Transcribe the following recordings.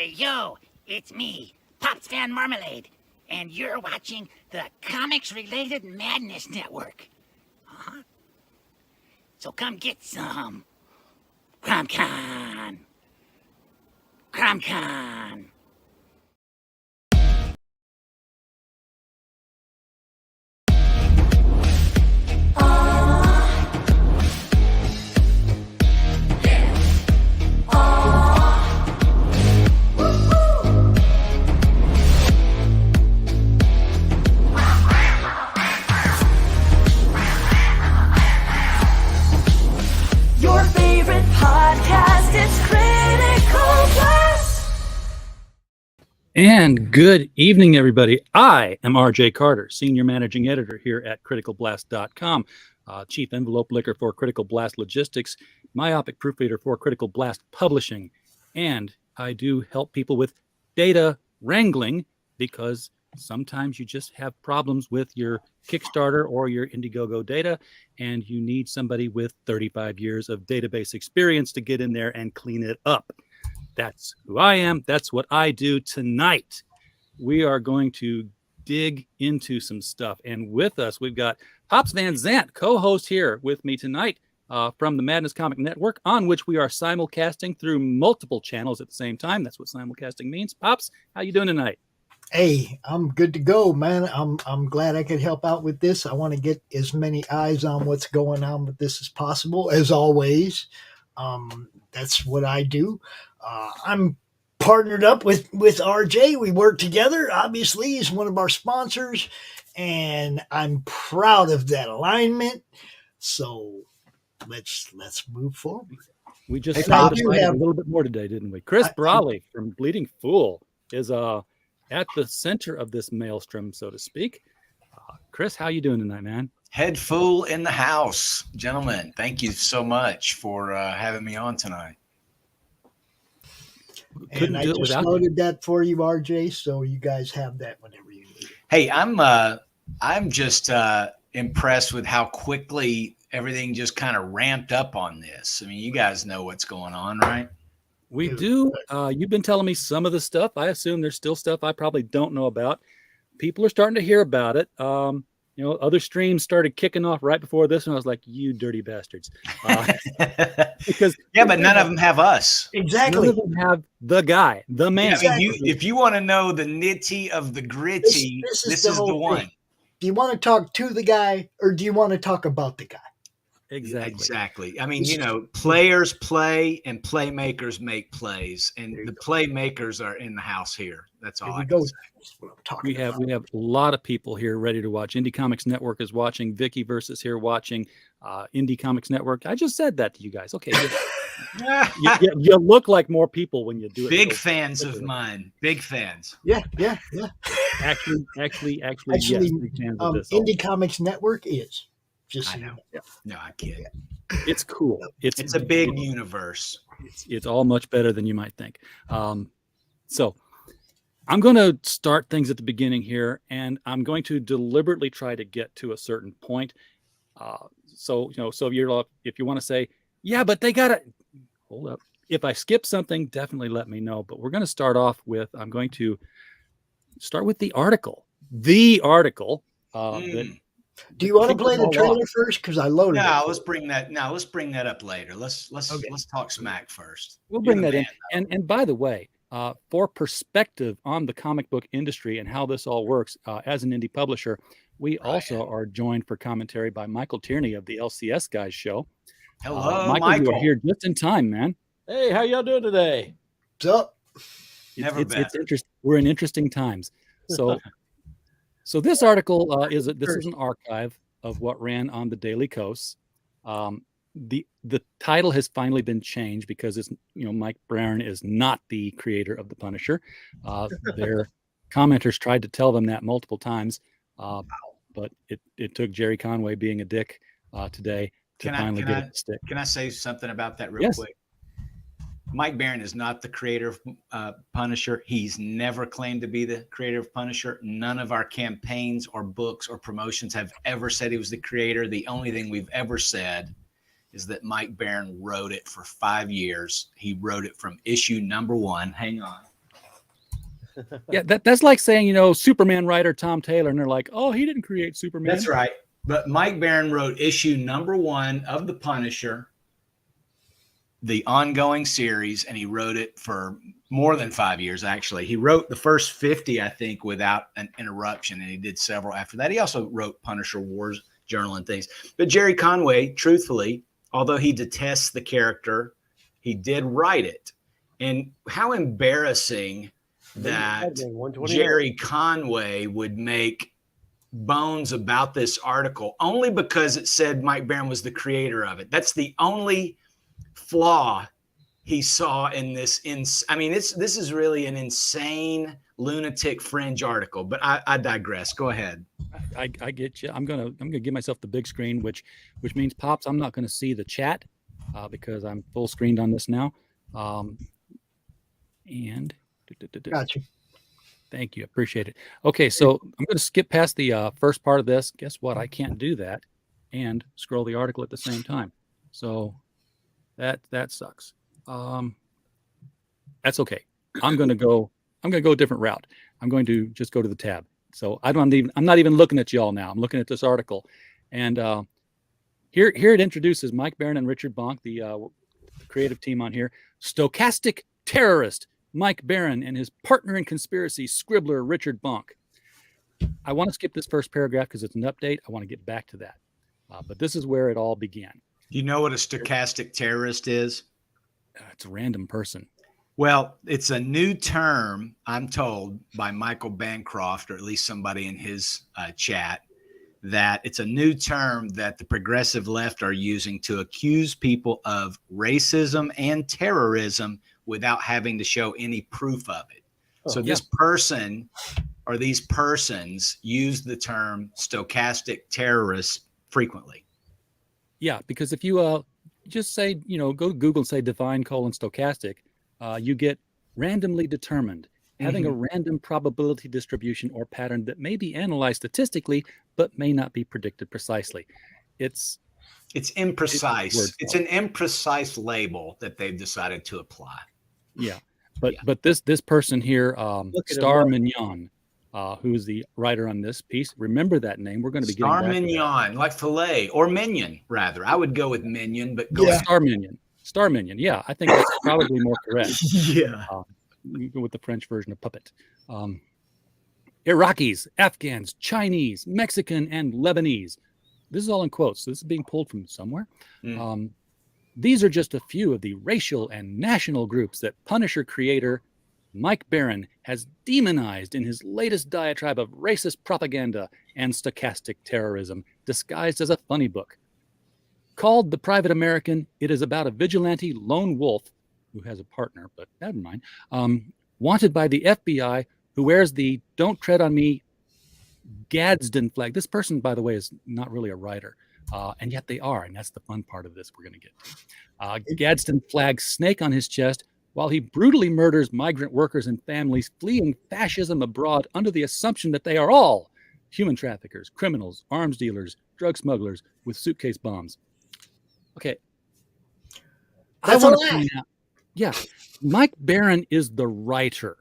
Hey, yo, it's me, Pops Van Marmalade, and you're watching the Comics-Related Madness Network. Uh-huh. So come get some. CromCon. CromCon. Your favorite podcast, it's Critical Blast. And good evening, everybody. I am RJ Carter, Senior Managing Editor here at criticalblast.com, Chief Envelope Licker for Critical Blast Logistics, myopic proofreader for Critical Blast Publishing, and I do help people with data wrangling because sometimes you just have problems with your Kickstarter or your Indiegogo data, and you need somebody with 35 years of database experience to get in there and clean it up. That's who I am. That's what I do tonight. We are going to dig into some stuff. And with us, we've got Pops Van Zant, co-host here with me tonight from the Madness Comic Network, on which we are simulcasting through multiple channels at the same time. That's what simulcasting means. Pops, how you doing tonight? Hey, I'm good to go, man. I'm glad I could help out with this. I want to get as many eyes on what's going on with this as possible, as always. That's what I do. I'm partnered up with RJ. We work together. Obviously, he's one of our sponsors, and I'm proud of that alignment. So let's move forward. We just Hey, a little bit more today, didn't we? Chris Brawley from Bleeding Fool is at the center of this maelstrom, so to speak. Chris, how you doing tonight, man? Head fool in the house. Gentlemen, thank you so much for having me on tonight. Couldn't And I do it just without loaded that for you, RJ, so you guys have that whenever you need it. Hey, I'm just impressed with how quickly everything just kind of ramped up on this. I mean, you guys know what's going on, right? We do. You've been telling me some of the stuff. I assume there's still stuff I probably don't know about. People are starting to hear about it. Other streams started kicking off right before this, and I was like, "You dirty bastards!" Because but none of them have us. Exactly. None of them have the guy, the man. Yeah, I mean, if you want to know the nitty of the gritty, this is the one. Thing. Do you want to talk to the guy, or do you want to talk about the guy? Exactly. I mean, players play and playmakers make plays, and the playmakers are in the house here. That's all I can say. We have a lot of people here ready to watch. Indie Comics Network is watching. Vicky Versus here watching. Indie Comics Network. I just said that to you guys. Okay. You look like more people when you do it. Big fans of mine. Big fans. Yeah. Actually, yes, big fans of this. Indie Comics Network is. I know. No, I kid. It's cool. It's a big universe. It's all much better than you might think. So I'm going to start things at the beginning here, and I'm going to deliberately try to get to a certain point. So if you want to say, yeah, but they got to hold up. If I skip something, definitely let me know. But we're going to start off with, I'm going to start with the article. Do you want to play the trailer first? Because I loaded it. No, let's bring that up later. Let's talk smack first. We'll bring that in. And by the way, for perspective on the comic book industry and how this all works, as an indie publisher, we also are joined for commentary by Michael Tierney of the LCS Guys show. Hello, Michael. You are here just in time, man. Hey, how y'all doing today? What's up? It's interesting. We're in interesting times. So this article is an archive of what ran on the DailyKos. The title has finally been changed because it's Mike Baron is not the creator of the Punisher. Their commenters tried to tell them that multiple times, but it took Jerry Conway being a dick today to finally get it to stick. Can I say something about that real quick? Mike Baron is not the creator of Punisher. He's never claimed to be the creator of Punisher. None of our campaigns or books or promotions have ever said he was the creator. The only thing we've ever said is that Mike Baron wrote it for 5 years. He wrote it from issue number 1. Hang on. Yeah, that's like saying, Superman writer Tom Taylor, and they're like, oh, he didn't create Superman. That's right. But Mike Baron wrote issue number 1 of The Punisher, the ongoing series, and he wrote it for more than 5 years, actually. He wrote the first 50, I think, without an interruption, and he did several after that. He also wrote Punisher Wars Journal and things. But Jerry Conway, truthfully, although he detests the character, he did write it. And how embarrassing that Jerry Conway would make bones about this article only because it said Mike Baron was the creator of it. That's the only flaw he saw in this. This is really an insane lunatic fringe article, but I digress. Go ahead. I get you. I'm gonna give myself the big screen, which means, Pops, I'm not gonna see the chat because I'm full screened on this now. Gotcha. Thank you. Appreciate it. Okay, so I'm going to skip past the first part of this. Guess what? I can't do that and scroll the article at the same time. So that sucks. That's okay. I'm going to go a different route. I'm going to just go to the tab. So I'm not even looking at y'all now. I'm looking at this article. And here it introduces Mike Baron and Richard Bonk, the creative team on here. Stochastic terrorist Mike Baron and his partner in conspiracy, scribbler Richard Bonk. I want to skip this first paragraph because it's an update. I want to get back to that. But this is where it all began. Do you know what a stochastic terrorist is? It's a random person. Well, it's a new term, I'm told, by Michael Bancroft, or at least somebody in his chat, that it's a new term that the progressive left are using to accuse people of racism and terrorism without having to show any proof of it. So this person or these persons use the term stochastic terrorist frequently. Yeah, because if you just say, go to Google and say define : stochastic, you get randomly determined, having a random probability distribution or pattern that may be analyzed statistically, but may not be predicted precisely. It's imprecise. It's an imprecise label that they've decided to apply. Yeah. But this person here, Star Mignon, who's the writer on this piece, remember that name. We're going to be Star Mignon, like filet, or minion, rather. I would go with minion, but go ahead. Star Mignon. Yeah, I think that's probably more correct. Yeah. With the French version of puppet. Iraqis, Afghans, Chinese, Mexican, and Lebanese. This is all in quotes. So this is being pulled from somewhere. These are just a few of the racial and national groups that Punisher creator Mike Baron has demonized in his latest diatribe of racist propaganda and stochastic terrorism, disguised as a funny book. Called The Private American, it is about a vigilante lone wolf who has a partner, but never mind, wanted by the FBI, who wears the "Don't Tread on Me" Gadsden flag. This person, by the way, is not really a writer. And yet they are, and that's the fun part of this we're going to get to. Gadsden flag snake on his chest while he brutally murders migrant workers and families fleeing fascism abroad under the assumption that they are all human traffickers, criminals, arms dealers, drug smugglers with suitcase bombs. Okay. That's a lie. Yeah, Mike Baron is the writer.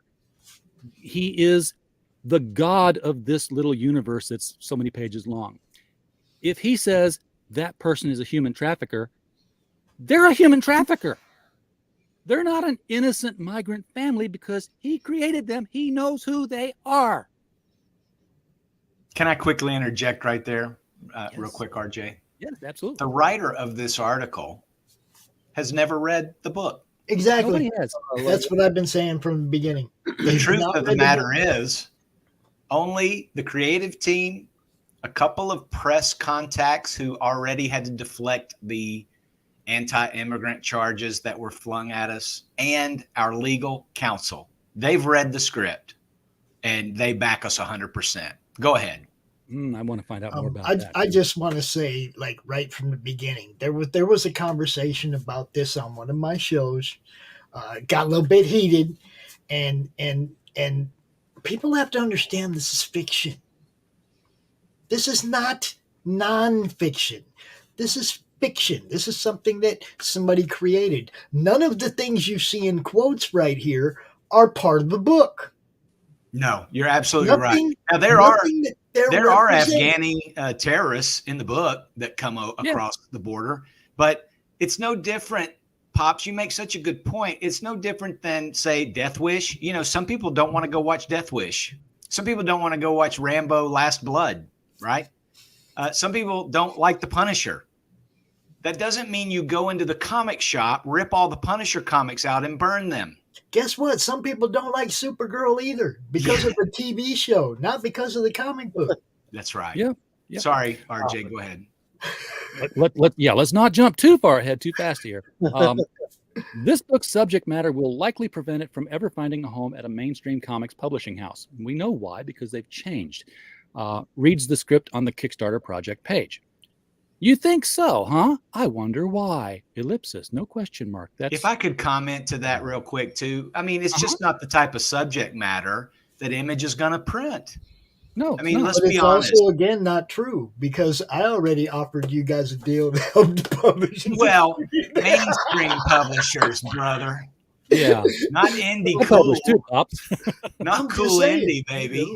He is the god of this little universe that's so many pages long. If he says that person is a human trafficker, they're a human trafficker. They're not an innocent migrant family because he created them. He knows who they are. Can I quickly interject right there, real quick, RJ? Yes, absolutely. The writer of this article has never read the book. Exactly. Nobody has. That's what I've been saying from the beginning. The truth of the matter is, only the creative team, a couple of press contacts who already had to deflect the anti-immigrant charges that were flung at us, and our legal counsel. They've read the script, and they back us 100%. Go ahead. I want to find out more about that. I just want to say, like, right from the beginning, there was a conversation about this on one of my shows. Got a little bit heated, and people have to understand this is fiction. This is not nonfiction. This is fiction. This is something that somebody created. None of the things you see in quotes right here are part of the book. No, you're absolutely Nothing, right. Now there are nothing that they're Afghani terrorists in the book that come across the border, but it's no different. Pops, you make such a good point. It's no different than, say, Death Wish. You know, some people don't want to go watch Death Wish. Some people don't want to go watch Rambo: Last Blood, right? Some people don't like The Punisher. That doesn't mean you go into the comic shop, rip all the Punisher comics out, and burn them. Guess what? Some people don't like Supergirl either because of the TV show, not because of the comic book. That's right. Yeah. Sorry, RJ, go ahead. Let's not jump too far ahead, too fast here. This book's subject matter will likely prevent it from ever finding a home at a mainstream comics publishing house. We know why, because they've changed. Reads the script on the Kickstarter project page. You think so, huh? I wonder why. Ellipsis, no question mark. If I could comment to that real quick too. I mean, it's just not the type of subject matter that Image is going to print. No, I mean, let's But be it's honest. also, again, not true because I already offered you guys a deal to help the publishers. Well, mainstream publishers, brother. Yeah. Not indie I cool. publish too, Pops. Not I'm just cool saying, indie, baby. you know,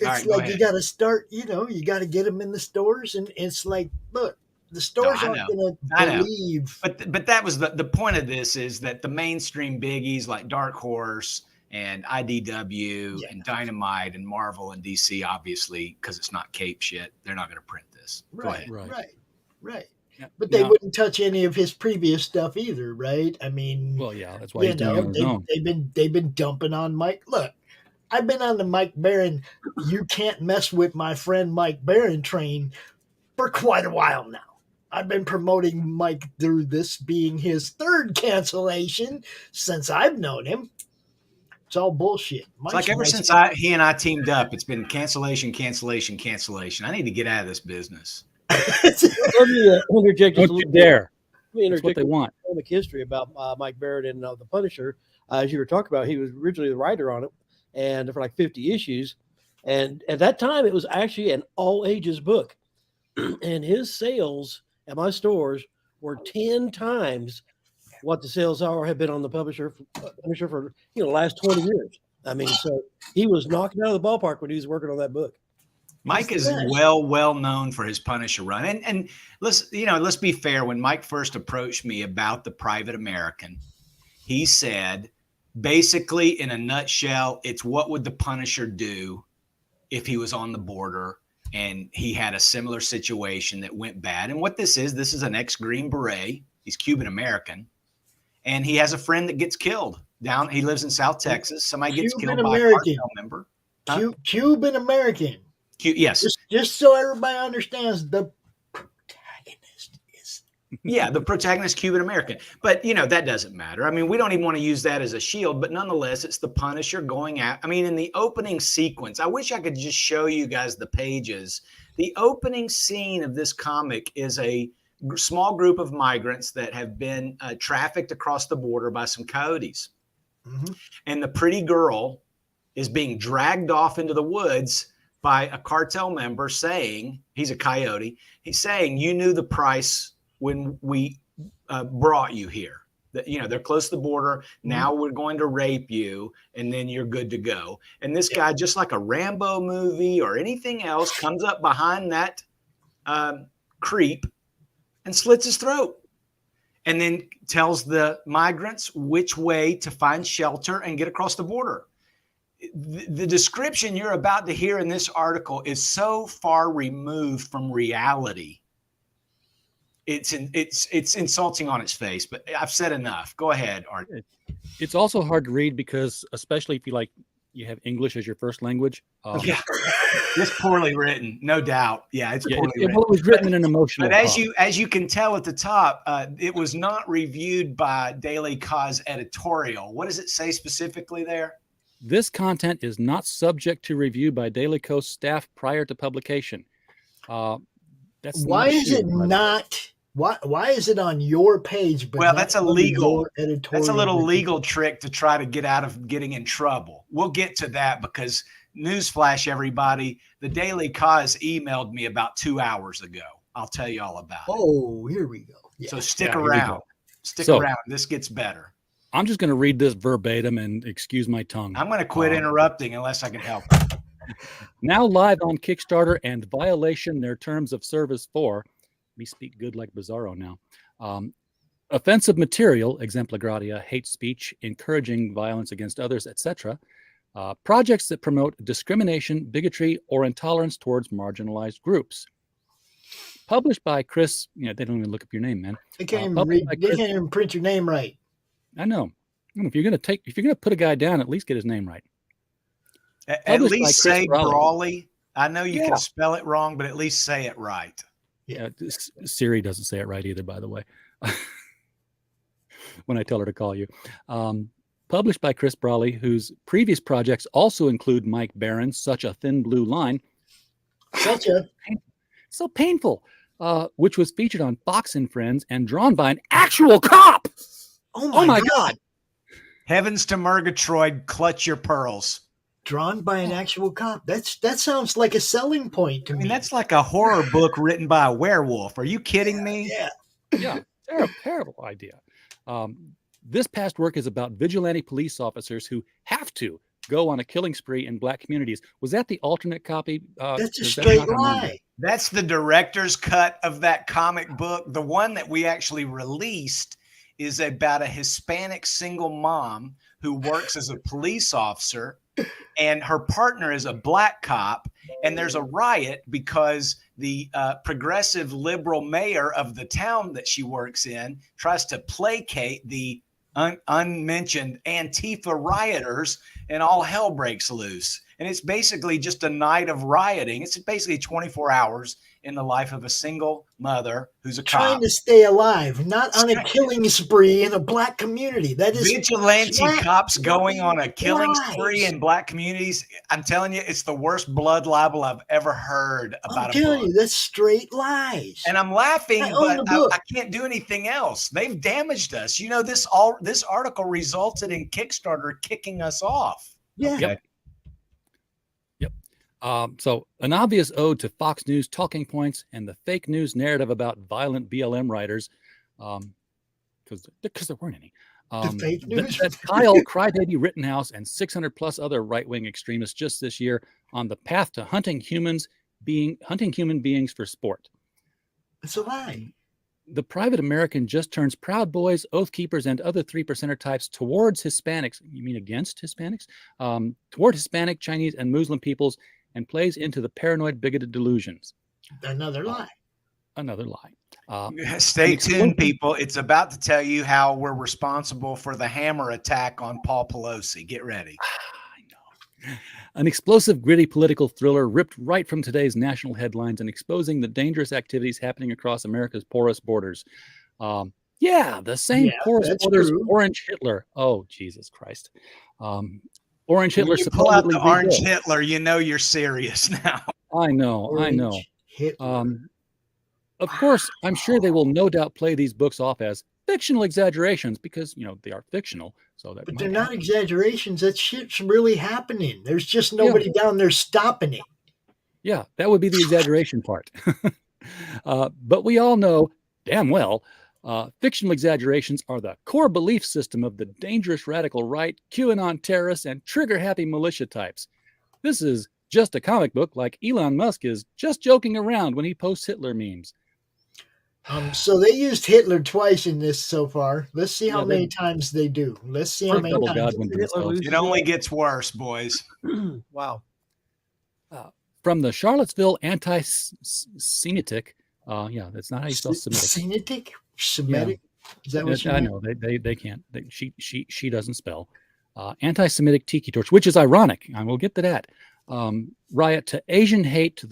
All it's right, go like you ahead. got to start, you got to get them in the stores. And it's like, look, the stores I aren't know. going I to know. believe. But that was the point of this, is that the mainstream biggies like Dark Horse and IDW and Dynamite and Marvel and DC, obviously, because it's not cape shit, they're not going to print this. Go ahead. Right. Yeah. But they Now- wouldn't touch any of his previous stuff either, right? I mean, Well, yeah, that's why he's doing it on his own. they've been dumping on Mike. Look, I've been on the Mike Baron. You can't mess with my friend Mike Baron train for quite a while now. I've been promoting Mike through this being his third cancellation since I've known him. It's all bullshit. It's like ever since he and I teamed up, it's been cancellation. I need to get out of this business. Let me interject just a Don't you little bit. dare. Let me That's what interject they want. comic history about Mike Barrett and the Punisher. As you were talking about, he was originally the writer on it, and for like 50 issues. And at that time, it was actually an all ages book, and his sales at my stores were 10 times what the sales have been on the Punisher for the last 20 years. I mean, so he was knocking out of the ballpark when he was working on that book. Mike is well known for his Punisher run, and let's be fair. When Mike first approached me about the Private American, he said, basically, in a nutshell, it's what would the Punisher do if he was on the border and he had a similar situation that went bad. And what this is an ex-Green Beret. He's Cuban American, and he has a friend that gets killed down. He lives in South Texas. Somebody gets killed by a cartel member. Cuban American. Yes. Just so everybody understands, the protagonist is. Yeah, the protagonist Cuban American. But, that doesn't matter. I mean, we don't even want to use that as a shield, but nonetheless, it's the Punisher going out. I mean, in the opening sequence, I wish I could just show you guys the pages. The opening scene of this comic is a small group of migrants that have been trafficked across the border by some coyotes. Mm-hmm. And the pretty girl is being dragged off into the woods by a cartel member saying, he's a coyote, he's saying, you knew the price when we brought you here. That, they're close to the border. Now we're going to rape you, and then you're good to go. And this guy, just like a Rambo movie or anything else, comes up behind that creep and slits his throat. And then tells the migrants which way to find shelter and get across the border. The description you're about to hear in this article is so far removed from reality. It's insulting on its face, but I've said enough. Go ahead, Art. It's also hard to read because, especially if you have English as your first language. Yeah, it's poorly written, no doubt. Yeah, it's poorly written. Well, it was written in an emotional. But as you can tell at the top, it was not reviewed by DailyKos editorial. What does it say specifically there? This content is not subject to review by DailyKos staff prior to publication. That's why is it not? Why is it on your page? But well, that's a legal. Editorial that's a little legal trick to try to get out of getting in trouble. We'll get to that because newsflash, everybody, the DailyKos emailed me about 2 hours ago. I'll tell you all about it. Oh, here we go. Yeah. So stick around. Stick around. This gets better. I'm just going to read this verbatim and excuse my tongue. I'm going to quit interrupting unless I can help. Now live on Kickstarter and violation their terms of service for, me speak good like Bizarro now, offensive material, exempla gratia, hate speech, encouraging violence against others, etc. Projects that promote discrimination, bigotry, or intolerance towards marginalized groups. Published by Chris, they don't even look up your name, man. They can't even read. They can't even print your name right. I know. If you're gonna put a guy down, at least get his name right. At least say Brawley. I know you can spell it wrong, but at least say it right. Yeah, Siri doesn't say it right either, by the way. When I tell her to call you. Published by Chris Brawley, whose previous projects also include Mike Barron's Such a Thin Blue Line. So painful. Which was featured on Fox and Friends and drawn by an actual cop. Oh my God. Heavens to Murgatroyd, clutch your pearls. Drawn by an actual cop. That sounds like a selling point to me. That's like a horror book written by a werewolf. Are you kidding me? Yeah. Terrible idea. This past work is about vigilante police officers who have to go on a killing spree in Black communities. Was that the alternate copy? That's a straight lie. That's the director's cut of that comic book. The one that we actually released is about a Hispanic single mom who works as a police officer, and her partner is a Black cop. And there's a riot because the progressive liberal mayor of the town that she works in tries to placate the unmentioned Antifa rioters, and all hell breaks loose. And it's basically just a night of rioting. It's basically 24 hours in the life of a single mother who's a trying cop. to stay alive, not on a killing spree in a Black community. That is vigilante cops going on a killing spree in Black communities. I'm telling you, it's the worst blood libel I've ever heard about. I'm telling you, that's straight lies. And I'm laughing, but I can't do anything else. They've damaged us. This article resulted in Kickstarter kicking us off. Yeah. Okay. So an obvious ode to Fox News talking points and the fake news narrative about violent BLM writers, because there weren't any. The fake news? That Kyle Crybaby Rittenhouse and 600 plus other right-wing extremists just this year on the path to hunting human beings for sport. It's a lie. The private American just turns Proud Boys, Oath Keepers, and other 3%er types towards Hispanics. You mean against Hispanics? Toward Hispanic, Chinese, and Muslim peoples, and plays into the paranoid, bigoted delusions. Another lie. Another lie. Stay tuned, people. It's about to tell you how we're responsible for the hammer attack on Paul Pelosi. Get ready. I know. An explosive, gritty political thriller ripped right from today's national headlines and exposing the dangerous activities happening across America's porous borders. The same porous borders. True. Orange Hitler. Oh, Jesus Christ. Orange Hitler. When you pull out the Orange Hitler, you know you're serious now. I know. Hitler. Of course, I'm sure they will no doubt play these books off as fictional exaggerations because, they are fictional. But they're not exaggerations. That shit's really happening. There's just nobody down there stopping it. Yeah, that would be the exaggeration part. But we all know damn well fictional exaggerations are the core belief system of the dangerous radical right, QAnon terrorists, and trigger-happy militia types. This is just a comic book like Elon Musk is just joking around when he posts Hitler memes. So they used Hitler twice in this so far. Let's see how many times they do. Let's see how many times. It only gets worse, boys. Wow. From the Charlottesville anti-Semitic, that's not how you spell Semitic. Semitic? Is that what you mean? I know they can't. She doesn't spell. Anti-Semitic tiki torch, which is ironic. I will get to that. Riot to Asian hate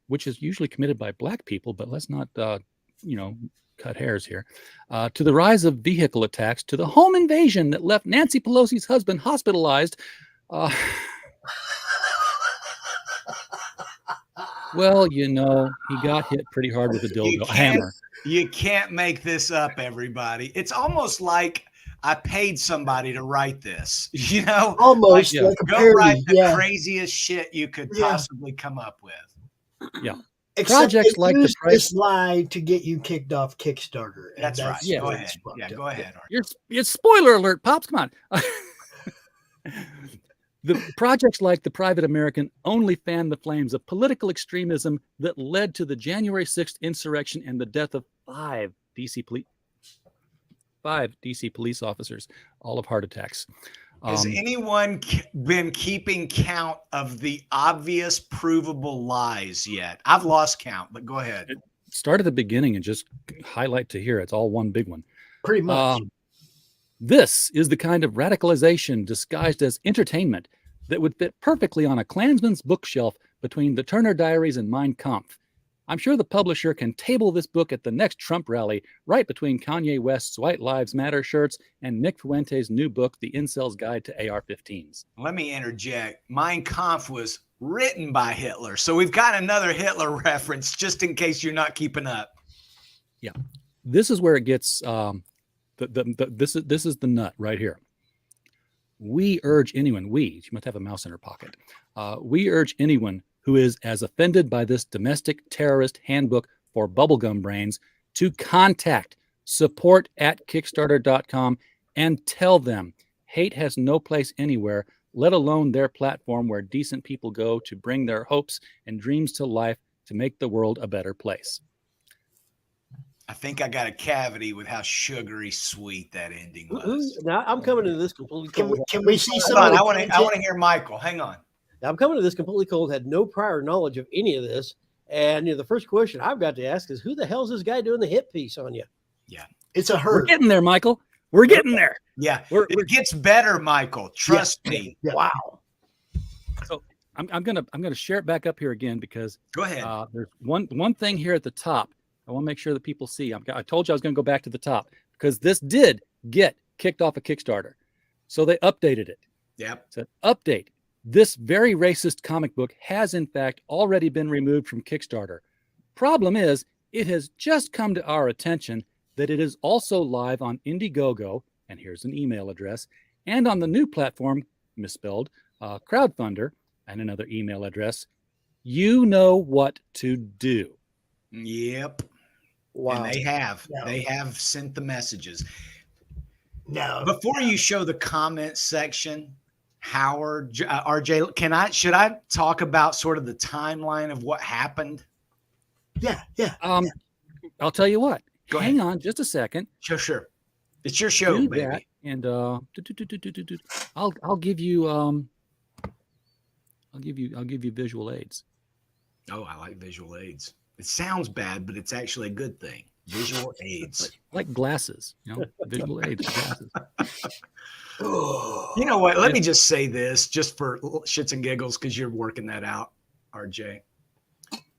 which is usually committed by Black people, but let's not cut hairs here. To the rise of vehicle attacks, to the home invasion that left Nancy Pelosi's husband hospitalized. Well, he got hit pretty hard with a dildo hammer. You can't make this up, everybody. It's almost like I paid somebody to write this. Almost like a go parody. write the craziest shit you could possibly come up with. Yeah. Except projects they like the use price. this lie to get you kicked off Kickstarter. and That's right. Yeah. Go where ahead. it's fucked Yeah, up. go ahead. Art. It's spoiler alert, Pops. Come on. The projects like the Private American only fan the flames of political extremism that led to the January 6th insurrection and the death of five DC police officers, all of heart attacks. Has anyone been keeping count of the obvious provable lies yet? I've lost count, but go ahead. Start at the beginning and just highlight to here. It's all one big one. Pretty much. This is the kind of radicalization disguised as entertainment that would fit perfectly on a Klansman's bookshelf between the Turner Diaries and Mein Kampf. I'm sure the publisher can table this book at the next Trump rally, right between Kanye West's White Lives Matter shirts and Nick Fuente's new book, The Incel's Guide to AR-15s. Let me interject. Mein Kampf was written by Hitler, so we've got another Hitler reference just in case you're not keeping up. Yeah, this is where it gets. This is the nut right here. We urge anyone. She must have a mouse in her pocket. We urge anyone who is as offended by this domestic terrorist handbook for bubblegum brains to contact support@kickstarter.com and tell them hate has no place anywhere, let alone their platform where decent people go to bring their hopes and dreams to life to make the world a better place. I think I got a cavity with how sugary sweet that ending was. Now I'm coming to this completely cold. Can we see some? Hold on, of the I want to hear Michael. Hang on. Now, I'm coming to this completely cold, had no prior knowledge of any of this. And the first question I've got to ask is, who the hell is this guy doing the hit piece on you? Yeah. It's a We're herd. getting there, Michael. We're getting there. Yeah. We're- It gets better, Michael. Trust me. Yeah. Wow. So I'm gonna share it back up here again because Go ahead. there's one thing here at the top. I want to make sure that people see. I told you I was going to go back to the top because this did get kicked off a Kickstarter, so they updated it. Yep. So update. This very racist comic book has in fact already been removed from Kickstarter. Problem is, it has just come to our attention that it is also live on Indiegogo, and here's an email address, and on the new platform, misspelled, Crowdfunder, and another email address. You know what to do. Yep. Wow. And they have. Yeah. They have sent the messages. No. Before you show the comment section, Howard, RJ, should I talk about sort of the timeline of what happened? Yeah. I'll tell you what. Go Hang ahead. on just a second. Sure. It's your show, Do baby. that, and I'll give you visual aids. Oh, I like visual aids. It sounds bad, but it's actually a good thing. Visual aids. Like glasses, visual aids, glasses. You know what? Let me just say this, just for shits and giggles, because you're working that out, RJ.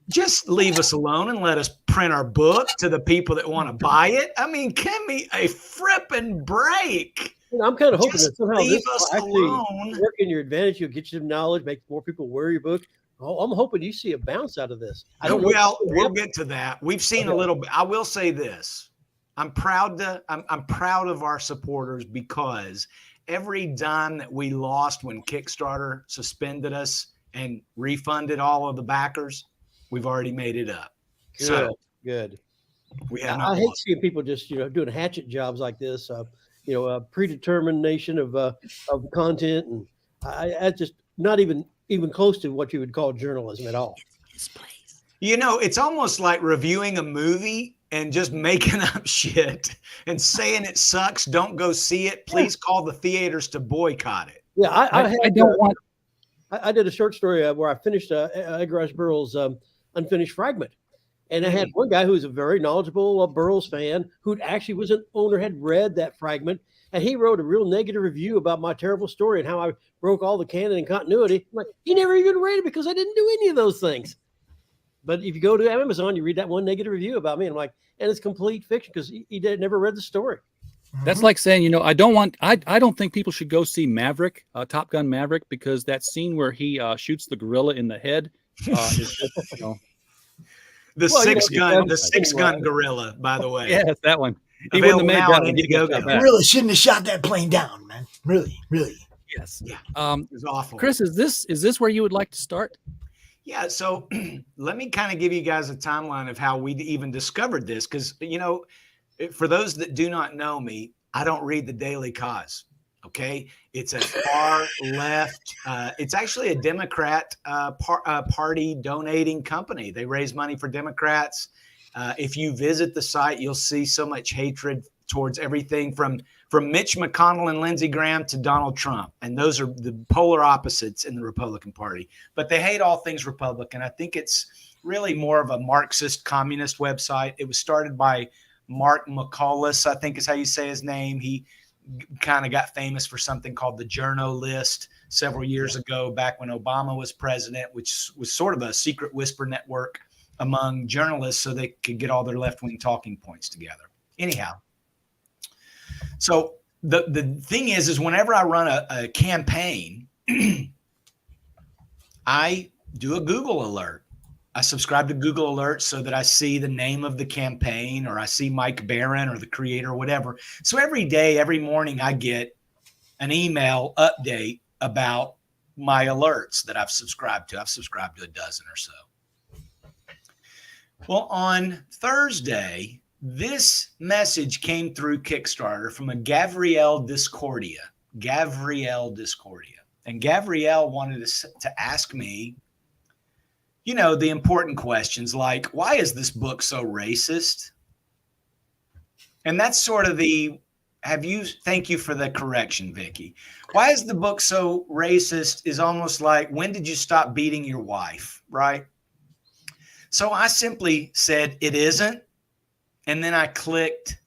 Just leave us alone and let us print our book to the people that want to buy it. I mean, give me a frippin' break. I'm kind of hoping Just that somehow leave this us will actually alone. work in your advantage. You'll get you some knowledge, make more people wear your book. Oh, I'm hoping you see a bounce out of this. I don't know. Well, we'll get to that. We've seen a little bit. I will say this. I'm proud of our supporters because every dime that we lost when Kickstarter suspended us and refunded all of the backers, we've already made it up. So Good. we have I not hate lost. seeing people just doing hatchet jobs like this. A predetermination of content, and I just not even close to what you would call journalism at all. It's almost like reviewing a movie and just making up shit and saying it sucks. Don't go see it. Please call the theaters to boycott it. Yeah, I don't want. I did a short story where I finished Edgar Rice Burroughs' Unfinished Fragment. And I had one guy who was a very knowledgeable Burroughs fan who actually was an owner, had read that fragment. And he wrote a real negative review about my terrible story and how I broke all the canon and continuity. I'm like, he never even read it because I didn't do any of those things. But if you go to Amazon, you read that one negative review about me. And I'm like, and it's complete fiction because he never read the story. That's like saying, I don't think people should go see Maverick, Top Gun Maverick, because that scene where he shoots the gorilla in the head is just, The six gun gorilla, by the way. yeah, it's that one. He Available wouldn't have made now that on one. Indiegogo. You really shouldn't have shot that plane down, man. Really. Yes. Yeah. It was awful. Chris, is this where you would like to start? Yeah. So let me kind of give you guys a timeline of how we even discovered this. Because, for those that do not know me, I don't read the DailyKos. Okay. It's a far left. It's actually a Democrat party donating company. They raise money for Democrats. If you visit the site, you'll see so much hatred towards everything from Mitch McConnell and Lindsey Graham to Donald Trump. And those are the polar opposites in the Republican Party. But they hate all things Republican. I think it's really more of a Marxist communist website. It was started by Mark McCullough, I think is how you say his name. He kind of got famous for something called the Journo List several years ago, back when Obama was president, which was sort of a secret whisper network among journalists so they could get all their left-wing talking points together. Anyhow, so the thing is whenever I run a campaign, I do a Google alert. I subscribe to Google Alerts so that I see the name of the campaign, or I see Mike Barron or the creator or whatever. So every day, every morning, I get an email update about my alerts that I've subscribed to. I've subscribed to a dozen or so. Well, on Thursday, this message came through Kickstarter from a Gabrielle Discordia. And Gabrielle wanted to ask me, the important questions like, why is this book so racist? And that's sort of thank you for the correction, Vicky. Why is the book so racist is almost like, when did you stop beating your wife, right? So I simply said, it isn't. And then I clicked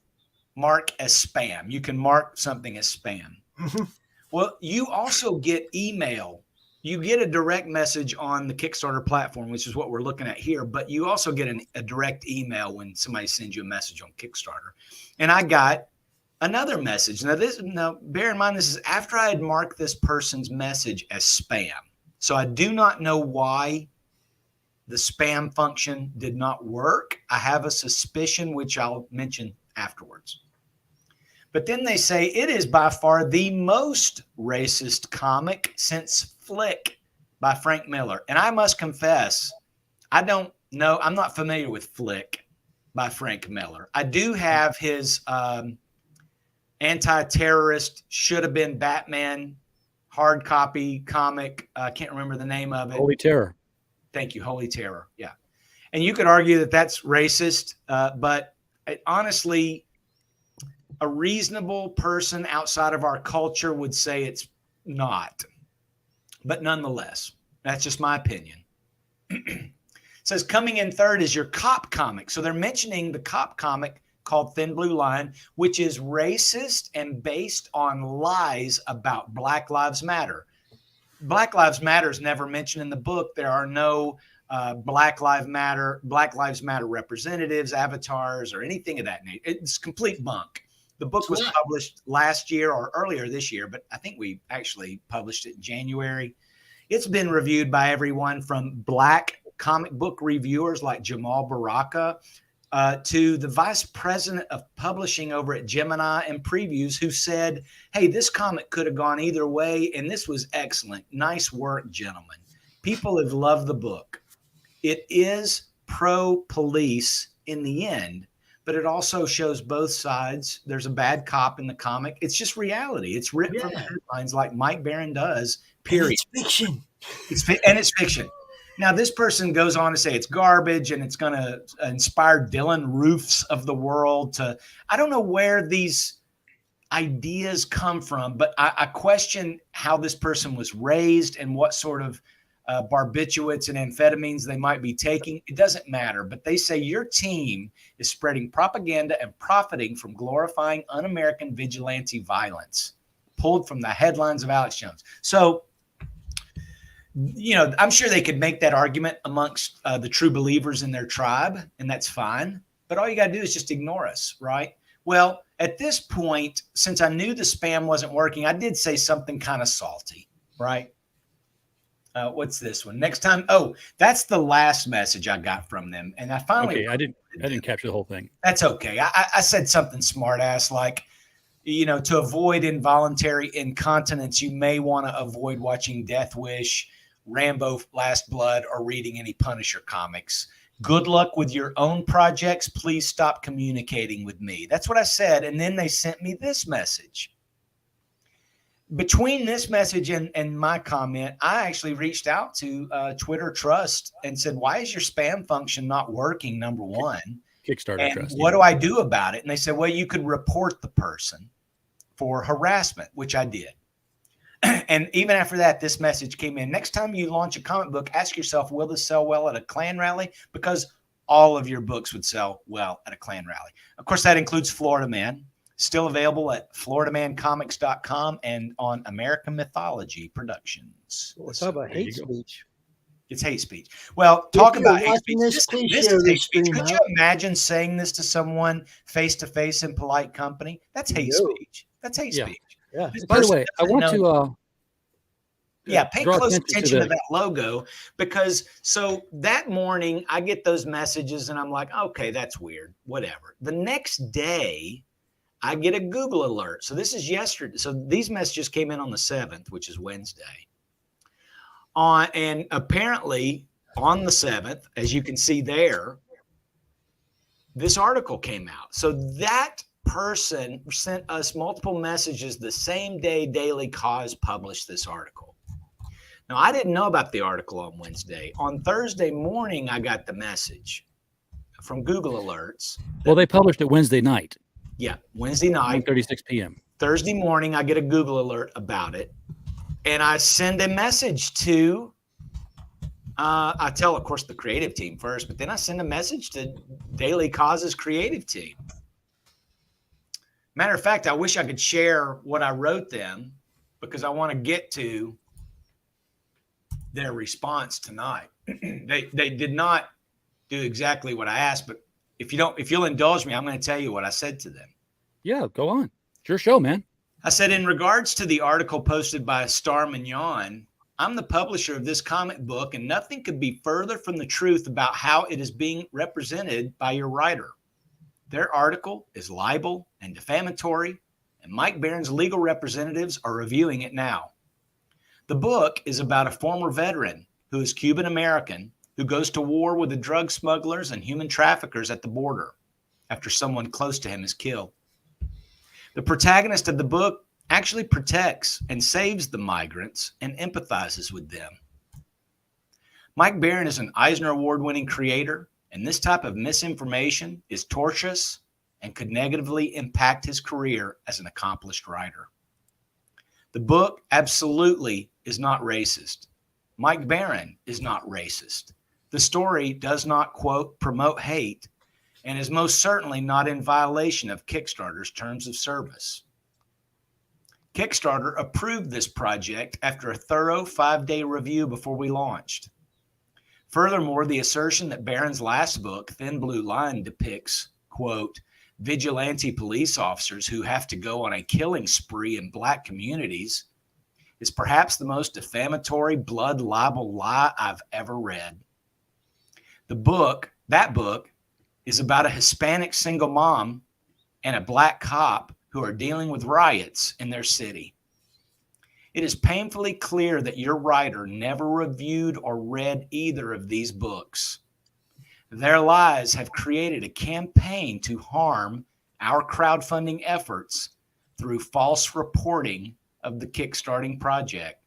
mark as spam. You can mark something as spam. Mm-hmm. Well, you also get email. You get a direct message on the Kickstarter platform, which is what we're looking at here, but you also get a direct email when somebody sends you a message on Kickstarter. And I got another message. Now, bear in mind, this is after I had marked this person's message as spam. So I do not know why the spam function did not work. I have a suspicion, which I'll mention afterwards. But then they say it is by far the most racist comic since Flick by Frank Miller. And I must confess, I don't know. I'm not familiar with Flick by Frank Miller. I do have his anti-terrorist, should have been Batman hard copy comic. I can't remember the name of it. Holy Terror. Thank you. Holy Terror. Yeah. And you could argue that that's racist, but honestly, a reasonable person outside of our culture would say it's not. But nonetheless, that's just my opinion. It says coming in third is your cop comic. So they're mentioning the cop comic called Thin Blue Line, which is racist and based on lies about Black Lives Matter. Black Lives Matter is never mentioned in the book. There are no Black Lives Matter representatives, avatars, or anything of that nature. It's complete bunk. The book was published last year or earlier this year, but I think we actually published it in January. It's been reviewed by everyone from Black comic book reviewers like Jamal Baraka to the vice president of publishing over at Gemini and Previews, who said, hey, this comic could have gone either way, and this was excellent. Nice work, gentlemen. People have loved the book. It is pro-police in the end, but it also shows both sides. There's a bad cop in the comic. It's just reality. It's written from the headlines like Mike Barron does, period. It's fiction. It's fiction. Now, this person goes on to say it's garbage and it's going to inspire Dylan Roofs of the world to, I don't know where these ideas come from, but I question how this person was raised and what sort of barbiturates and amphetamines they might be taking. It doesn't matter, but they say your team is spreading propaganda and profiting from glorifying un-American vigilante violence, pulled from the headlines of Alex Jones. So, I'm sure they could make that argument amongst the true believers in their tribe, and that's fine. But all you got to do is just ignore us, right? Well, at this point, since I knew the spam wasn't working, I did say something kind of salty, right? What's this one? Next time. Oh, that's the last message I got from them. And I finally. Okay, I didn't capture the whole thing. That's okay. I said something smart ass like, to avoid involuntary incontinence, you may want to avoid watching Death Wish Rambo Last Blood or reading any Punisher comics. Good luck with your own projects. Please stop communicating with me. That's what I said. And then they sent me this message. Between this message and my comment, I actually reached out to Twitter Trust and said, why is your spam function not working, number one? Kickstarter and Trust. what do I do about it? And they said, well, you could report the person for harassment, which I did. And even after that, this message came in. Next time you launch a comic book, ask yourself, will this sell well at a Klan rally? Because all of your books would sell well at a Klan rally. Of course, that includes Florida Man, still available at floridamancomics.com and on American Mythology Productions. Let's talk about hate speech. It's hate speech. Well, talk If you're about hate speech. watching This please is share hate this speech. stream Could you out. imagine saying this to someone face to face in polite company? That's hate No. speech. That's hate Yeah. speech. Yeah. This By the person way, I doesn't want know- to pay draw close attention to attention to the- that logo, because so that morning I get those messages and I'm like, okay, that's weird, whatever. The next day I get a Google alert. So this is yesterday. So these messages came in on the 7th, which is Wednesday. And apparently on the 7th, as you can see there, this article came out. So that person sent us multiple messages the same day DailyKos published this article. Now, I didn't know about the article on Wednesday. On Thursday morning, I got the message from Google Alerts. Well, they published it Wednesday night, Yeah, Wednesday night. 9:36 p.m. Thursday morning, I get a Google alert about it. And I send a message to, I tell, of course, the creative team first, but then I send a message to DailyKos's creative team. Matter of fact, I wish I could share what I wrote them, because I want to get to their response tonight. They did not do exactly what I asked, but if you'll indulge me, I'm going to tell you what I said to them. Yeah, go on. It's your show, man. I said, in regards to the article posted by Star Mignon, I'm the publisher of this comic book, and nothing could be further from the truth about how it is being represented by your writer. Their article is libel and defamatory, and Mike Baron's legal representatives are reviewing it now. The book is about a former veteran who is Cuban American who goes to war with the drug smugglers and human traffickers at the border after someone close to him is killed. The protagonist of the book actually protects and saves the migrants and empathizes with them. Mike Baron is an Eisner Award-winning creator, and this type of misinformation is tortuous and could negatively impact his career as an accomplished writer. The book absolutely is not racist. Mike Baron is not racist. The story does not, quote, promote hate, and is most certainly not in violation of Kickstarter's terms of service. Kickstarter approved this project after a thorough 5-day review before we launched. Furthermore, the assertion that Baron's last book, Thin Blue Line, depicts, quote, vigilante police officers who have to go on a killing spree in Black communities is perhaps the most defamatory blood libel lie I've ever read. That book, is about a Hispanic single mom and a Black cop who are dealing with riots in their city. It is painfully clear that your writer never reviewed or read either of these books. Their lies have created a campaign to harm our crowdfunding efforts through false reporting of the Kickstarting project.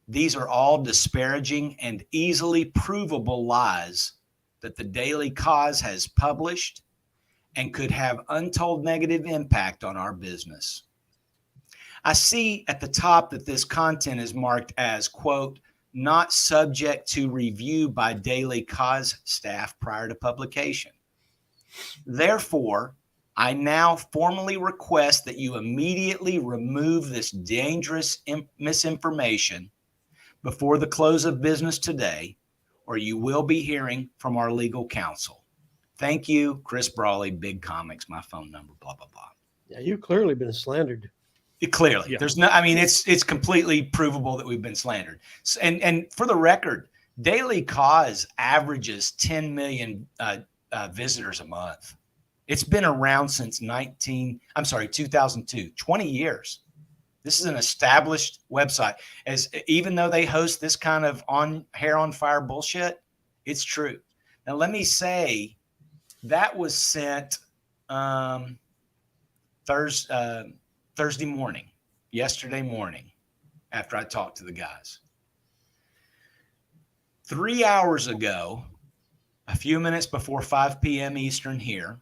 These are all disparaging and easily provable lies that the DailyKos has published and could have untold negative impact on our business. I see at the top that this content is marked as, quote, not subject to review by DailyKos staff prior to publication. Therefore, I now formally request that you immediately remove this dangerous misinformation before the close of business today, or you will be hearing from our legal counsel. Thank you, Chris Brawley, Big Comics, my phone number, blah, blah, blah. Yeah, you've clearly been slandered. Clearly, Yeah. there's no, I mean, it's completely provable that we've been slandered. And for the record, DailyKos averages 10 million visitors a month. It's been around since 2002, 20 years. This is an established website. Even though they host this kind of hair on fire bullshit, it's true. Now, let me say that was sent Thursday morning, yesterday morning, after I talked to the guys. 3 hours ago, a few minutes before 5 p.m. Eastern here,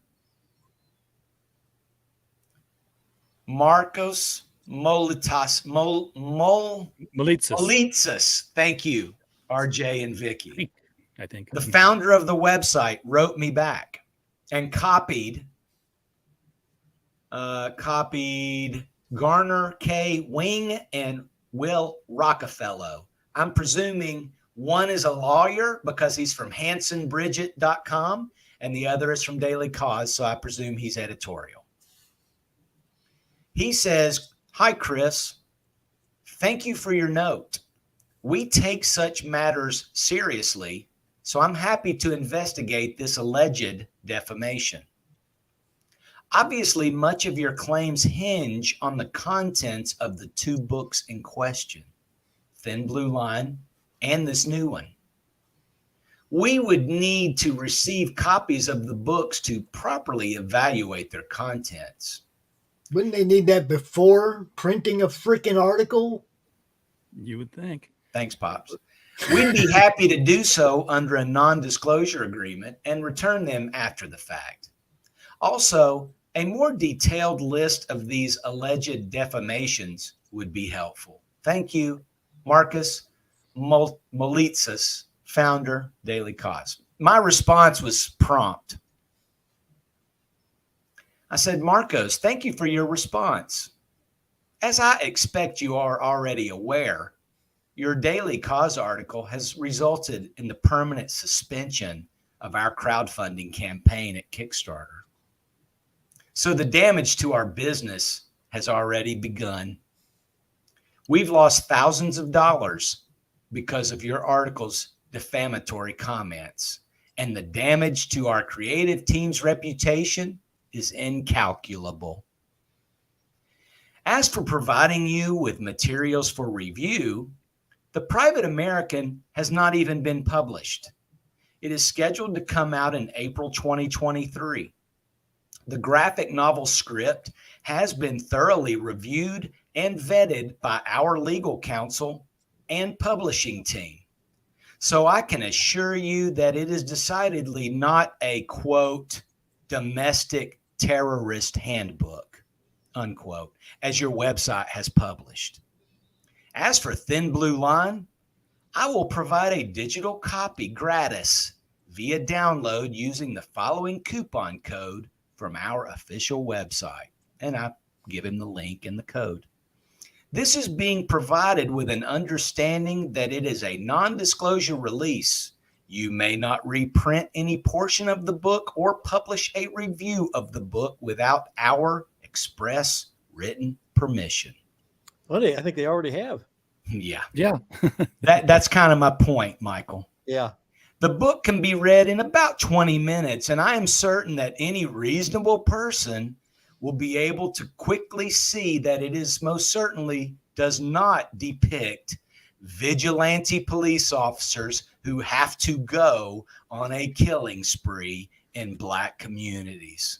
Marcos Molitsas. Thank you, RJ and Vicky. I think the founder of the website wrote me back and copied Garner K. Wing and Will Rockefeller. I'm presuming one is a lawyer because he's from HansonBridget.com and the other is from DailyKos, so I presume he's editorial. He says, "Hi, Chris. Thank you for your note. We take such matters seriously, so I'm happy to investigate this alleged defamation. Obviously, much of your claims hinge on the contents of the two books in question, Thin Blue Line and this new one. We would need to receive copies of the books to properly evaluate their contents." Wouldn't they need that before printing a freaking article? You would think. Thanks, Pops. We'd be happy to do so under a non-disclosure agreement and return them after the fact. Also, a more detailed list of these alleged defamations would be helpful. Thank you, Marcus Molitsas, founder, DailyKos. My response was prompt. I said, "Marcos, thank you for your response. As I expect you are already aware, your DailyKos article has resulted in the permanent suspension of our crowdfunding campaign at Kickstarter. So the damage to our business has already begun. We've lost thousands of dollars because of your article's defamatory comments, and the damage to our creative team's reputation is incalculable. As for providing you with materials for review, the Private American has not even been published. It is scheduled to come out in April 2023. The graphic novel script has been thoroughly reviewed and vetted by our legal counsel and publishing team. So I can assure you that it is decidedly not a, quote, domestic terrorist handbook, unquote, as your website has published. As for Thin Blue Line, I will provide a digital copy gratis via download using the following coupon code from our official website." And I give him the link and the code. "This is being provided with an understanding that it is a non-disclosure release. You may not reprint any portion of the book or publish a review of the book without our express written permission." Funny, I think they already have. Yeah. Yeah. That's kind of my point, Michael. Yeah. The book can be read in about 20 minutes, and I am certain that any reasonable person will be able to quickly see that it is most certainly does not depict vigilante police officers who have to go on a killing spree in Black communities.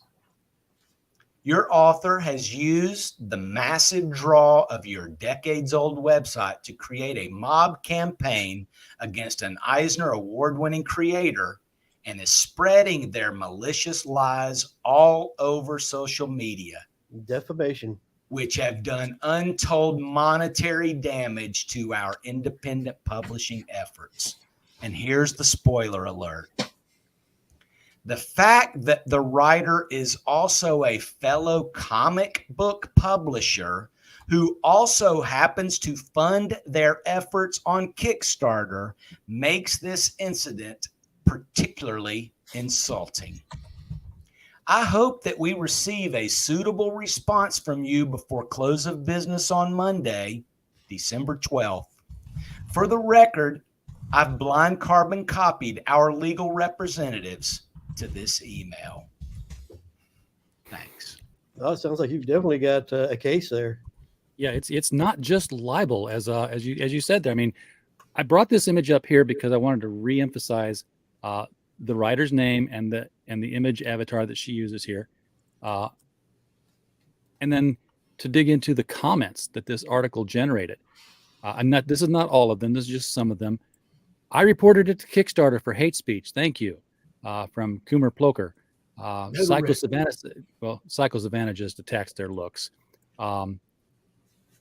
Your author has used the massive draw of your decades-old website to create a mob campaign against an Eisner Award-winning creator and is spreading their malicious lies all over social media, Defamation. which have done untold monetary damage to our independent publishing efforts. And here's the spoiler alert. The fact that the writer is also a fellow comic book publisher who also happens to fund their efforts on Kickstarter makes this incident particularly insulting. I hope that we receive a suitable response from you before close of business on Monday, December 12th. For the record, I've blind carbon copied our legal representatives to this email. Thanks. Oh, it sounds like you've definitely got a case there. Yeah, it's not just libel as you said there. I mean, I brought this image up here because I wanted to reemphasize the writer's name and the image avatar that she uses here, and then to dig into the comments that this article generated. This is not all of them. This is just some of them. I reported it to Kickstarter for hate speech. Thank you, from Coomer Ploker. Psycho Savannah just attacks their looks.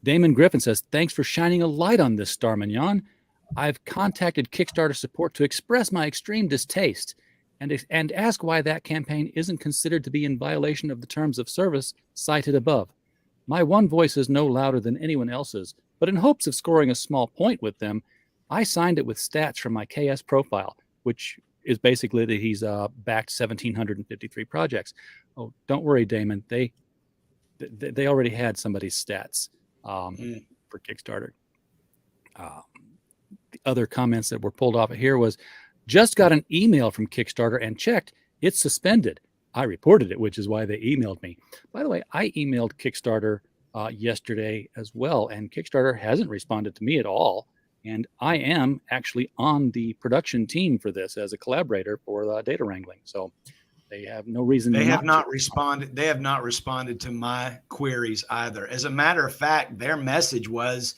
Damon Griffin says, thanks for shining a light on this, Star Mignon. I've contacted Kickstarter support to express my extreme distaste and ask why that campaign isn't considered to be in violation of the terms of service cited above. My one voice is no louder than anyone else's, but in hopes of scoring a small point with them, I signed it with stats from my KS profile, which is basically that he's backed 1,753 projects. Oh, don't worry, Damon. They already had somebody's stats for Kickstarter. The other comments that were pulled off of here was, just got an email from Kickstarter and checked. It's suspended. I reported it, which is why they emailed me. By the way, I emailed Kickstarter yesterday as well, and Kickstarter hasn't responded to me at all. And I am actually on the production team for this as a collaborator for data wrangling. So they have no reason. They have not responded. They have not responded to my queries either. As a matter of fact, their message was,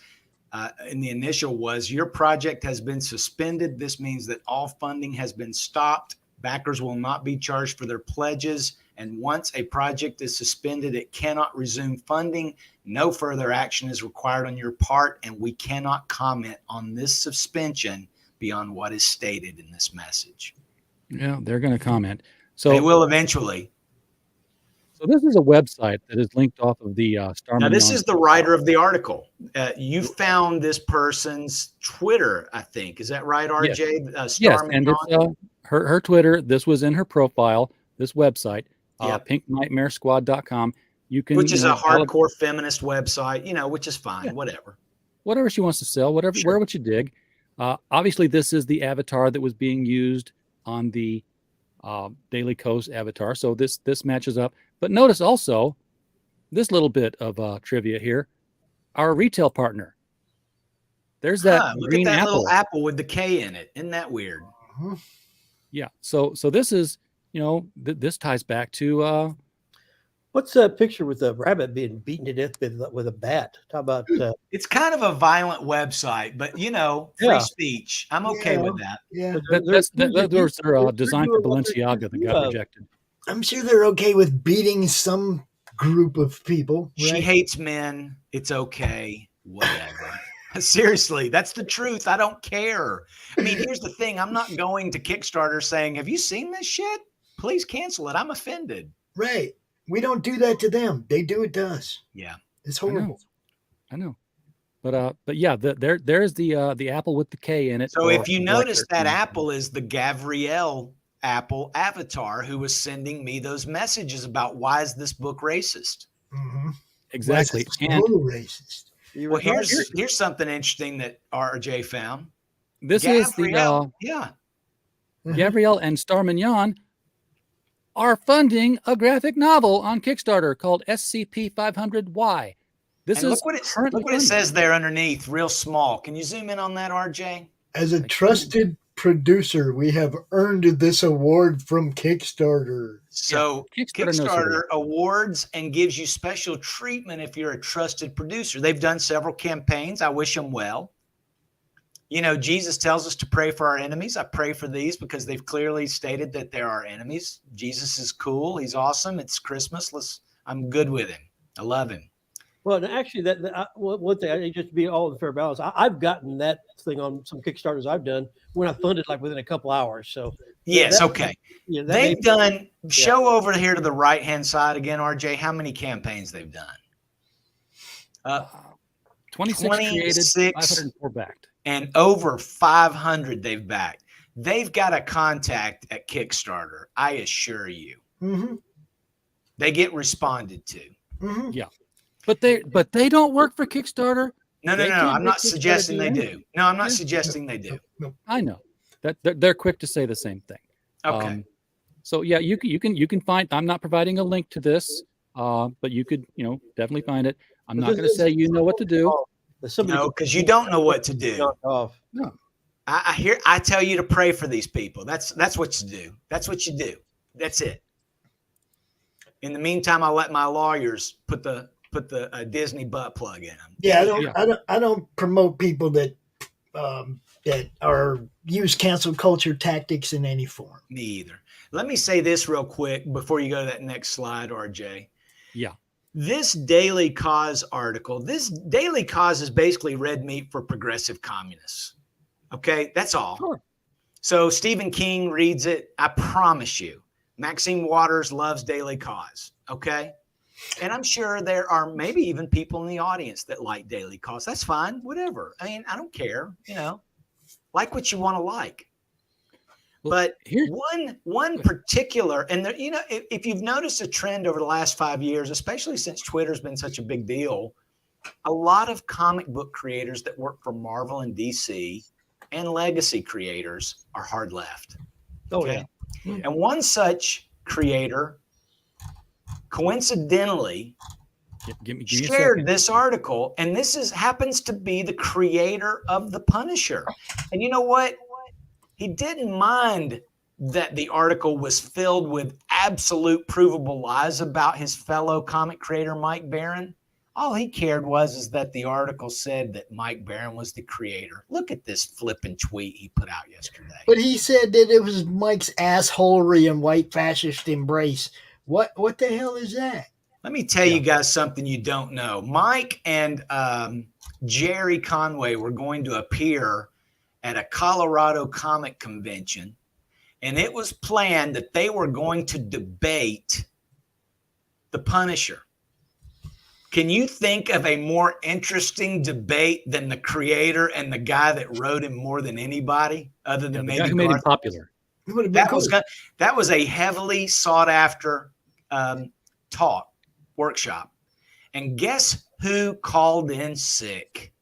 in the initial was, your project has been suspended. This means that all funding has been stopped. Backers will not be charged for their pledges. And once a project is suspended, it cannot resume funding. No further action is required on your part, and we cannot comment on this suspension beyond what is stated in this message. Yeah, they're going to comment. So they will eventually. So this is a website that is linked off of the Star. Now, this is the writer of the article. You found this person's Twitter, I think. Is that right, RJ? Yes, and it's her Twitter. This was in her profile, this website, pinknightmaresquad.com. You can, which is a hardcore feminist website, which is fine, whatever she wants to sell, whatever, wear what you dig. Obviously, this is the avatar that was being used on the DailyKos avatar, so this matches up. But notice also this little bit of trivia here. Our retail partner. There's that green look at that apple. Little apple with the K in it. Isn't that weird? Uh-huh. Yeah. So this is, this ties back to what's that picture with the rabbit being beaten to death with a bat? Talk about it's kind of a violent website, but free speech. I'm okay with that. Yeah. Those are designed for Balenciaga that got rejected. I'm sure they're okay with beating some group of people. Right? She hates men. It's okay. Whatever. Seriously, that's the truth. I don't care. I mean, here's the thing. I'm not going to Kickstarter saying, have you seen this shit? Please cancel it. I'm offended. Right. We don't do that to them. They do it to us. Yeah. It's horrible. I know. But yeah, there's the apple with the K in it. So if you notice, that apple is the Gabrielle Apple avatar who was sending me those messages about why is this book racist? Mm-hmm. Exactly. And racist. Well, here's something interesting that RJ found. This is the Gabrielle and Star Mignon are funding a graphic novel on Kickstarter called SCP-500Y. Look what it says there underneath, real small. Can you zoom in on that, RJ? As a trusted producer, we have earned this award from Kickstarter. So Kickstarter awards and gives you special treatment if you're a trusted producer. They've done several campaigns. I wish them well. Jesus tells us to pray for our enemies. I pray for these because they've clearly stated that they're our enemies. Jesus is cool. He's awesome. It's Christmas. I'm good with him. I love him. Well, and actually, one thing, just to be all in fair balance, I've gotten that thing on some Kickstarters I've done when I funded like within a couple hours. So yes, okay. They've done. Show over here to the right hand side again, RJ. How many campaigns they've done? 26 created, 504 backed, and over 500 they've backed. They've got a contact at Kickstarter. I assure you, they get responded to. Mm-hmm. Yeah. But they don't work for Kickstarter. No. I'm not suggesting they do. No, I'm not suggesting they do. No. I know that they're quick to say the same thing. Okay. So yeah, you can find. I'm not providing a link to this but you could, definitely find it. I'm not going to say you know what to do. No, because you don't know what to do. Off. No. I tell you to pray for these people. That's what you do. That's what you do. That's it. In the meantime, I let my lawyers put the Disney butt plug in them. Yeah, I don't promote people that use cancel culture tactics in any form. Me either. Let me say this real quick before you go to that next slide, RJ. Yeah. This DailyKos article, this DailyKos is basically red meat for progressive communists. Okay, that's all. Sure. So Stephen King reads it. I promise you. Maxine Waters loves DailyKos. Okay. And I'm sure there are maybe even people in the audience that like DailyKos. That's fine. Whatever. I mean, I don't care. Like what you want to like. But one particular, and there, if you've noticed a trend over the last 5 years, especially since Twitter's been such a big deal, a lot of comic book creators that work for Marvel and DC and legacy creators are hard left. Okay. And one such creator coincidentally shared this article, and this happens to be the creator of The Punisher. And you know what? He didn't mind that the article was filled with absolute provable lies about his fellow comic creator, Mike Baron. All he cared was that the article said that Mike Baron was the creator. Look at this flippin' tweet he put out yesterday. But he said that it was Mike's assholery and white fascist embrace. What the hell is that? Let me tell you guys something you don't know. Mike and Jerry Conway were going to appear at a Colorado comic convention, and it was planned that they were going to debate The Punisher. Can you think of a more interesting debate than the creator and the guy that wrote him more than anybody, other than maybe the guy who made him popular? That was a heavily sought after workshop. And guess who called in sick?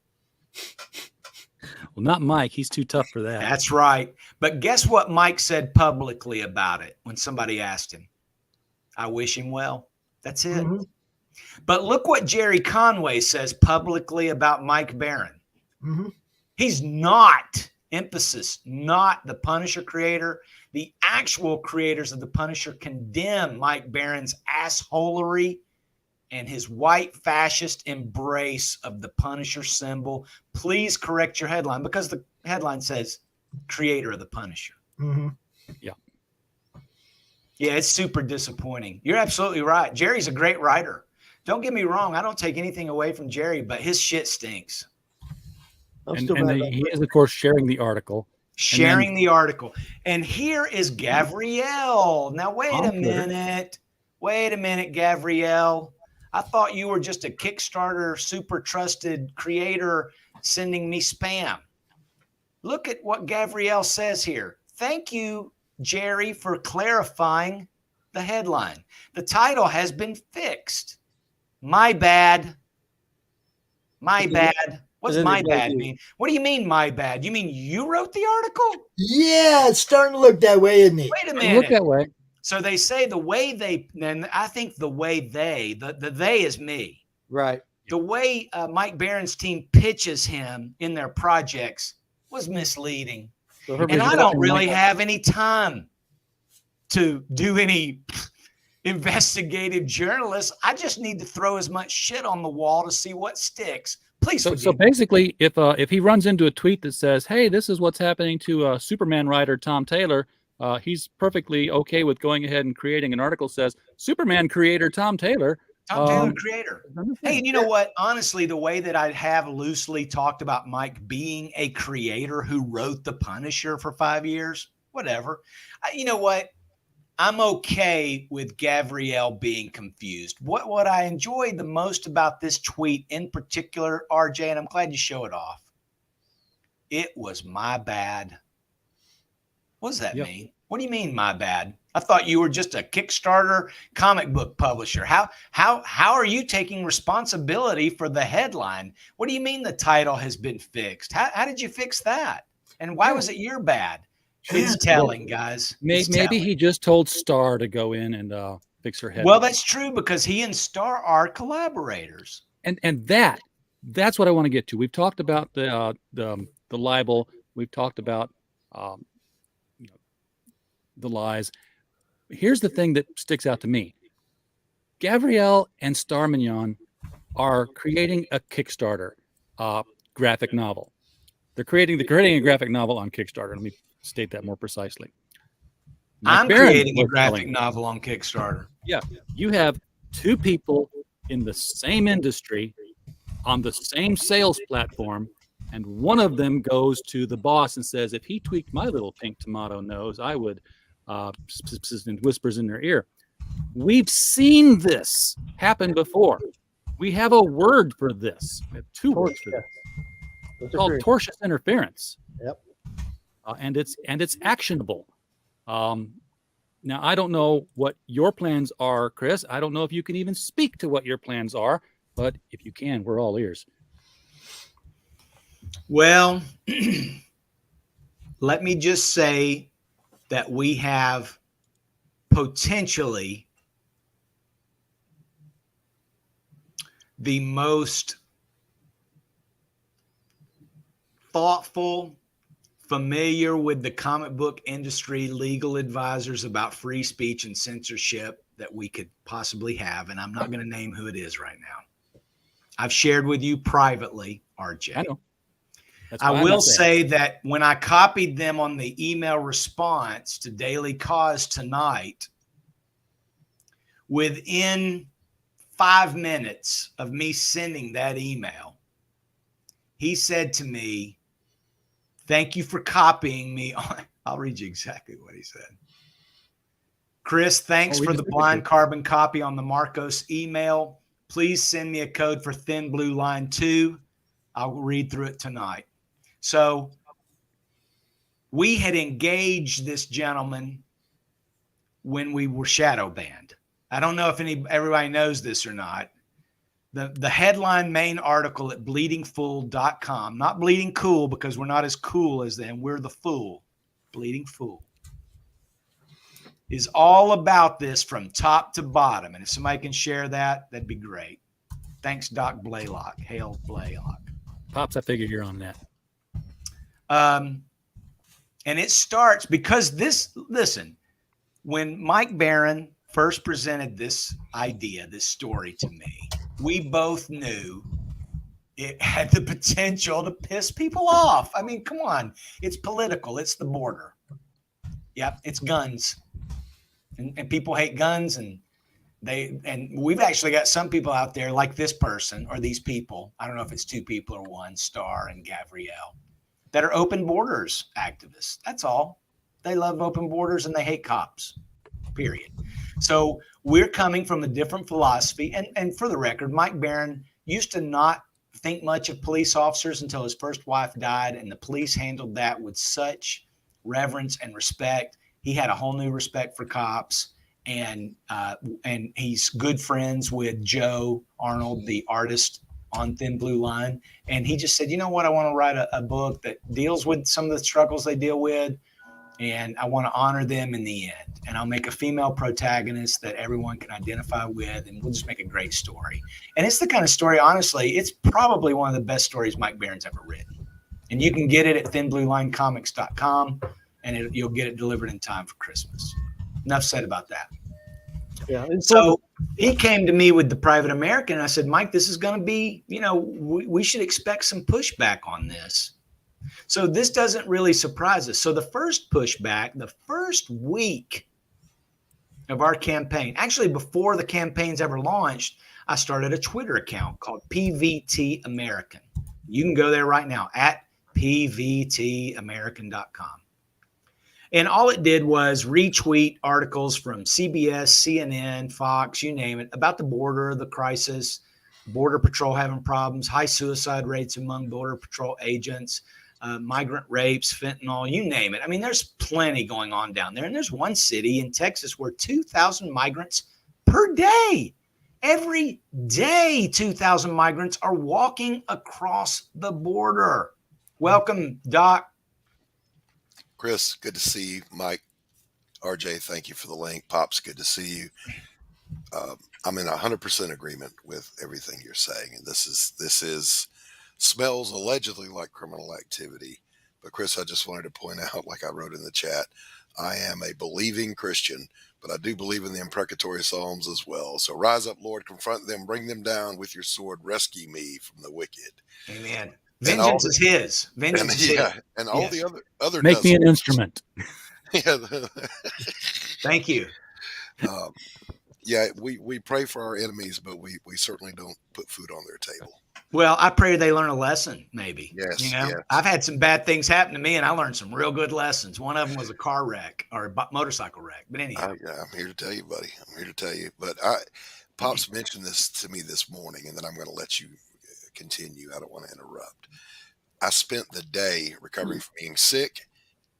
Well, not Mike. He's too tough for that. That's right. But guess what Mike said publicly about it when somebody asked him? I wish him well. That's it. Mm-hmm. But look what Jerry Conway says publicly about Mike Baron. Mm-hmm. He's not, emphasis, not the Punisher creator. The actual creators of the Punisher condemn Mike Baron's assholery and his white fascist embrace of the Punisher symbol. Please correct your headline, because the headline says creator of the Punisher. Mm-hmm. Yeah. Yeah, it's super disappointing. You're absolutely right. Jerry's a great writer. Don't get me wrong. I don't take anything away from Jerry, but his shit stinks. And he is, of course, sharing the article. The article. And here is Gavriel. Now, wait a minute. Wait a minute, Gavriel. I thought you were just a Kickstarter super trusted creator sending me spam. Look at what Gavriel says here. Thank you, Jerry, for clarifying the headline. The title has been fixed. My bad. My bad. What's my bad mean? What do you mean, my bad? You mean you wrote the article? Yeah, it's starting to look that way, isn't it? Wait a minute. Look that way. So they say the way they, and I think the way the they is me. Right. The way Mike Baron's team pitches him in their projects was misleading. So and I don't really have any time to do any investigative journalists. I just need to throw as much shit on the wall to see what sticks. Please. So basically, if he runs into a tweet that says, "Hey, this is what's happening to Superman writer Tom Taylor," he's perfectly okay with going ahead and creating an article says Superman creator Tom Taylor. Taylor creator. Hey, you know what? Honestly, the way that I have loosely talked about Mike being a creator who wrote The Punisher for 5 years, whatever. You know what? I'm okay with Gavriel being confused. What I enjoyed the most about this tweet in particular, RJ, and I'm glad you show it off, it was my bad. What does that mean? What do you mean, my bad? I thought you were just a Kickstarter comic book publisher. How are you taking responsibility for the headline? What do you mean the title has been fixed? How did you fix that? And why was it your bad? It's telling, guys. Maybe he just told Star to go in and fix her head. Well, that's true because he and Star are collaborators. And that's what I want to get to. We've talked about the libel. We've talked about the lies. Here's the thing that sticks out to me. Gabrielle and Star Mignon are creating a Kickstarter graphic novel. They're creating a graphic novel on Kickstarter. Let me state that more precisely. I'm creating a graphic novel on Kickstarter. Yeah, you have two people in the same industry on the same sales platform, and one of them goes to the boss and says, if he tweaked my little pink tomato nose, I would, and whispers in their ear. We've seen this happen before. We have a word for this. We have two words for this. It's called tortious interference. Yep. And it's actionable. Now, I don't know what your plans are, Chris. I don't know if you can even speak to what your plans are, but if you can, we're all ears. Well, let me just say that we have potentially the most thoughtful, familiar with the comic book industry legal advisors about free speech and censorship that we could possibly have. And I'm not going to name who it is right now. I've shared with you privately, RJ. I know. I will say that when I copied them on the email response to DailyKos tonight, within 5 minutes of me sending that email, he said to me, thank you for copying me on. I'll read you exactly what he said. Chris, thanks for the blind carbon copy on the Marcos email. Please send me a code for Thin Blue Line 2. I'll read through it tonight. So we had engaged this gentleman when we were shadow banned. I don't know if everybody knows this or not. The headline main article at bleedingfool.com, not Bleeding Cool because we're not as cool as them. We're the fool. Bleeding Fool is all about this from top to bottom. And if somebody can share that, that'd be great. Thanks, Doc Blalock. Hail Blalock. Pops, I figured you're on that. And it starts because listen, when Mike Barron first presented this idea, this story to me, we both knew it had the potential to piss people off. I mean, come on. It's political. It's the border. Yep. It's guns. And people hate guns. And we've actually got some people out there like this person or these people. I don't know if it's two people or one, Star and Gabrielle, that are open borders activists. That's all. They love open borders and they hate cops, period. So we're coming from a different philosophy. And for the record, Mike Barron used to not think much of police officers until his first wife died. And the police handled that with such reverence and respect. He had a whole new respect for cops. And he's good friends with Joe Arnold, the artist on Thin Blue Line. And he just said, you know what? I want to write a book that deals with some of the struggles they deal with. And I want to honor them in the end. And I'll make a female protagonist that everyone can identify with. And we'll just make a great story. And it's the kind of story, honestly, it's probably one of the best stories Mike Barron's ever written. And you can get it at thinbluelinecomics.com. And you'll get it delivered in time for Christmas. Enough said about that. Yeah. So he came to me with The Private American. And I said, Mike, this is going to be, we should expect some pushback on this. So this doesn't really surprise us. So the first pushback, the first week of our campaign, actually before the campaign's ever launched, I started a Twitter account called PVT American. You can go there right now at pvtamerican.com. And all it did was retweet articles from CBS, CNN, Fox, you name it, about the border, the crisis, Border Patrol having problems, high suicide rates among Border Patrol agents, migrant rapes, fentanyl, you name it. I mean, there's plenty going on down there. And there's one city in Texas where 2,000 migrants per day, every day, 2,000 migrants are walking across the border. Welcome, Doc. Chris, good to see you. Mike, RJ, thank you for the link. Pops, good to see you. I'm in 100% agreement with everything you're saying, and this is smells allegedly like criminal activity. But Chris, I just wanted to point out, like I wrote in the chat, I am a believing Christian, but I do believe in the imprecatory Psalms as well. So rise up, Lord, confront them, bring them down with your sword, rescue me from the wicked. Amen. And all Vengeance is his. Vengeance is his. and all Yes. the other Make me an nuzzles. instrument. Yeah, Thank you. yeah, we pray for our enemies, but we certainly don't put food on their table. Well, I pray they learn a lesson, maybe. Yes, You know, yes. I've had some bad things happen to me, and I learned some real good lessons. One of them was a car wreck or a motorcycle wreck. But anyhow. I'm here to tell you, buddy. I'm here to tell you. But Pops mentioned this to me this morning, and then I'm going to let you continue. I don't want to interrupt. I spent the day recovering from being sick.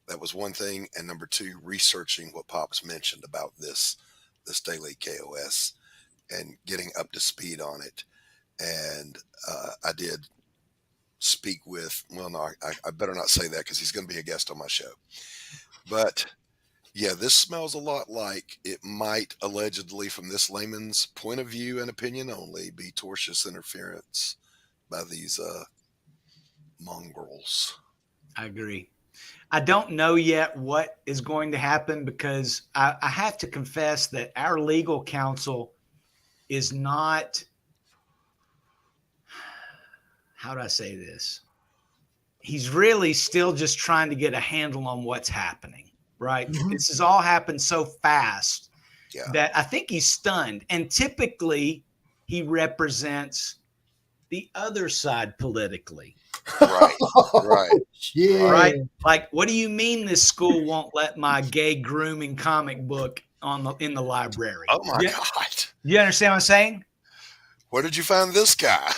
That was one thing. And number two, researching what Pops mentioned about this DailyKos and getting up to speed on it. And I did speak with, well, no, I better not say that because he's going to be a guest on my show. But yeah, this smells a lot like it might allegedly, from this layman's point of view and opinion only, be tortious interference by these mongrels. I agree. I don't know yet what is going to happen because I have to confess that our legal counsel is not, how do I say this? He's really still just trying to get a handle on what's happening, right? Mhm. This has all happened so fast Yeah. that I think he's stunned. And typically he represents the other side politically. Right. Right. Yeah. Right? Like, what do you mean this school won't let my gay grooming comic book in the library? Oh my Yeah. God. You understand what I'm saying? Where did you find this guy?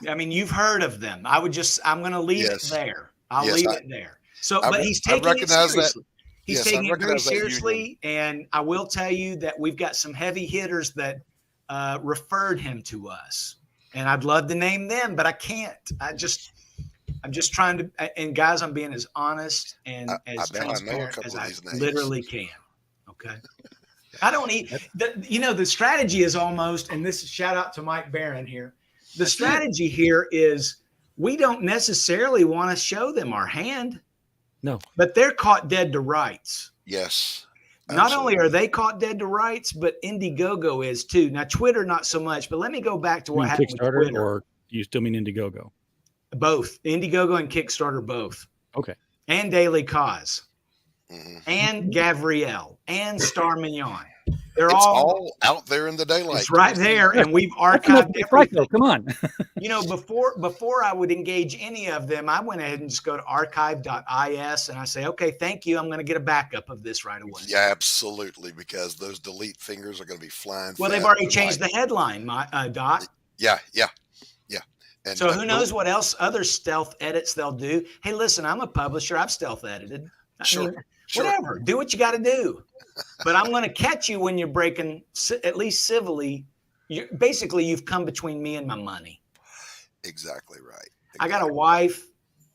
I mean, you've heard of them. I'm going to leave Yes. it there. I'll Yes, leave it there. So, but he's I taking it recognize that. seriously. He's Yes, I taking it very recognize that union. seriously. And I will tell you that we've got some heavy hitters that referred him to us. And I'd love to name them, but I can't. I'm just trying to, and guys, I'm being as honest and as I know a transparent couple as of I these names. literally can. Okay. I don't need, the strategy is almost, and this is shout out to Mike Barron here. The strategy here is we don't necessarily want to show them our hand. No. But they're caught dead to rights. Yes. Not only are they caught dead to rights, but Indiegogo is too. Now, Twitter, not so much, but let me go back to You what mean happened with Kickstarter, Twitter. or you still mean Indiegogo? Both. Indiegogo and Kickstarter, both. Okay. And DailyKos. Mhm. And Gavriel. And Star Mignon. They're It's all all out there in the daylight. it's right there, and we've That's enough archived to be right, though. everything. Come on. You know, before I would engage any of them, I went ahead and just go to archive.is and I say, okay, thank you. I'm going to get a backup of this right away. Yeah, absolutely, because those delete fingers are going to be flying. Well, they've fast already and changed the light. headline, Doc. Yeah. And So who knows what else, other stealth edits they'll do. Hey, listen, I'm a publisher. I've stealth edited. Sure. Whatever. Do what you got to do. But I'm going to catch you when you're breaking, at least civilly. Basically, you've come between me and my money. Exactly right. I got a wife.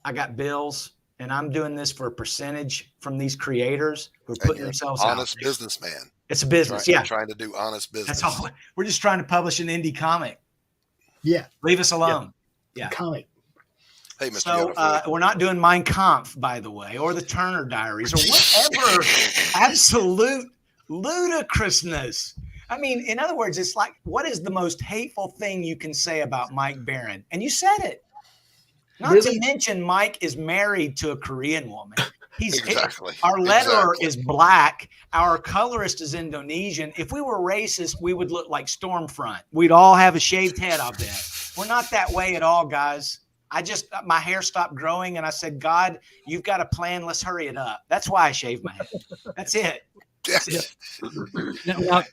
I got bills. And I'm doing this for a percentage from these creators who are And putting you're an themselves honest out there. businessman. It's a business. Trying to do honest business. That's all. We're just trying to publish an indie comic. Yeah. Leave us alone. Yeah. Comic. Hey, Mr. So Gunnerford. we're not doing Mein Kampf, by the way, or the Turner Diaries, or whatever absolute ludicrousness. I mean, in other words, it's like, what is the most hateful thing you can say about Mike Barron? And you said it. Not Really? to mention, Mike is married to a Korean woman. Exactly. Our letterer Exactly. is black. Our colorist is Indonesian. If we were racist, we would look like Stormfront. We'd all have a shaved head, I'll bet. We're not that way at all, guys. My hair stopped growing and I said, God, you've got a plan. Let's hurry it up. That's why I shaved my head. That's it. Now,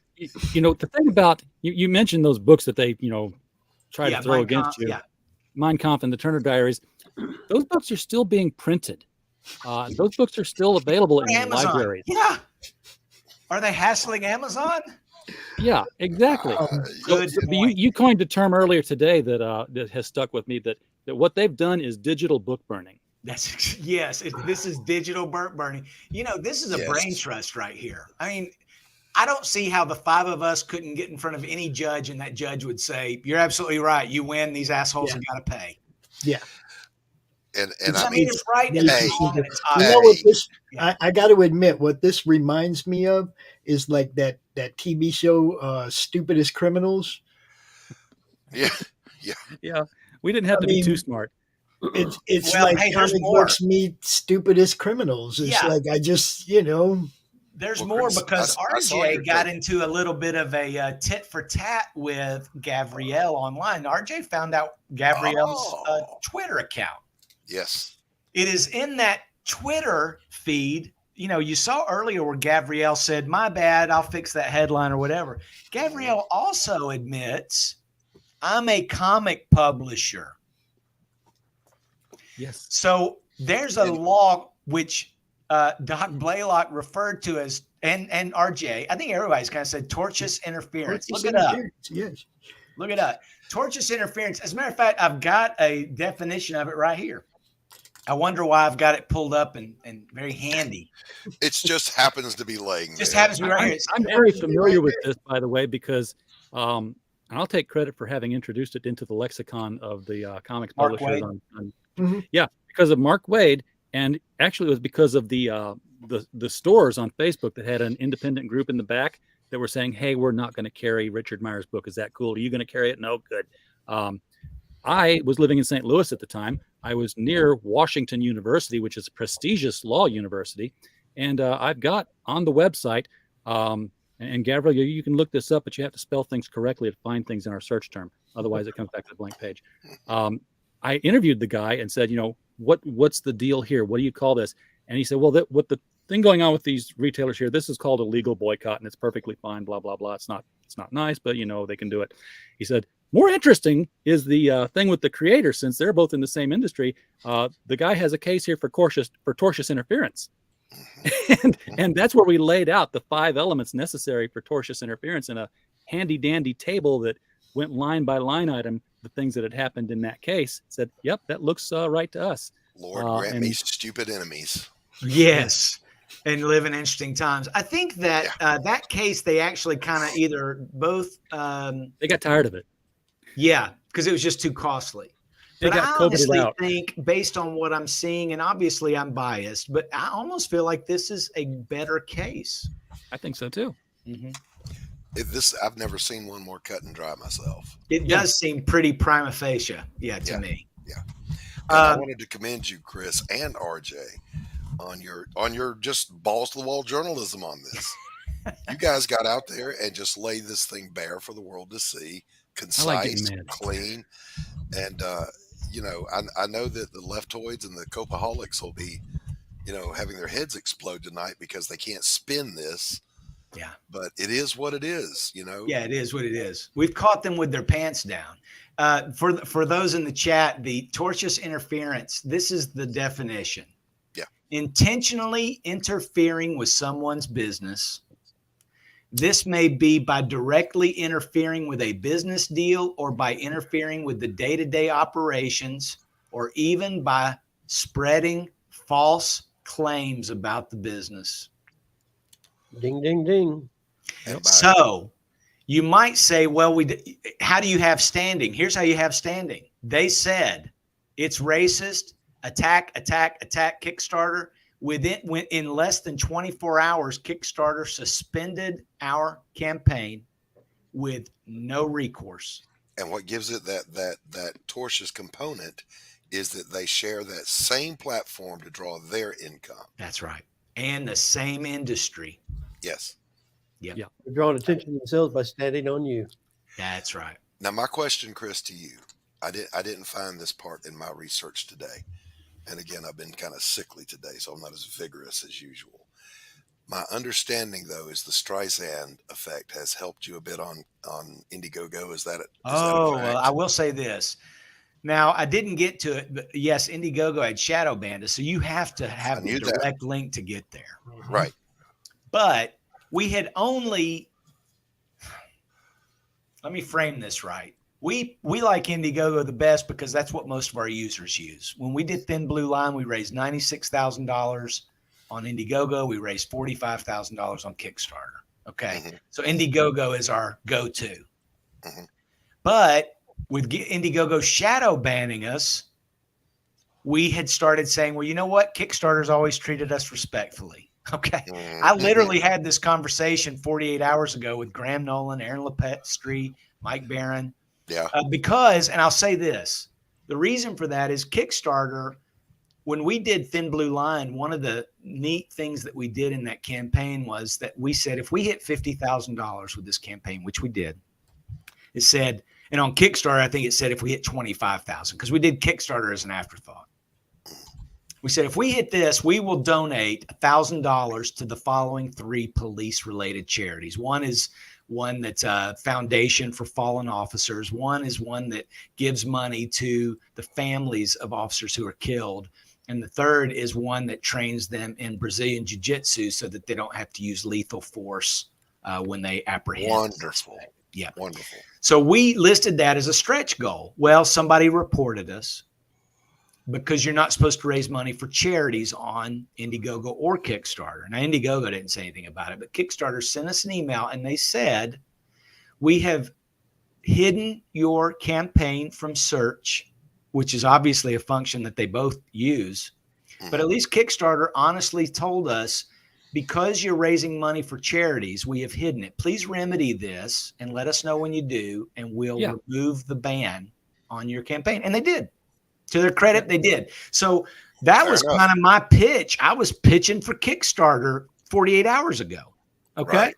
you know, the thing about, you mentioned those books that they, try to throw Mein against Kampf, you. yeah. Mein Kampf and the Turner Diaries. Those books are still being printed. Those books are still available in Amazon. libraries. Yeah. Are they hassling Amazon? Yeah, exactly. Good point. You coined a term earlier today that has stuck with me, that what they've done is digital book burning. This is digital burnt burning. This is a Yes. brain trust right here. I mean, I don't see how the five of us couldn't get in front of any judge and that judge would say, "You're absolutely right. You win. These assholes have got to pay." Yeah. And I mean, it's right. Hey, It's wrong, and it's you know what obvious. this? Yeah. I got to admit, what this reminds me of is like that TV show, Stupidest Criminals. Yeah. Yeah. We didn't have to be too smart. It's Well, like hey, there's comic more. books meet Stupidest Criminals. It's Yeah. like I just There's Well, more Chris, because I saw your RJ got take. into a little bit of a tit for tat with Gabrielle online. RJ found out Gabrielle's Twitter account. Yes. It is in that Twitter feed. You know, you saw earlier where Gabrielle said, "My bad, I'll fix that headline," or whatever. Gabrielle also admits, "I'm a comic publisher." Yes. So there's a law which Doc Blalock referred to as, and RJ, I think everybody's kind of said tortious interference. Look it up. Yes. Look it up. Tortious interference. As a matter of fact, I've got a definition of it right here. I wonder why I've got it pulled up and very handy. It just happens to be laying Just there. happens to be right here. I'm very familiar with this, by the way, because and I'll take credit for having introduced it into the lexicon of the comics Mark publishers. Waid. Yeah, because of Mark Waid, and actually it was because of the stores on Facebook that had an independent group in the back that were saying, "Hey, we're not going to carry Richard Meyer's book. Is that cool? Are you going to carry it?" No, good. I was living in St. Louis at the time. I was near Washington University, which is a prestigious law university. And I've got on the website, and Gabrielle, you can look this up, but you have to spell things correctly to find things in our search term. Otherwise, it comes back to the blank page. I interviewed the guy and said, what's the deal here? What do you call this? And he said, well, what the thing going on with these retailers here, this is called a legal boycott, and it's perfectly fine, blah, blah, blah. It's not nice, but, they can do it. He said, more interesting is the thing with the creators, since they're both in the same industry. The guy has a case here for tortious interference. and that's where we laid out the 5 elements necessary for tortious interference in a handy dandy table that went line by line item, the things that had happened in that case. Said, yep, that looks right to us. Lord grant me stupid enemies. Yes. And live in interesting times. I think that that case, they actually kind of either both. They got tired of it. Yeah, because it was just too costly. They But got I COVID honestly out. think, based on what I'm seeing, and obviously I'm biased, but I almost feel like this is a better case. I think so too. I've never seen one more cut and dry myself. It does seem pretty prima facie, to me. Yeah. And I wanted to commend you, Chris and RJ, on your just balls to the wall journalism on this. You guys got out there and just laid this thing bare for the world to see. Concise, clean, and I know that the leftoids and the copaholics will be, having their heads explode tonight because they can't spin this. Yeah, but it is what it is, Yeah, it is what it is. We've caught them with their pants down. For those in the chat, the tortious interference. This is the definition. Yeah, intentionally interfering with someone's business. This may be by directly interfering with a business deal or by interfering with the day-to-day operations or even by spreading false claims about the business. Ding, ding, ding. So you might say, well, how do you have standing? Here's how you have standing. They said it's racist, attack Kickstarter. In less than 24 hours, Kickstarter suspended our campaign with no recourse. And what gives it that tortious component is that they share that same platform to draw their income. That's right. And the same industry. Yes. Yep. Yeah. They're drawing attention to themselves by standing on you. That's right. Now, my question, Chris, to you, I didn't find this part in my research today. And again, I've been kind of sickly today, so I'm not as vigorous as usual. My understanding, though, is the Streisand effect has helped you a bit on Indiegogo. Is that it? Well, I will say this. Now, I didn't get to it, but yes, Indiegogo had shadow banned us, so you have to have the direct link to get there. Right. But we had only, let me frame this right. We like Indiegogo the best because that's what most of our users use. When we did Thin Blue Line, we raised $96,000 on Indiegogo. We raised $45,000 on Kickstarter. Okay. Mhm. So Indiegogo is our go-to. Mhm. But with Indiegogo shadow banning us, we had started saying, well, you know what? Kickstarter's always treated us respectfully. Okay. I literally had this conversation 48 hours ago with Graham Nolan, Aaron Lepetstri, Mike Barron. Yeah. Because, and I'll say this, the reason for that is Kickstarter, when we did Thin Blue Line, one of the neat things that we did in that campaign was that we said, if we hit $50,000 with this campaign, which we did, it said, and on Kickstarter, I think it said if we hit 25,000, because we did Kickstarter as an afterthought. We said, if we hit this, we will donate $1,000 to the following 3 police-related charities. One is one that's a foundation for fallen officers. One is one that gives money to the families of officers who are killed. And the third is one that trains them in Brazilian Jiu-Jitsu so that they don't have to use lethal force when they apprehend. Wonderful. Yeah. Wonderful. So we listed that as a stretch goal. Well, somebody reported us, because you're not supposed to raise money for charities on Indiegogo or Kickstarter. Now, Indiegogo didn't say anything about it, but Kickstarter sent us an email and they said, we have hidden your campaign from search, which is obviously a function that they both use. But at least Kickstarter honestly told us, because you're raising money for charities, we have hidden it. Please remedy this and let us know when you do, and we'll remove the ban on your campaign. And they did. To their credit, they did. So that was kind of my pitch. I was pitching for Kickstarter 48 hours ago. Okay. Right.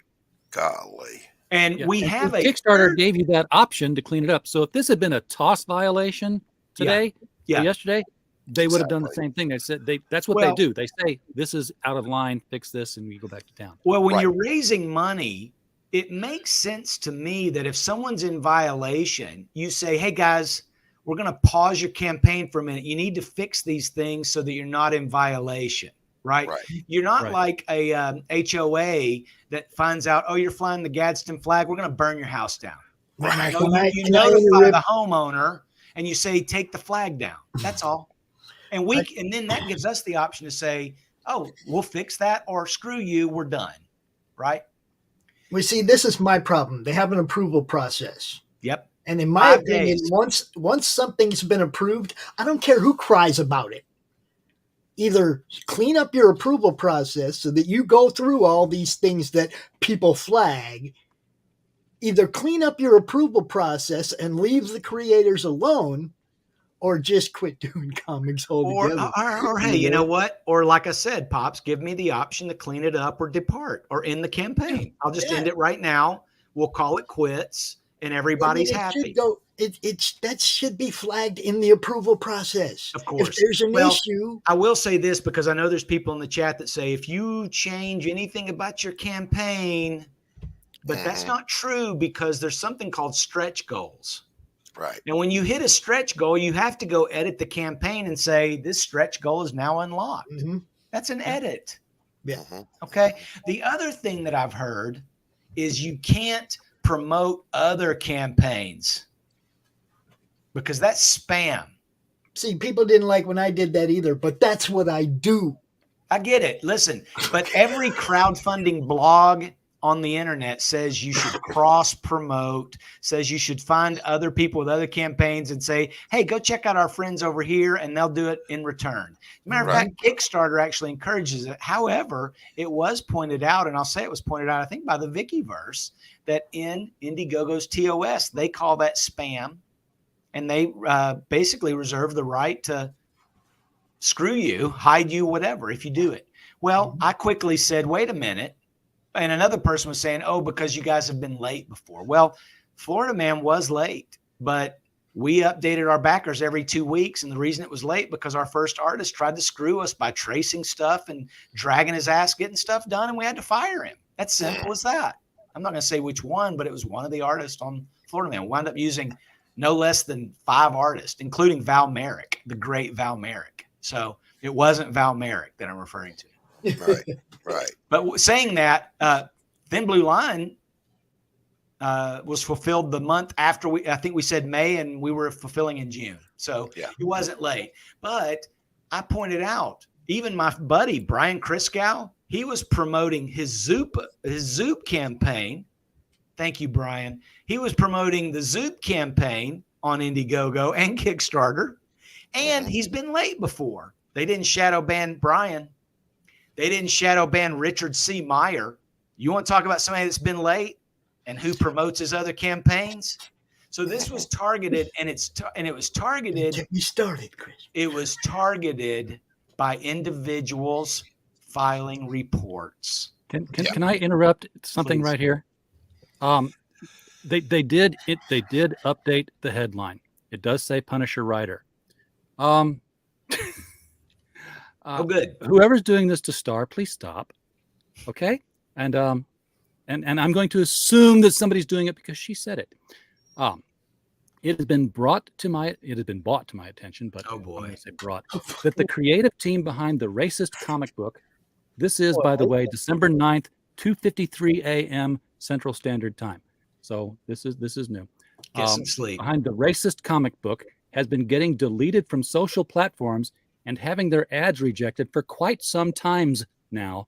Golly. And we have a Kickstarter gave you that option to clean it up. So if this had been a TOS violation today, or yesterday, they would have done the same thing. They said that's what they do. They say, this is out of line, fix this, and we go back to town. Well, when you're raising money, it makes sense to me that if someone's in violation, you say, hey guys, we're going to pause your campaign for a minute. You need to fix these things so that you're not in violation, right? You're not like a HOA that finds out, oh, you're flying the Gadsden flag, we're going to burn your house down. Right. You notify the homeowner and you say, take the flag down. That's all. And and then that gives us the option to say, oh, we'll fix that, or screw you, we're done. Right? We see, this is my problem. They have an approval process. Yep. And in my opinion, once something's been approved, I don't care who cries about it. Either clean up your approval process so that you go through all these things that people flag. Either clean up your approval process and leave the creators alone, or just quit doing comics altogether. Or hey, you know what? Or like I said, Pops, give me the option to clean it up or depart or end the campaign. I'll just end it right now. We'll call it quits. And everybody's happy. That should be flagged in the approval process. Of course. If there's an issue. I will say this, because I know there's people in the chat that say, if you change anything about your campaign, but that's not true, because there's something called stretch goals. Right. And when you hit a stretch goal, you have to go edit the campaign and say, this stretch goal is now unlocked. That's an edit. Yeah. Okay. The other thing that I've heard is you can't promote other campaigns because that's spam. See, people didn't like when I did that either, but that's what I do. I get it. Listen, but every crowdfunding blog on the internet says you should cross promote, says you should find other people with other campaigns and say, hey, go check out our friends over here and they'll do it in return. Matter of fact, Kickstarter actually encourages it. However, it was pointed out, and I'll say it was pointed out, I think by the Wikiverse, that in Indiegogo's TOS, they call that spam, and they basically reserve the right to screw you, hide you, whatever, if you do it. Well, I quickly said, wait a minute. And another person was saying, oh, because you guys have been late before. Well, Florida Man was late, but we updated our backers every 2 weeks. And the reason it was late, because our first artist tried to screw us by tracing stuff and dragging his ass, getting stuff done, and we had to fire him. That's simple as that. I'm not going to say which one, but it was one of the artists on Florida Man. Wound up using no less than 5 artists, including Val Merrick, the great Val Merrick. So it wasn't Val Merrick that I'm referring to. Right. But saying that, Thin Blue Line was fulfilled the month after I think we said May, and we were fulfilling in June. So it wasn't late. But I pointed out, even my buddy, Brian Christgau, he was promoting his Zoop campaign. Thank you, Brian. He was promoting the Zoop campaign on Indiegogo and Kickstarter, and he's been late before. They didn't shadow ban Brian. They didn't shadow ban Richard C. Meyer. You want to talk about somebody that's been late and who promotes his other campaigns? So this was targeted, and it was targeted. Get me started, Chris. It was targeted by individuals filing reports. Can I interrupt something right here? They did update the headline. It does say Punisher writer. Oh, good. Whoever's doing this to Star, please stop. Okay, and I'm going to assume that somebody's doing it because she said it. It has been bought to my attention, but oh boy, I say brought that the creative team behind the racist comic book. This is, by the way, December 9th, 2:53 a.m. Central Standard Time. So this is new. Get some sleep. Behind the racist comic book has been getting deleted from social platforms and having their ads rejected for quite some times now,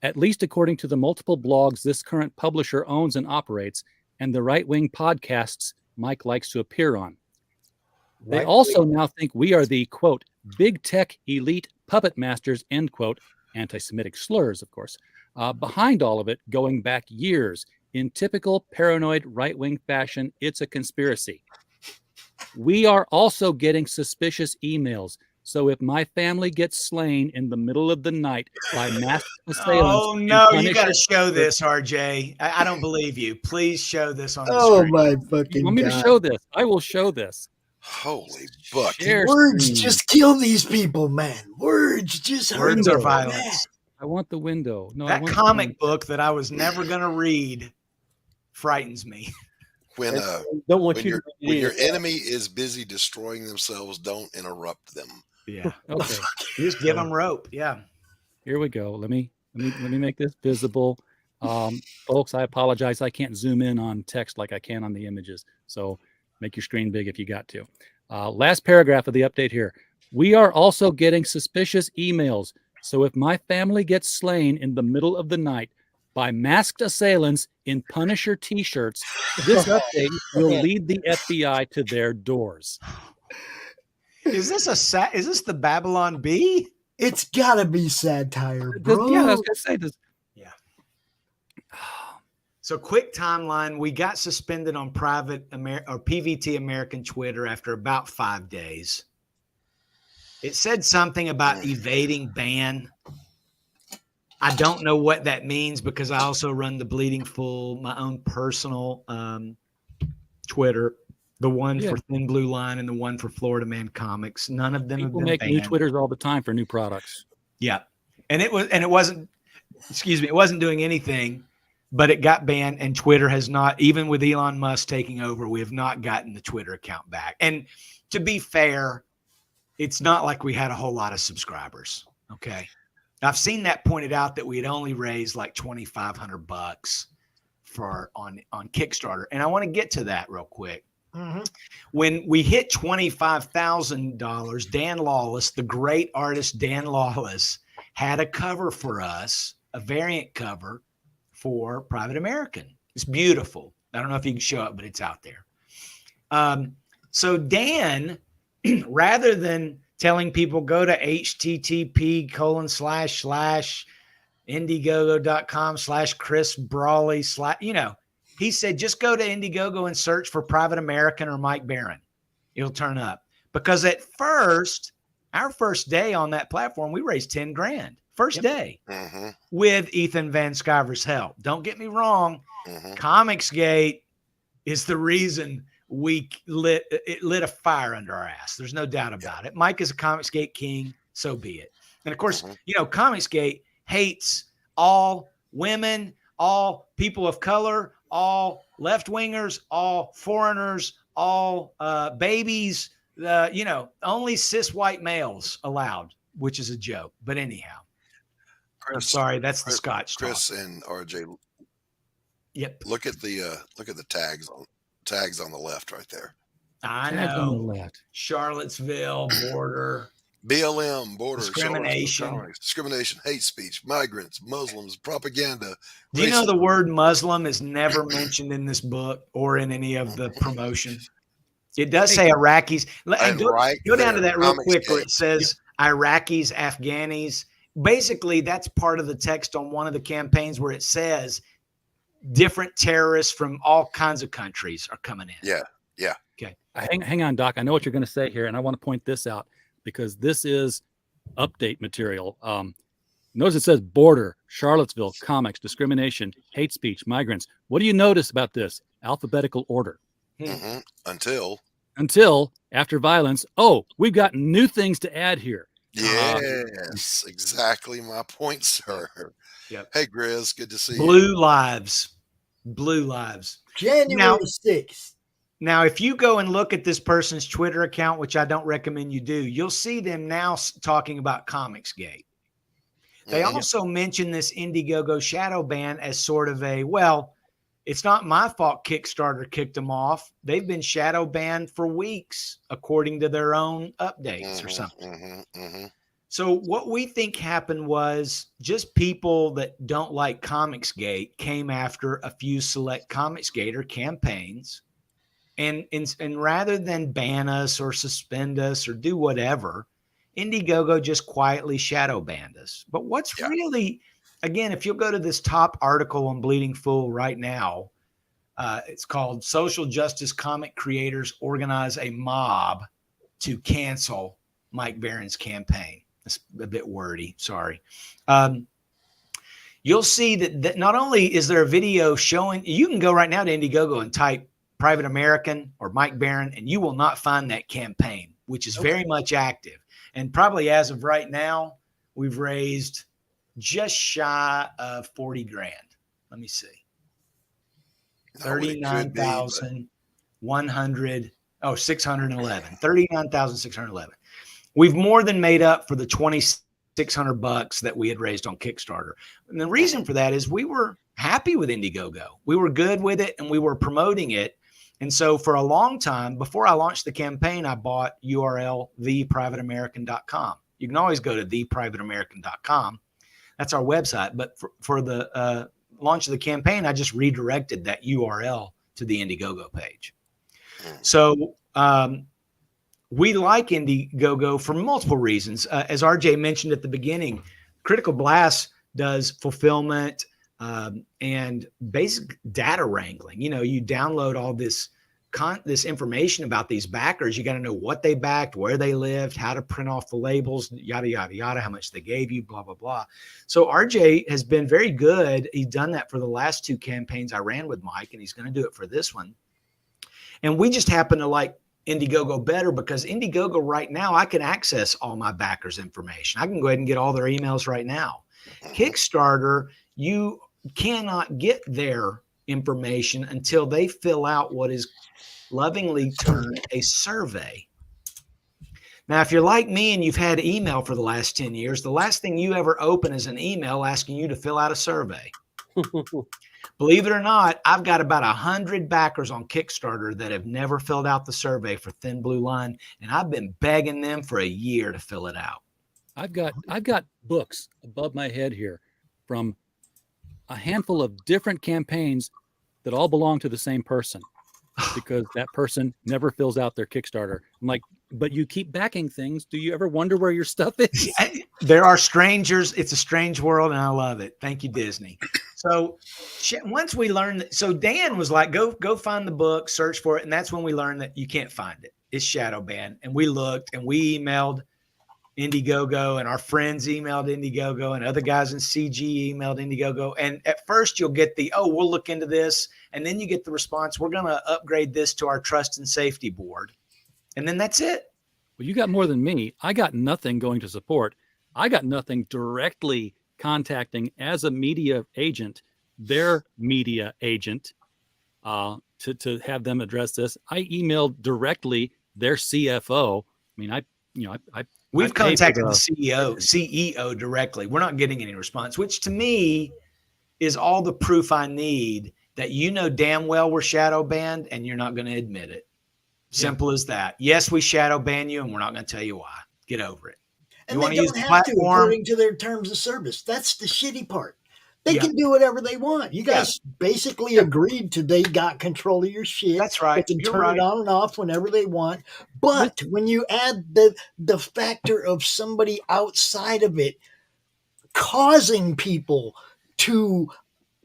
at least according to the multiple blogs this current publisher owns and operates, and the right-wing podcasts Mike likes to appear on. They also now think we are the, quote, big tech elite puppet masters, end quote, anti-Semitic slurs, of course, behind all of it going back years. In typical paranoid right-wing fashion, it's a conspiracy. We are also getting suspicious emails. So if my family gets slain in the middle of the night by masked assailants... Oh, no, you got to show this, RJ. I don't believe you. Please show this on the screen. Oh, my fucking You want me to show this? I will show this. Holy buck. Words just kill these people, man. Words are violence. I want the window. No, that comic book that I was never going to read frightens me. When your enemy is busy destroying themselves, don't interrupt them. Yeah. Okay. Just give them rope. Yeah. Here we go. Let me make this visible. Folks, I apologize. I can't zoom in on text like I can on the images. So make your screen big if you got to. Last paragraph of the update here. We are also getting suspicious emails. So if my family gets slain in the middle of the night by masked assailants in Punisher t-shirts, this update will lead the FBI to their doors. Is this the Babylon Bee? It's gotta be satire, bro. Yeah, I was gonna say this. Yeah. So quick timeline: we got suspended on PVT American Twitter after about 5 days. It said something about evading ban. I don't know what that means because I also run the Bleeding Fool, my own personal Twitter. The one for Thin Blue Line and the one for Florida Man Comics. None of them have been make banned. new Twitters all the time for new products. Yeah. And it wasn't doing anything, but it got banned, and Twitter has not, even with Elon Musk taking over, we have not gotten the Twitter account back. And to be fair, it's not like we had a whole lot of subscribers. Okay. I've seen that pointed out that we had only raised like $2,500 on Kickstarter. And I want to get to that real quick. Mm-hmm. When we hit $25,000, Dan Lawless, the great artist Dan Lawless, had a cover for us, a variant cover for Private American. It's beautiful. I don't know if you can show it, but it's out there. So Dan, rather than telling people go to http://indiegogo.com/Chris Brawley he said, just go to Indiegogo and search for Private American or Mike Baron. It'll turn up. Because at first, our first day on that platform, we raised $10,000. First day with Ethan Van Sciver's help. Don't get me wrong. Comicsgate is the reason we lit a fire under our ass. There's no doubt about it. Mike is a Comicsgate king, so be it. And of course, Comicsgate hates all women, all people of color, all left-wingers, all foreigners, all babies, only cis white males allowed, which is a joke. But anyhow, I'm sorry, that's the Scotch Chris talk. And RJ. Yep. Look at the tags on the left right there. I Tags know. on the left. Charlottesville border. BLM, border, Discrimination. Charlottesville, discrimination, hate speech, migrants, Muslims, propaganda. Do you know racism. the word Muslim is never mentioned in this book or in any of the promotion? It does say Iraqis. And go down to that real quick where it says Iraqis, Afghanis. Basically, that's part of the text on one of the campaigns where it says different terrorists from all kinds of countries are coming in. Yeah. Yeah. Okay. Hang on, Doc. I know what you're going to say here, and I want to point this out because this is update material. Notice it says border, Charlottesville, comics, discrimination, hate speech, migrants. What do you notice about this? Alphabetical order. Mm-hmm. Until after violence. Oh, we've got new things to add here. Yes, exactly my point, sir. Yep. Hey, Grizz, good to see you. Blue lives. January 6th. Now, if you go and look at this person's Twitter account, which I don't recommend you do, you'll see them now talking about Comicsgate. They also mention this Indiegogo shadow ban as sort of a, well, it's not my fault Kickstarter kicked them off. They've been shadow banned for weeks, according to their own updates or something. So what we think happened was just people that don't like Comicsgate came after a few select Comicsgater campaigns. And rather than ban us or suspend us or do whatever, Indiegogo just quietly shadow banned us. But what's really, again, if you'll go to this top article on Bleeding Fool right now, it's called Social Justice Comic Creators Organize a Mob to Cancel Mike Baron's Campaign. It's a bit wordy, sorry. You'll see that not only is there a video showing, you can go right now to Indiegogo and type Private American or Mike Baron, and you will not find that campaign, which is very much active. And probably as of right now, we've raised just shy of 40 grand. Let me see. 611. 39,611. We've more than made up for the $2,600 that we had raised on Kickstarter. And the reason for that is we were happy with Indiegogo. We were good with it and we were promoting it. And so for a long time, before I launched the campaign, I bought URL theprivateamerican.com. You can always go to theprivateamerican.com. That's our website. But for the launch of the campaign, I just redirected that URL to the Indiegogo page. So we like Indiegogo for multiple reasons. As RJ mentioned at the beginning, Critical Blast does fulfillment and basic data wrangling. You know, you download all this information about these backers. You got to know what they backed, where they lived, how to print off the labels, yada, yada, yada, how much they gave you, blah, blah, blah. So RJ has been very good. He's done that for the last two campaigns I ran with Mike, and he's going to do it for this one. And we just happen to like Indiegogo better because Indiegogo right now, I can access all my backers' information. I can go ahead and get all their emails right now. Kickstarter, you cannot get their information until they fill out what is lovingly termed a survey. Now, if you're like me and you've had email for the last 10 years, the last thing you ever open is an email asking you to fill out a survey. Believe it or not, I've got about 100 backers on Kickstarter that have never filled out the survey for Thin Blue Line, and I've been begging them for a year to fill it out. I've got books above my head here from a handful of different campaigns that all belong to the same person because that person never fills out their Kickstarter. I'm like, but you keep backing things. Do you ever wonder where your stuff is? There are strangers. It's a strange world, and I love it. Thank you, Disney. So once we learned that, so Dan was like, go find the book, search for it. And that's when we learned that you can't find it. It's shadow banned. And we looked and we emailed Indiegogo, and our friends emailed Indiegogo, and other guys in CG emailed Indiegogo. And at first you'll get we'll look into this. And then you get the response, we're going to upgrade this to our trust and safety board. And then that's it. Well, you got more than me. I got nothing going to support. I got nothing directly contacting as a media agent, their media agent, to have them address this. I emailed directly their CFO. I mean, we've contacted the CEO directly. We're not getting any response, which to me is all the proof I need that you know damn well we're shadow banned and you're not going to admit it. Simple as that. Yes, we shadow ban you and we're not going to tell you why. Get over it. And wanna they use don't the have to platform? according to their terms of service. That's the shitty part. They Yeah. can do whatever they want. You Yeah. guys basically agreed to they got control of your shit. That's right. They can You're turn right. it on and off whenever they want. But when you add the factor of somebody outside of it causing people to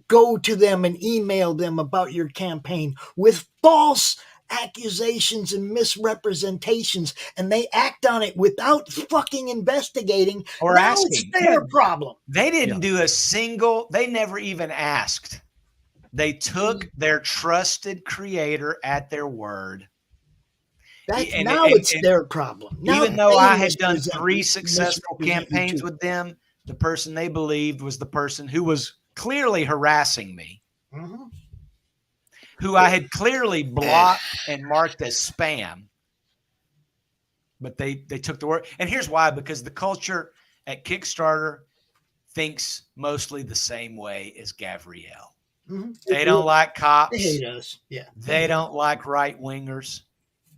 go to them and email them about your campaign with false accusations and misrepresentations, and they act on it without fucking investigating, Or now asking. it's their Yeah. problem. They didn't do a single, they never even asked. They took their trusted creator at their word. Now it's their problem. Now even though I had they done 3 misrepresent successful you campaigns too. with them, the person they believed was the person who was clearly harassing me, Mhm. who I had clearly blocked and marked as spam. But they took the word. And here's why, because the culture at Kickstarter thinks mostly the same way as Gavriel. Mhm. They don't like cops. They hate us. Yeah. They don't like right-wingers.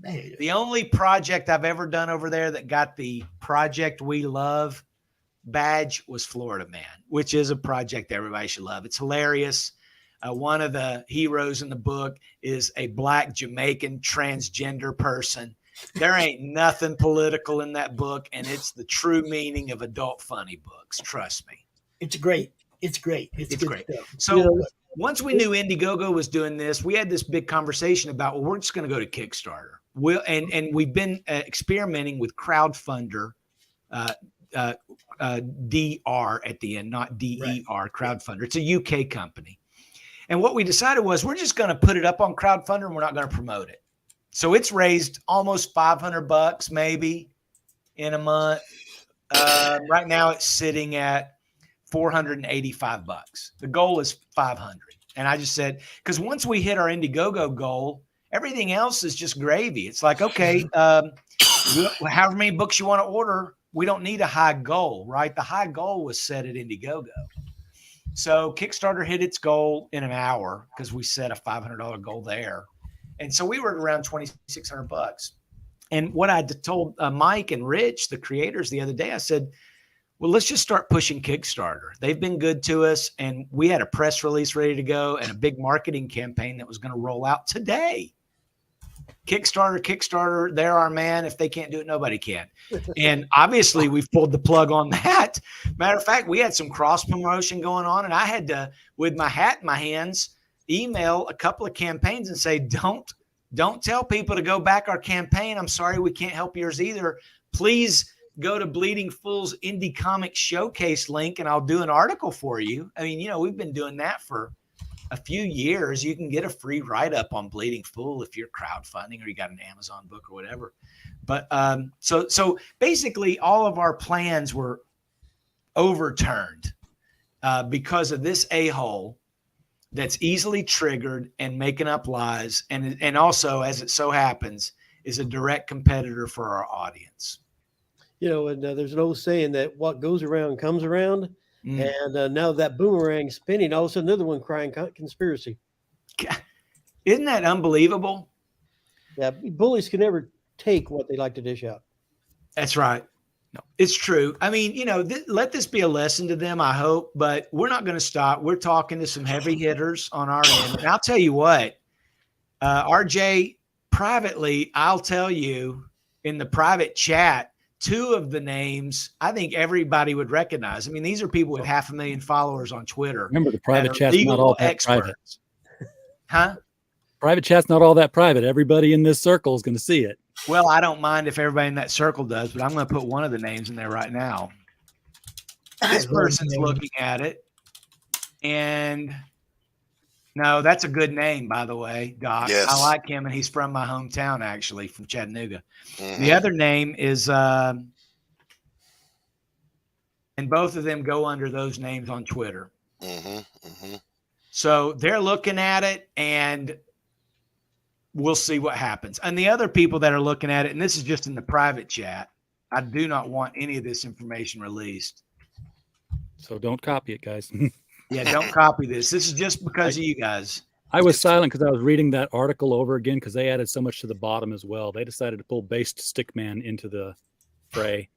They hate us. The only project I've ever done over there that got the Project We Love badge was Florida Man, which is a project everybody should love. It's hilarious. One of the heroes in the book is a Black Jamaican transgender person. There ain't nothing political in that book, and it's the true meaning of adult funny books. Trust me. It's great. It's great. It's good great. stuff. So once we knew Indiegogo was doing this, we had this big conversation about, well, we're just going to go to Kickstarter. And we've been experimenting with crowdfunder, DR at the end, not DER, crowdfunder. It's a UK company. And what we decided was we're just going to put it up on crowdfunder and we're not going to promote it. So it's raised almost $500 maybe in a month. Right now it's sitting at $485. The goal is 500. And I just said, because once we hit our Indiegogo goal, everything else is just gravy. It's like, okay, however many books you want to order, we don't need a high goal, right? The high goal was set at Indiegogo. So Kickstarter hit its goal in an hour because we set a $500 goal there. And so we were at around $2,600. And what I told Mike and Rich, the creators, the other day, I said, well, let's just start pushing Kickstarter. They've been good to us. And we had a press release ready to go and a big marketing campaign that was going to roll out today. Kickstarter, they're our man. If they can't do it, nobody can. And obviously we've pulled the plug on that. Matter of fact, we had some cross promotion going on, and I had to, with my hat in my hands, email a couple of campaigns and say, don't tell people to go back our campaign. I'm sorry, we can't help yours either. Please go to Bleeding Fool's Indie Comic Showcase link and I'll do an article for you. I mean, we've been doing that for a few years. You can get a free write-up on Bleeding Fool if you're crowdfunding or you got an Amazon book or whatever. But so basically all of our plans were overturned because of this a-hole that's easily triggered and making up lies. And also, as it so happens, is a direct competitor for our audience. And there's an old saying that what goes around comes around. And now that boomerang spinning, all of a sudden another one crying conspiracy. Isn't that unbelievable? Yeah, bullies can never take what they like to dish out. That's right. No, it's true. I mean, let this be a lesson to them, I hope, but we're not going to stop. We're talking to some heavy hitters on our end. And I'll tell you what, RJ, privately, I'll tell you in the private chat, 2 of the names I think everybody would recognize. I mean, these are people with 500,000 followers on Twitter. Remember, the private chat's not all that private. Huh? Private chat's not all that private. Everybody in this circle is going to see it. Well, I don't mind if everybody in that circle does, but I'm going to put one of the names in there right now. This person's looking at it. And no, that's a good name, by the way, Doc. Yes. I like him, and he's from my hometown, actually, from Chattanooga. Mm-hmm. The other name is, and both of them go under those names on Twitter. Mm-hmm. Mm-hmm. So they're looking at it, and we'll see what happens. And the other people that are looking at it, and this is just in the private chat, I do not want any of this information released. So don't copy it, guys. Yeah, don't copy this. This is just because of you guys. I was silent because I was reading that article over again because they added so much to the bottom as well. They decided to pull Based Stickman into the fray.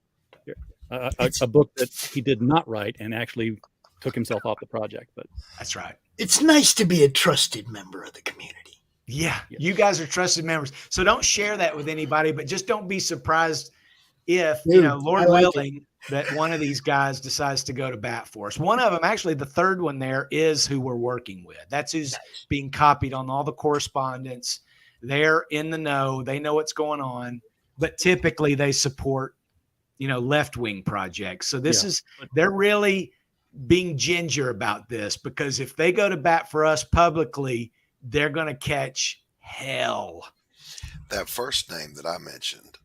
a book that he did not write and actually took himself off the project. But That's right. It's nice to be a trusted member of the community. Yeah, you guys are trusted members. So don't share that with anybody, but just don't be surprised if, Dude, Lord I like willing, that one of these guys decides to go to bat for us. One of them, actually, the third one there is who we're working with. That's who's being copied on all the correspondence. They're in the know. They know what's going on, but typically they support, left-wing projects. So they're really being ginger about this, because if they go to bat for us publicly, they're going to catch hell. That first name that I mentioned,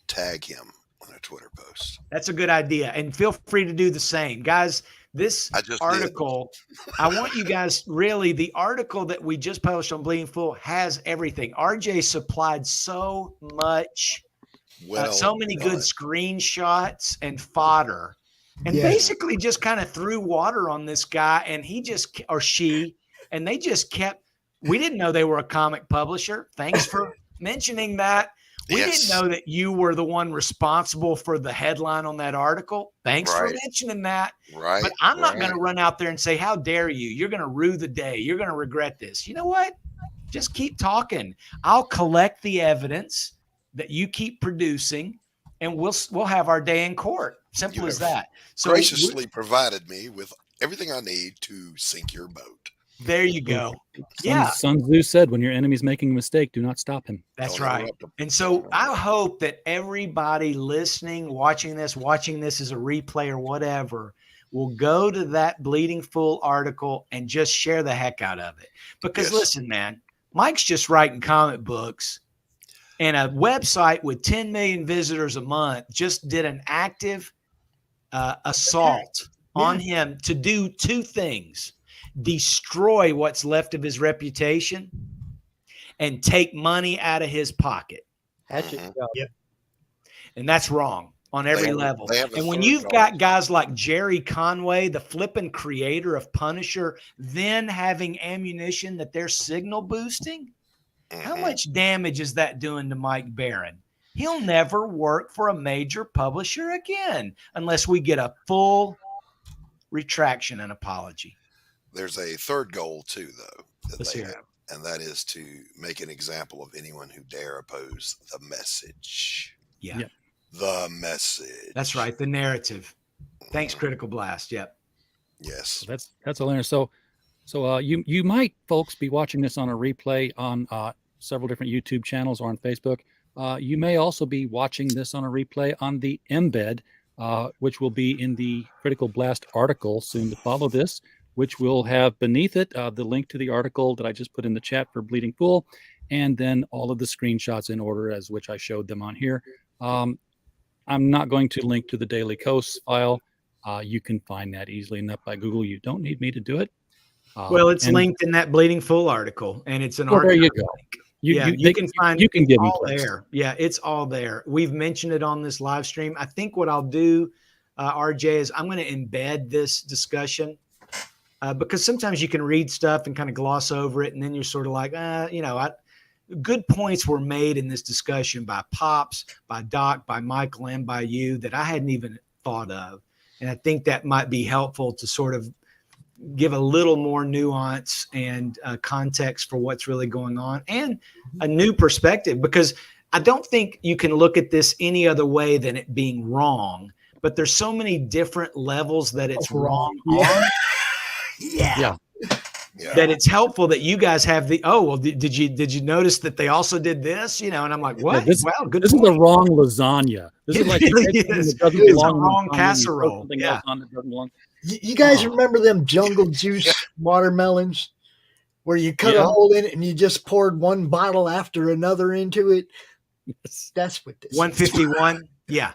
tag him on a Twitter post. That's a good idea. And feel free to do the same. Guys, this article, I want you guys, really, the article that we just published on Bleeding Fool has everything. RJ supplied so much, so many good screenshots and fodder, and basically just kind of threw water on this guy, and he just, or she, and they just kept, we didn't know they were a comic publisher. Thanks for mentioning that. We didn't know that you were the one responsible for the headline on that article. Thanks for mentioning that. Right. But I'm not going to run out there and say, how dare you? You're going to rue the day. You're going to regret this. You know what? Just keep talking. I'll collect the evidence that you keep producing, and we'll have our day in court. Simple as that. So graciously provided me with everything I need to sink your boat. There you go. Sun Tzu said, when your enemy's making a mistake, do not stop him. That's right. And so I hope that everybody listening, watching this as a replay or whatever, will go to that Bleeding Fool article and just share the heck out of it. Because listen, man, Mike's just writing comic books, and a website with 10 million visitors a month just did an active assault on him to do two things: destroy what's left of his reputation and take money out of his pocket. Hatchet. And that's wrong on every level. And when you've got guys like Jerry Conway, the flipping creator of Punisher, then having ammunition that they're signal boosting, how much damage is that doing to Mike Baron? He'll never work for a major publisher again unless we get a full retraction and apology. There's a third goal too, though, that Let's they hear have, and that is to make an example of anyone who dare oppose the message. The message. That's right. The narrative. Thanks, Critical Blast. Yep. Yes. That's all. So you might, folks, be watching this on a replay on several different YouTube channels or on Facebook. You may also be watching this on a replay on the embed, which will be in the Critical Blast article soon to follow this, which will have beneath it the link to the article that I just put in the chat for Bleeding Fool, and then all of the screenshots in order as which I showed them on here. I'm not going to link to the DailyKos file. You can find that easily enough by Google. You don't need me to do it. Well, it's linked in that Bleeding Fool article, and it's an article. There you go. You can find you can give all there. Yeah, it's all there. We've mentioned it on this live stream. I think what I'll do, RJ, is I'm going to embed this discussion because sometimes you can read stuff and kind of gloss over it, and then you're sort of like, good points were made in this discussion by Pops, by Doc, by Michael, and by you that I hadn't even thought of. And I think that might be helpful to sort of give a little more nuance and context for what's really going on and a new perspective, because I don't think you can look at this any other way than it being wrong, but there's so many different levels that it's wrong on. That it's helpful that you guys have did you notice that they also did this, and I'm like, what? This good is the wrong lasagna. This is like it's a wrong casserole. Yeah. You guys remember them Jungle Juice watermelons where you cut a hole in it and you just poured one bottle after another into it? That's what this 151. Yeah.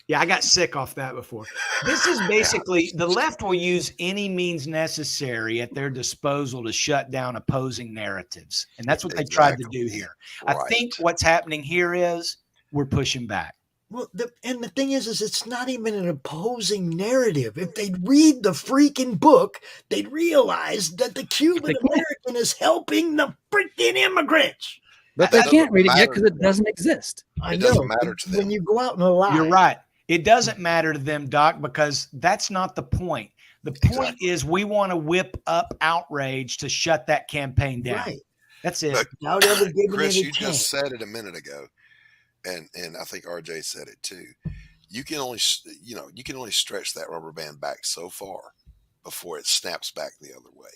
Yeah, I got sick off that before. This is basically the left will use any means necessary at their disposal to shut down opposing narratives. And that's what they tried to do here. I think what's happening here is we're pushing back. Well, the thing is it's not even an opposing narrative. If they'd read the freaking book, they'd realize that the Cuban American is helping the freaking immigrants. But That they doesn't can't read it yet matter because to it them. doesn't exist. I It know. doesn't matter to When them. you go out in a lie, You're right. It doesn't matter to them, Doc, because that's not the point. The point Exactly. is we want to whip up outrage to shut that campaign down. right? That's it. But Without ever giving Chris, it a you chance. just said it a minute ago, and I think RJ said it too. You can only stretch that rubber band back so far before it snaps back the other way.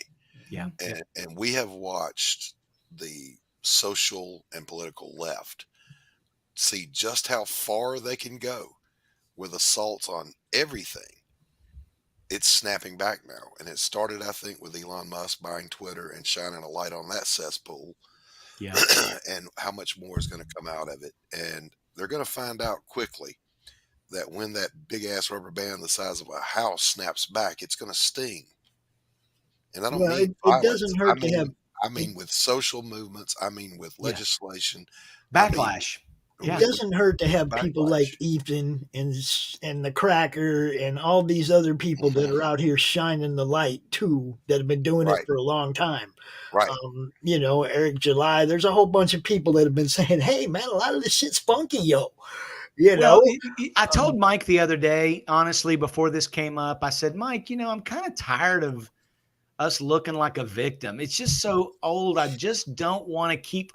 Yeah. And we have watched the social and political left see just how far they can go with assaults on everything. It's snapping back now. And it started, I think, with Elon Musk buying Twitter and shining a light on that cesspool. Yeah. And how much more is going to come out of it. And they're going to find out quickly that when that big ass rubber band the size of a house snaps back, it's going to sting. And I don't Well, mean it violence. doesn't hurt to have I mean with social movements. I mean with legislation. Backlash. Yeah. It doesn't hurt to have people like Backlash. Ethan and the Cracker and all these other people that are out here shining the light too, that have been doing it Right. for a long time. Right. Eric July. There's a whole bunch of people that have been saying, "Hey, man, a lot of this shit's funky, yo." You Well, know, I told Mike the other day, honestly, before this came up, I said, Mike, I'm kind of tired of us looking like a victim. It's just so old. I just don't want to keep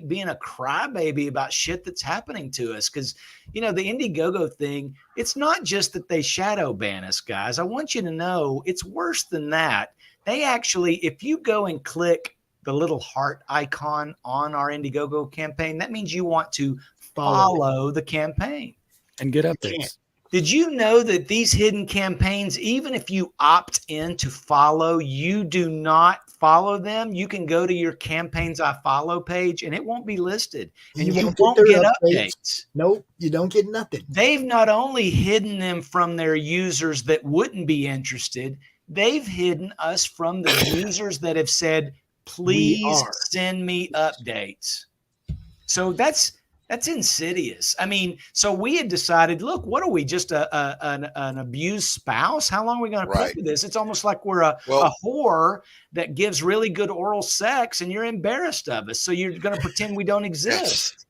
being a crybaby about shit that's happening to us. Because, the Indiegogo thing, it's not just that they shadow ban us, guys. I want you to know it's worse than that. They actually, if you go and click the little heart icon on our Indiegogo campaign, that means you want to follow the campaign And get updates. Did you know that these hidden campaigns, even if you opt in to follow, you do not follow them? You can go to your campaigns I follow page and it won't be listed. And you won't get updates. Nope, you don't get nothing. They've not only hidden them from their users that wouldn't be interested, they've hidden us from the users that have said, please send me updates. So that's insidious. I mean, so we had decided, look, what are we, just an abused spouse? How long are we going to put with this? It's almost like we're a whore that gives really good oral sex and you're embarrassed of us. So you're going to pretend we don't exist.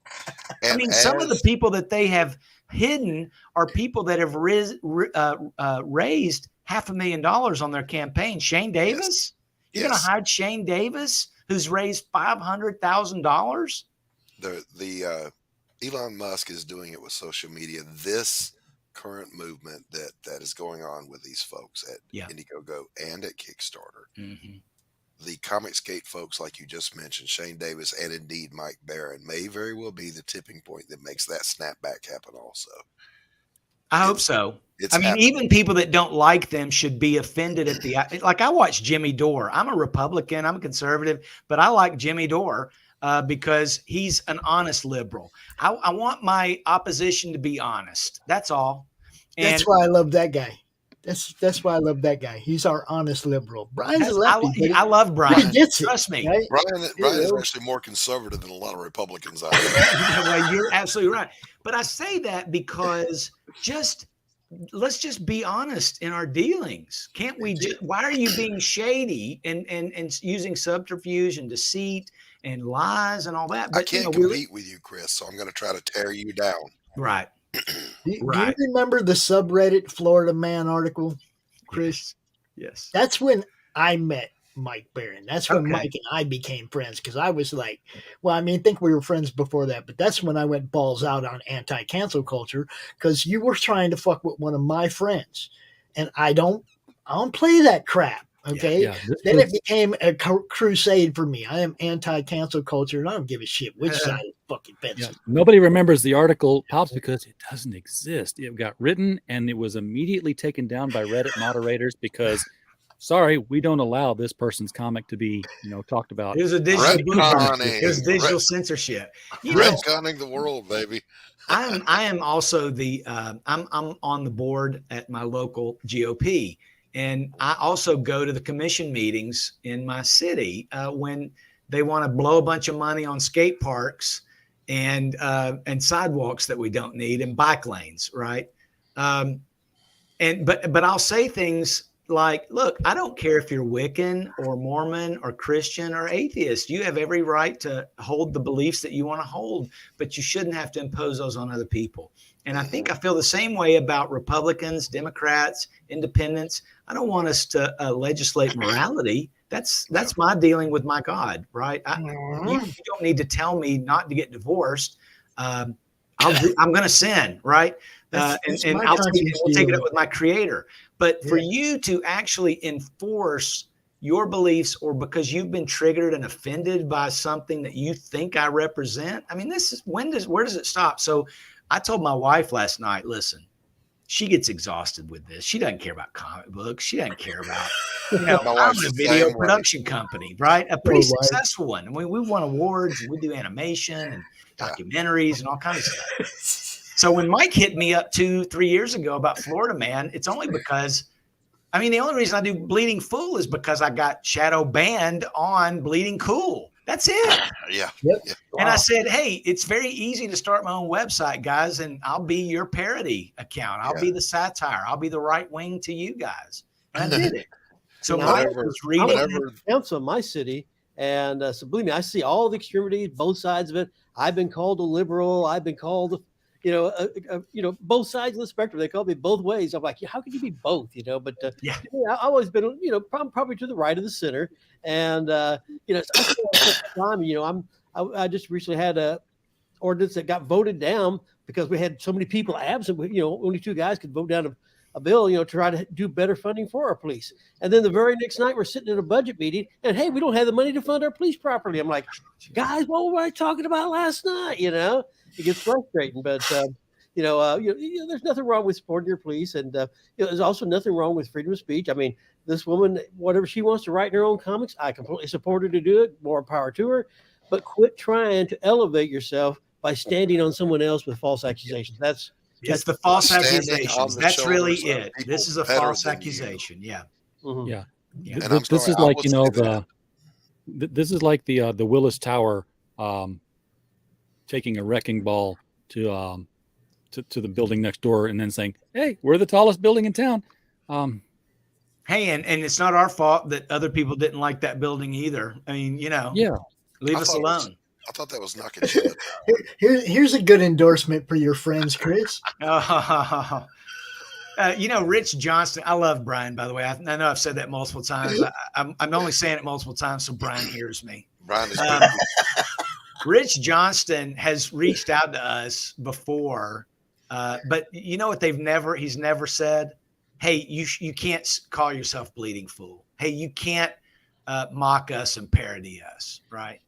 I mean, some of the people that they have hidden are people that have raised $500,000 on their campaign. Shane Davis? You're going to hide Shane Davis, who's raised $500,000? The Elon Musk is doing it with social media. This current movement that is going on with these folks at Indiegogo and at Kickstarter, the Comicsgate folks, like you just mentioned, Shane Davis, and indeed Mike Baron, may very well be the tipping point that makes that snapback happen also. I hope so. I mean, even people that don't like them should be offended at like I watch Jimmy Dore. I'm a Republican, I'm a conservative, but I like Jimmy Dore. Because he's an honest liberal. I want my opposition to be honest. That's all. And that's why I love that guy. That's why I love that guy. He's our honest liberal. Brian's a lefty. I love Brian. Gets Trust me. Right? Brian is actually more conservative than a lot of Republicans out there. Well, you're absolutely right. But I say that because let's just be honest in our dealings. Can't we? Why are you being shady and using subterfuge and deceit and lies and all that? But, I can't compete with you, Chris, so I'm going to try to tear you down. Right. Do you remember the subreddit Florida Man article, Chris? Yes. That's when I met Mike Baron. That's when Mike and I became friends, because I was like, I think we were friends before that, but that's when I went balls out on anti-cancel culture, because you were trying to fuck with one of my friends, and I don't play that crap. Okay. Then it became a crusade for me. I am anti-cancel culture and I don't give a shit which side of the fucking fence. Yeah. Nobody remembers the article, Pops, because it doesn't exist. It got written and it was immediately taken down by Reddit moderators because, sorry, we don't allow this person's comic to be, talked about. It was a digital it was digital censorship. Retconning the world, baby. I am also I'm on the board at my local GOP. And I also go to the commission meetings in my city when they want to blow a bunch of money on skate parks and sidewalks that we don't need and bike lanes, right? But I'll say things like, look, I don't care if you're Wiccan or Mormon or Christian or atheist. You have every right to hold the beliefs that you want to hold, but you shouldn't have to impose those on other people. And I think I feel the same way about Republicans, Democrats, independents. I don't want us to legislate morality. That's my dealing with my God, right? You don't need to tell me not to get divorced. I'm going to sin, right? And we'll take it up with my Creator. But for you to actually enforce your beliefs, or because you've been triggered and offended by something that you think I represent, I mean, where does it stop? So I told my wife last night, listen, she gets exhausted with this. She doesn't care about comic books. She doesn't care about, I'm a video production company, right? A pretty successful one. I mean, we won awards, and we do animation and documentaries and all kinds of stuff. So when Mike hit me up 2-3 years ago about Florida Man, it's only because, I mean, the only reason I do Bleeding Fool is because I got shadow banned on Bleeding Cool. That's it. Yeah. And I said, hey, it's very easy to start my own website, guys, and I'll be your parody account. I'll be the satire. I'll be the right wing to you guys. And I did it. So Mike was reading council in my city, and so believe me, I see all the extremities, both sides of it. I've been called a liberal. I've been called both sides of the spectrum. They call me both ways. I'm like, how could you be both? But I've always been, probably to the right of the center. And I just recently had a ordinance that got voted down because we had so many people absent. Only 2 guys could vote down a bill, to try to do better funding for our police. And then the very next night, we're sitting in a budget meeting, and hey, we don't have the money to fund our police properly. I'm like, guys, what were I talking about last night? It gets frustrating, but there's nothing wrong with supporting your police, and there's also nothing wrong with freedom of speech. I mean, this woman, whatever she wants to write in her own comics, I completely support her to do it. More power to her, but quit trying to elevate yourself by standing on someone else with false accusations. That's the false accusations. That's really it. This is a false accusation. Yeah. Mm-hmm. Yeah. And this is like this is like the Willis Tower taking a wrecking ball to the building next door and then saying, hey, we're the tallest building in town. Hey, and it's not our fault that other people didn't like that building either. I mean, leave us alone. I thought that was knocking shit. Here's a good endorsement for your friends, Chris. Rich Johnston. I love Brian, by the way. I know I've said that multiple times. I'm only saying it multiple times so Brian hears me. Brian is Rich Johnston has reached out to us before, but you know what he's never said? Hey, you can't call yourself Bleeding Fool. Hey, you can't mock us and parody us, right?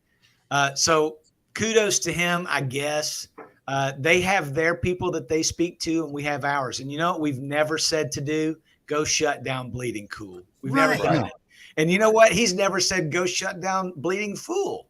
So kudos to him, I guess. They have their people that they speak to, and we have ours. And you know what we've never said to do? Go shut down Bleeding Cool. We've never done it. And you know what? He's never said go shut down Bleeding Fool.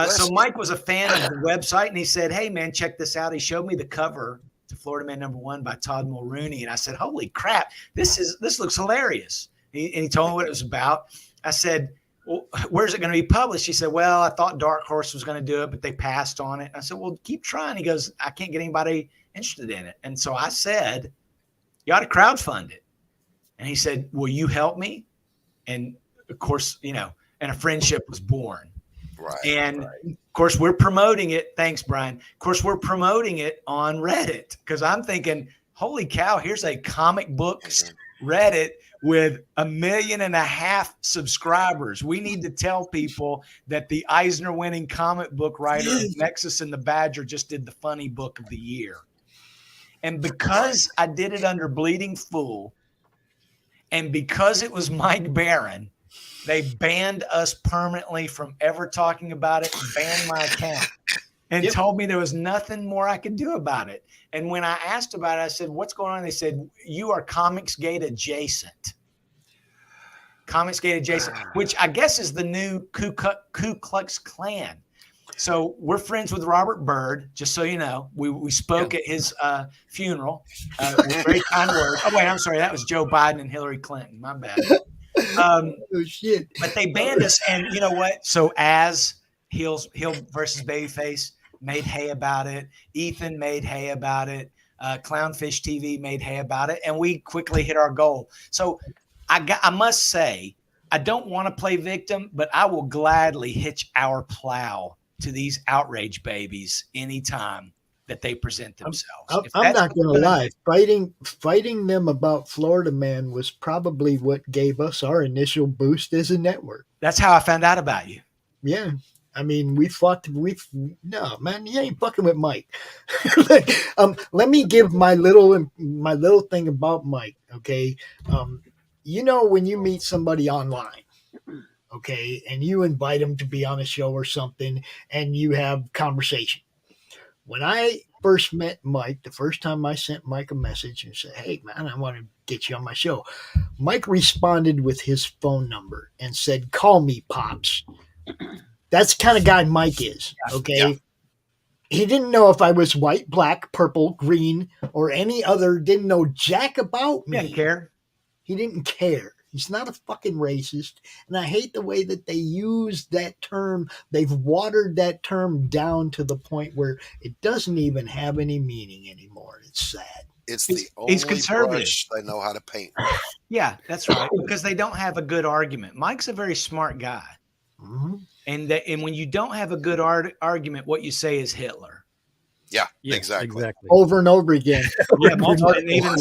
So Mike was a fan of the website, and he said, hey, man, check this out. He showed me the cover to Florida Man #1 by Todd Mulrooney. And I said, holy crap, this looks hilarious. And he told me what it was about. I said, well, where's it going to be published? He said, well, I thought Dark Horse was going to do it, but they passed on it. I said, well, keep trying. He goes, I can't get anybody interested in it. And so I said, you ought to crowdfund it. And he said, will you help me? And of course, and a friendship was born. right. And of course, we're promoting it. Thanks, Brian. Of course, we're promoting it on Reddit because I'm thinking, holy cow, here's a comic books Reddit with 1.5 million subscribers. We need to tell people that the Eisner winning comic book writer Nexus and the Badger just did the funny book of the year. And because I did it under Bleeding Fool, and because it was Mike Barron, they banned us permanently from ever talking about it, banned my account, and told me there was nothing more I could do about it. And when I asked about it, I said, what's going on? They said, you are Comicsgate adjacent. Comicsgate adjacent, which I guess is the new Ku Klux Klan. So we're friends with Robert Byrd, just so you know. We spoke at his funeral with very kind words. Oh, wait, I'm sorry. That was Joe Biden and Hillary Clinton. My bad. Oh, shit. But they banned us. And you know what? So as Heel versus Babyface made hay about it. Ethan made hay about it. Clownfish TV made hay about it. And we quickly hit our goal. So I must say, I don't want to play victim, but I will gladly hitch our plow to these outrage babies anytime that they present themselves. I'm not going to lie. Fighting them about Florida Man was probably what gave us our initial boost as a network. That's how I found out about you. Yeah. I mean, no, man, you ain't fucking with Mike. Let me give my little thing about Mike. Okay. When you meet somebody online, okay, and you invite them to be on a show or something and you have conversation. When I first met Mike, the first time I sent Mike a message and said, "Hey, man, I want to get you on my show," Mike responded with his phone number and said, "Call me, Pops." That's the kind of guy Mike is, okay? Yeah. He didn't know if I was white, black, purple, green, or any other, didn't know jack about me. He didn't care. He didn't care. He's not a fucking racist. And I hate the way that they use that term. They've watered that term down to the point where it doesn't even have any meaning anymore. It's sad. It's the only brush they know how to paint with. Yeah, that's right. Because they don't have a good argument. Mike's a very smart guy. Mm-hmm. And when you don't have a good argument, what you say is Hitler. Yeah, exactly. Over and over again. Yeah, and even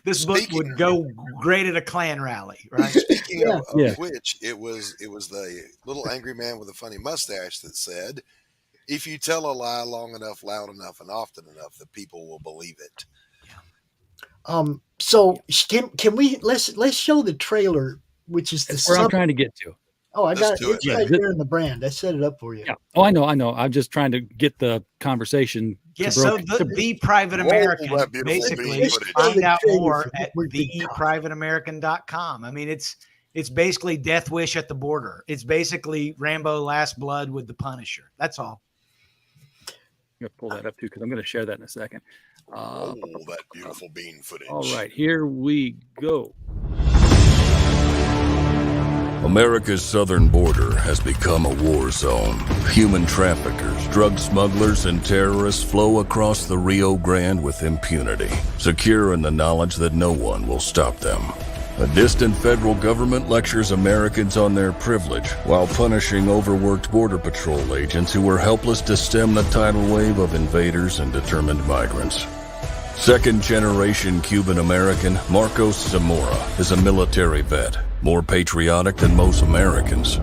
this book would go great at a Klan rally, right? Speaking of which, it was the little angry man with a funny mustache that said, "If you tell a lie long enough, loud enough, and often enough, the people will believe it." So can we let's show the trailer, which is That's where I'm trying to get to. Oh, I got it. It's right there in the brand. I set it up for you. Yeah. Oh, I know. I'm just trying to get the conversation. Yes. So the Private American, basically, find out more at theprivateamerican.com. I mean, it's basically Death Wish at the border. It's basically Rambo Last Blood with the Punisher. That's all. I'm going to pull that up too, because I'm going to share that in a second. That beautiful bean footage. All right, here we go. America's southern border has become a war zone. Human traffickers, drug smugglers, and terrorists flow across the Rio Grande with impunity, secure in the knowledge that no one will stop them. A distant federal government lectures Americans on their privilege while punishing overworked border patrol agents who were helpless to stem the tidal wave of invaders and determined migrants. Second-generation Cuban-American Marcos Zamora is a military vet, more patriotic than most Americans.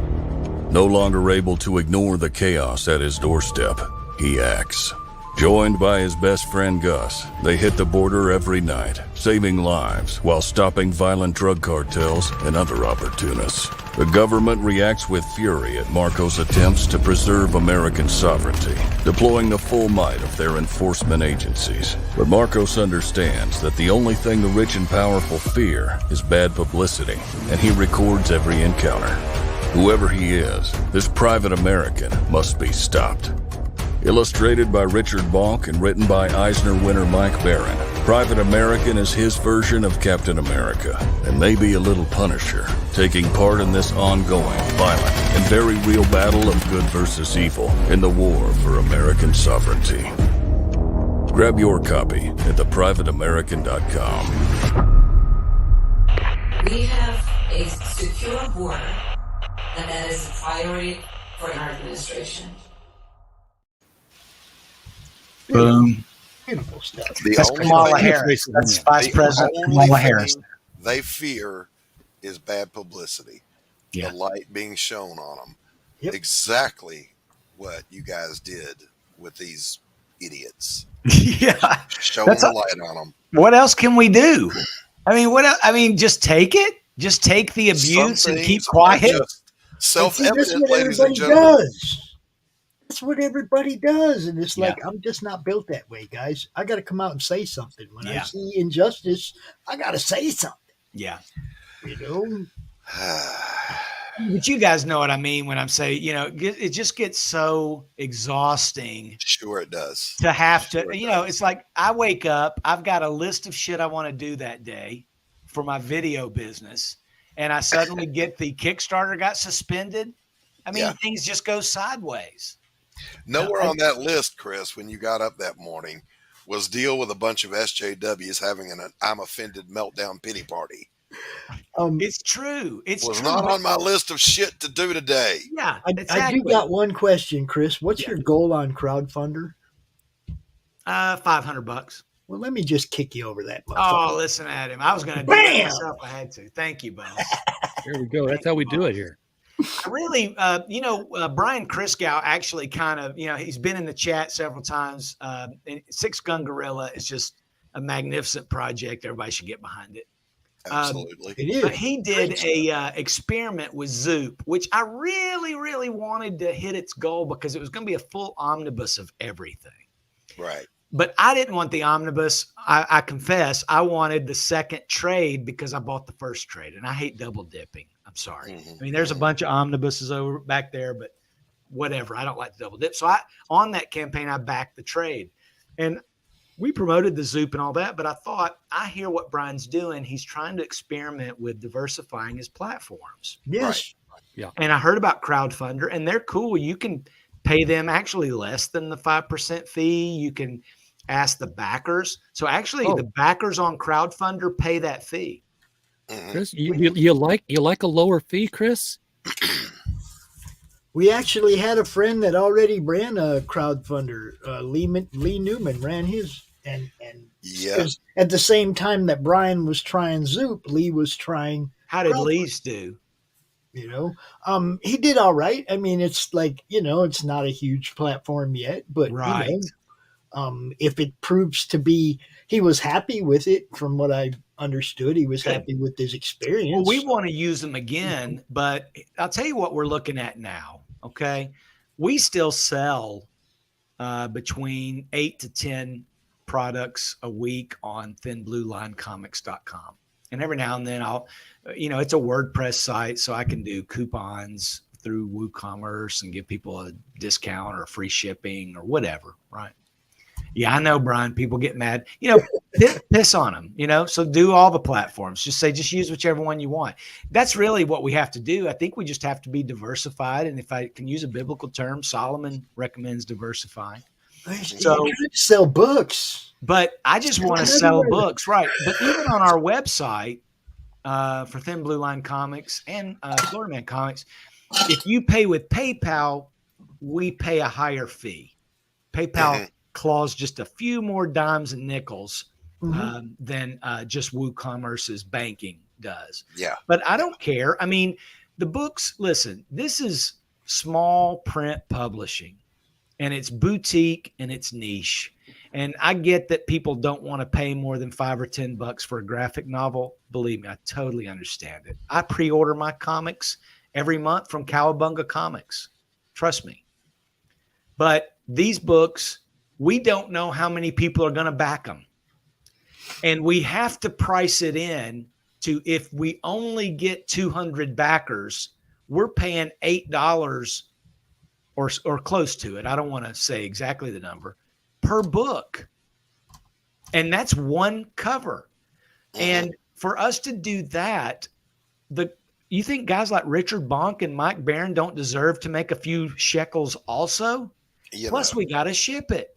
No longer able to ignore the chaos at his doorstep, he acts. Joined by his best friend Gus, they hit the border every night, saving lives while stopping violent drug cartels and other opportunists. The government reacts with fury at Marcos' attempts to preserve American sovereignty, deploying the full might of their enforcement agencies. But Marcos understands that the only thing the rich and powerful fear is bad publicity, and he records every encounter. Whoever he is, this private American must be stopped. Illustrated by Richard Bonk and written by Eisner winner Mike Baron, Private American is his version of Captain America, and maybe a little Punisher, taking part in this ongoing, violent, and very real battle of good versus evil in the war for American sovereignty. Grab your copy at theprivateamerican.com. We have a secure border, and that is a priority for our administration. Boom. Beautiful stuff. That's Kamala Harris. That's Vice President Kamala Harris. They fear is bad publicity. Yeah. The light being shown on them. Yep. Exactly what you guys did with these idiots. Yeah. Showing the light on them. What else can we do? I mean, what else? I mean, just take it. Just take the abuse and keep quiet. Self-evident, ladies and gentlemen. That's what everybody does. And it's like, I'm just not built that way, guys. I got to come out and say something. When I see injustice, I got to say something. Yeah. You know? But you guys know what I mean when I'm saying, it just gets so exhausting. Sure it does. To have to, it's like I wake up, I've got a list of shit I want to do that day for my video business. And I suddenly get the Kickstarter got suspended. I mean, things just go sideways. Nowhere on that list, Chris, when you got up that morning, was deal with a bunch of SJWs having an I'm offended meltdown pity party. It's true. It's Was true. not on my list of shit to do today. Yeah, I exactly. do got one question, Chris. What's your goal on crowdfunder? $500. Well, let me just kick you over that. Oh, listen at him. I was going to do it myself. I had to. Thank you, boss. There we go. That's how we do it here. I really, Brian Christgau actually kind of, he's been in the chat several times. And Six Gun Gorilla is just a magnificent project. Everybody should get behind it. Absolutely. It is. But he did a experiment with Zoop, which I really, really wanted to hit its goal because it was going to be a full omnibus of everything. Right. But I didn't want the omnibus. I confess, I wanted the second trade because I bought the first trade, and I hate double dipping. I'm sorry. Mhm. I mean, there's a bunch of omnibuses over back there, but whatever. I don't like to double dip. So on that campaign, I backed the trade, and we promoted the Zoop and all that. But I thought, I hear what Brian's doing. He's trying to experiment with diversifying his platforms. Yes. Right. Yeah. And I heard about Crowdfunder, and they're cool. You can pay them actually less than the 5% fee. You can ask the backers. So actually, the backers on Crowdfunder pay that fee. Chris, you like a lower fee, Chris? We actually had a friend that already ran a crowdfunder. Lee Newman ran his, and Yeah. at the same time that Brian was trying Zoop, Lee was trying. How did Lee's do? He did all right. I mean, it's like, it's not a huge platform yet, but Right. If it proves to be, he was happy with it. From what I understood, he was happy with his experience. Well, we want to use them again, but I'll tell you what we're looking at now. Okay. We still sell between 8 to 10 products a week on thinbluelinecomics.com. And every now and then it's a WordPress site, so I can do coupons through WooCommerce and give people a discount or free shipping or whatever. Right. Yeah, I know, Brian. People get mad. Piss on them. So do all the platforms. Just use whichever one you want. That's really what we have to do. I think we just have to be diversified. And if I can use a biblical term, Solomon recommends diversifying. So trying to sell books. But I just want to sell books, right? But even on our website for Thin Blue Line Comics and Florida Man Comics, if you pay with PayPal, we pay a higher fee. PayPal claws just a few more dimes and nickels than just WooCommerce's banking does. Yeah. But I don't care. I mean, the books, listen, this is small print publishing, and it's boutique and it's niche. And I get that people don't want to pay more than $5 or $10 for a graphic novel. Believe me, I totally understand it. I pre-order my comics every month from Cowabunga Comics. Trust me. But these books, we don't know how many people are going to back them. And we have to price it in to, if we only get 200 backers, we're paying $8 or close to it. I don't want to say exactly the number per book. And that's one cover. And for us to do that, you think guys like Richard Bonk and Mike Barron don't deserve to make a few shekels also? Plus, we got to ship it.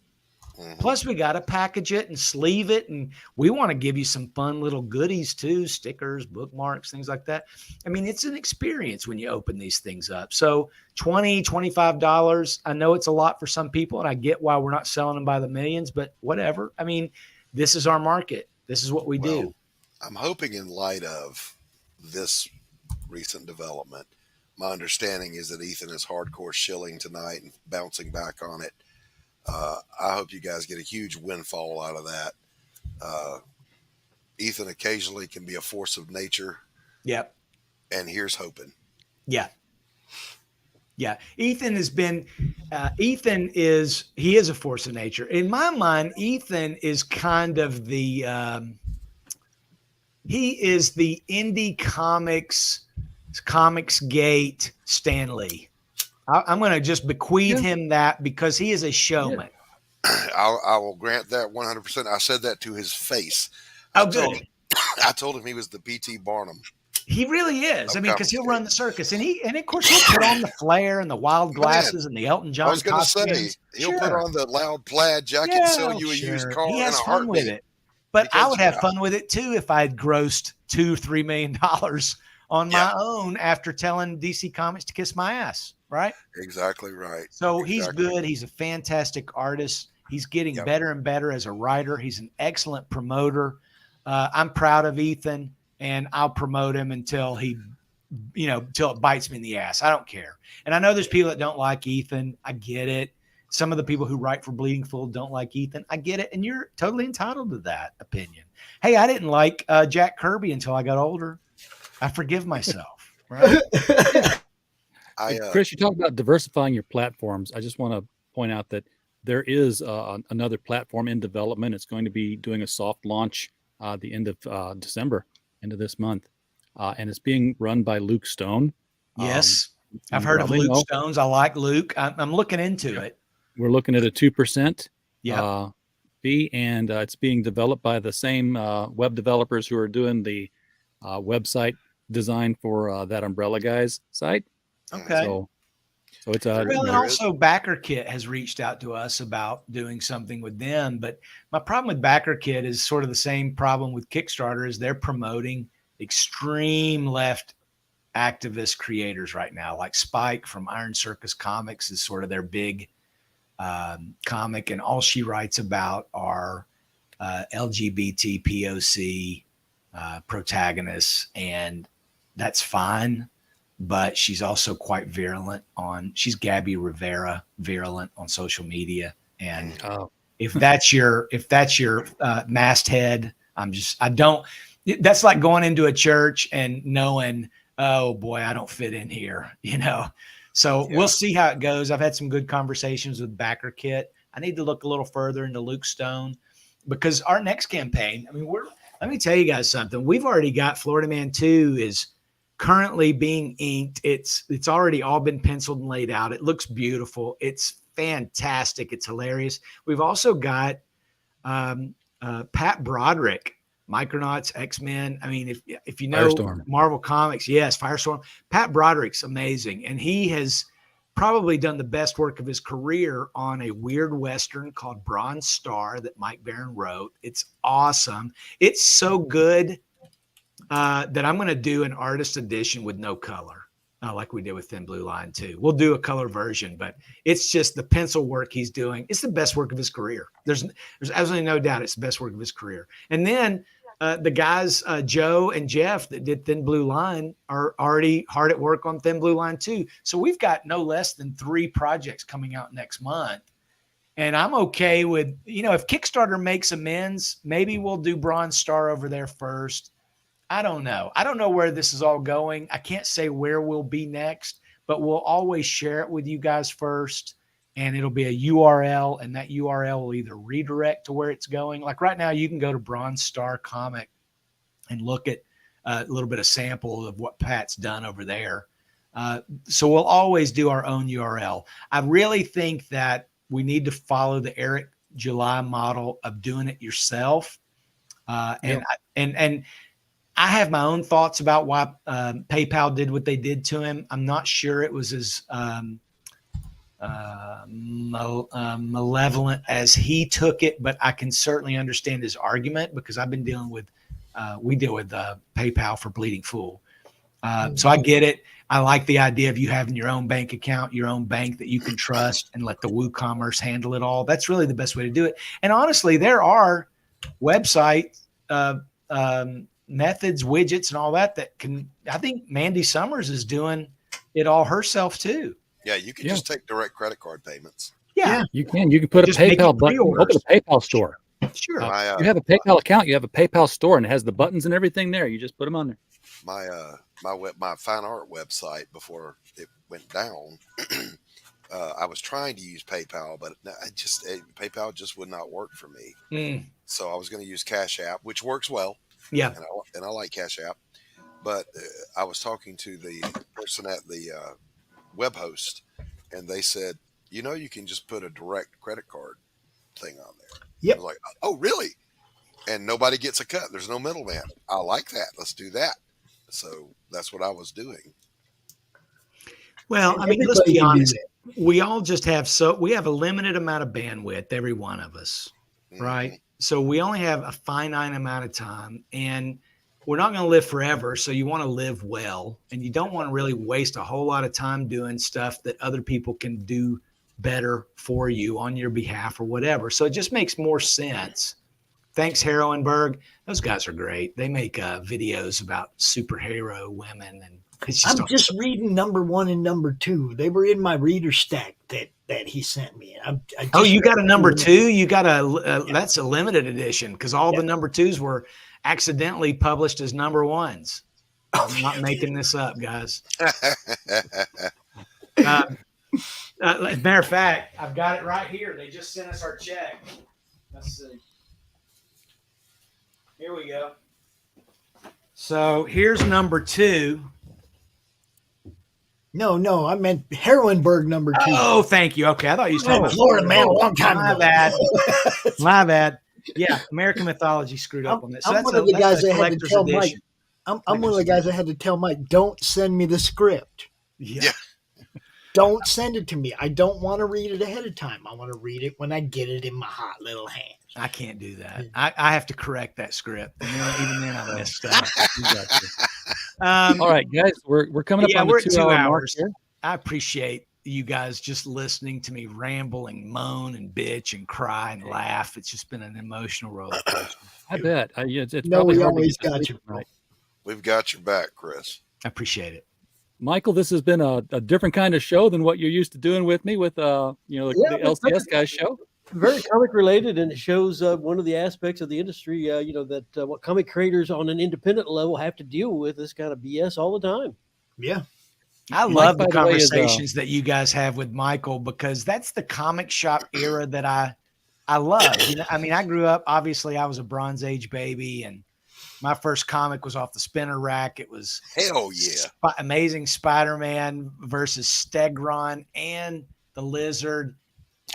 Plus, we got to package it and sleeve it. And we want to give you some fun little goodies too, stickers, bookmarks, things like that. I mean, it's an experience when you open these things up. So $20, $25, I know it's a lot for some people, and I get why we're not selling them by the millions, but whatever. I mean, this is our market. This is what we do. I'm hoping in light of this recent development, my understanding is that Ethan is hardcore shilling tonight and bouncing back on it. I hope you guys get a huge windfall out of that. Ethan occasionally can be a force of nature. Yep. And here's hoping. Yeah. Yeah. Ethan is a force of nature. In my mind, Ethan is kind of he is the indie comics gate Stan Lee. I'm going to just bequeath him that because he is a showman. I will grant that 100%. I said that to his face. Good. I told him he was the P.T. Barnum. He really is. I mean, because he'll run the circus, and of course he'll put on the flair and the wild glasses and the Elton John. I was going to say he'll put on the loud plaid jacket and sell you a used car. He has fun with it. But I Because, would have fun with it too if I had grossed $2-3 million on my own after telling DC Comics to kiss my ass, right? Exactly right. So he's good. He's a fantastic artist. He's getting better and better as a writer. He's an excellent promoter. I'm proud of Ethan, and I'll promote him until he, until it bites me in the ass. I don't care. And I know there's people that don't like Ethan. I get it. Some of the people who write for Bleeding Fool don't like Ethan. I get it. And you're totally entitled to that opinion. Hey, I didn't like Jack Kirby until I got older. I forgive myself. Right? Chris, you talked about diversifying your platforms. I just want to point out that there is another platform in development. It's going to be doing a soft launch the end of December, end of this month. And it's being run by Luke Stone. Yes. I've heard of Luke Stone's. I like Luke. I'm looking into it. We're looking at a 2% fee, and it's being developed by the same web developers who are doing the website design for that Umbrella Guys site. Okay. So it's and also Backer Kit has reached out to us about doing something with them. But my problem with Backer Kit is sort of the same problem with Kickstarter, is they're promoting extreme left activist creators right now. Like Spike from Iron Circus Comics is sort of their big comic, and all she writes about are LGBT POC protagonists, and that's fine. But she's also quite virulent she's Gabby Rivera virulent on social media. And if that's your masthead, that's like going into a church and knowing, oh boy, I don't fit in here, So we'll see how it goes. I've had some good conversations with Backer Kit. I need to look a little further into Luke Stone, because our next campaign, let me tell you guys something. We've already got Florida Man 2 is currently being inked. It's already all been penciled and laid out. It looks beautiful. It's fantastic. It's hilarious. We've also got Pat Broderick, Micronauts, X-Men. If you know Firestorm. Marvel Comics, yes, Firestorm. Pat Broderick's amazing, and he has probably done the best work of his career on a weird Western called Bronze Star that Mike Baron wrote. It's awesome. It's so good that I'm going to do an artist edition with no color, like we did with Thin Blue Line 2. We'll do a color version, but it's just the pencil work he's doing. It's the best work of his career. There's absolutely no doubt it's the best work of his career. And then the guys, Joe and Jeff, that did Thin Blue Line are already hard at work on Thin Blue Line 2. So we've got no less than 3 projects coming out next month. And I'm okay with, if Kickstarter makes amends, maybe we'll do Bronze Star over there first. I don't know. I don't know where this is all going. I can't say where we'll be next, but we'll always share it with you guys first. And it'll be a URL, and that URL will either redirect to where it's going. Like right now, you can go to Bronze Star Comic and look at a little bit of sample of what Pat's done over there. So we'll always do our own URL. I really think that we need to follow the Eric July model of doing it yourself. And I have my own thoughts about why PayPal did what they did to him. I'm not sure it was as malevolent as he took it, but I can certainly understand his argument, because I've been dealing with, we deal with PayPal for Bleeding Fool. So I get it. I like the idea of you having your own bank account, your own bank that you can trust, and let the WooCommerce handle it all. That's really the best way to do it. And honestly, there are website methods, widgets, and all that can, I think Mandy Summers is doing it all herself too. Yeah, you can just take direct credit card payments. Yeah, you can. You can put just a PayPal button, open a PayPal store. Sure. You have a PayPal account, you have a PayPal store, and it has the buttons and everything there. You just put them on there. My fine art website, before it went down, I was trying to use PayPal, but PayPal just would not work for me. So I was going to use Cash App, which works well. Yeah, and I like Cash App, but I was talking to the person at the web host, and they said, you can just put a direct credit card thing on there. Yep. I was like, oh, really? And nobody gets a cut. There's no middleman. I like that. Let's do that. So that's what I was doing. Well, let's be honest. We all just have we have a limited amount of bandwidth, every one of us, right? So we only have a finite amount of time, and we're not going to live forever. So you want to live well, and you don't want to really waste a whole lot of time doing stuff that other people can do better for you on your behalf or whatever. So it just makes more sense. Thanks, Heroinberg. Those guys are great. They make videos about superhero women, and it's just I'm just reading number 1 and number 2. They were in my reader stack that he sent me. Oh, you got a number 2? You got that's a limited edition, because all the number 2s were accidentally published as number 1s. I'm not making this up, guys. As a matter of fact, I've got it right here. They just sent us our check. Let's see. Here we go. So here's number 2. No, I meant Heroinberg number 2. Oh, thank you. Okay, I thought you said Florida Man a long time my ago. bad. My bad. Yeah, American Mythology screwed up on this. So I'm that's one of the guys that had to collector's tell Mike. edition. I'm one of the guys that had to tell Mike, don't send me the script. Yeah. Don't send it to me. I don't want to read it ahead of time. I want to read it when I get it in my hot little hands. I can't do that. I have to correct that script. And even then I messed up. All right, guys, we're coming up on we're the at 2 hour mark hours. here. I appreciate you guys just listening to me ramble and moan and bitch and cry and laugh. It's just been an emotional roller coaster. I bet. It's No, probably we hard to always get to got sleep you. tonight. We've got your back, Chris. I appreciate it. Michael, this has been a different kind of show than what you're used to doing with me with the LCS guys show. Very comic related, and it shows one of the aspects of the industry, that what comic creators on an independent level have to deal with this kind of BS all the time. Yeah. I Mike, love by the the way, is, conversations that you guys have with Michael, because that's the comic shop era that I love. I grew up, obviously I was a Bronze Age baby, and my first comic was off the spinner rack. It was Hell yeah. Amazing Spider-Man versus Stegron and the Lizard.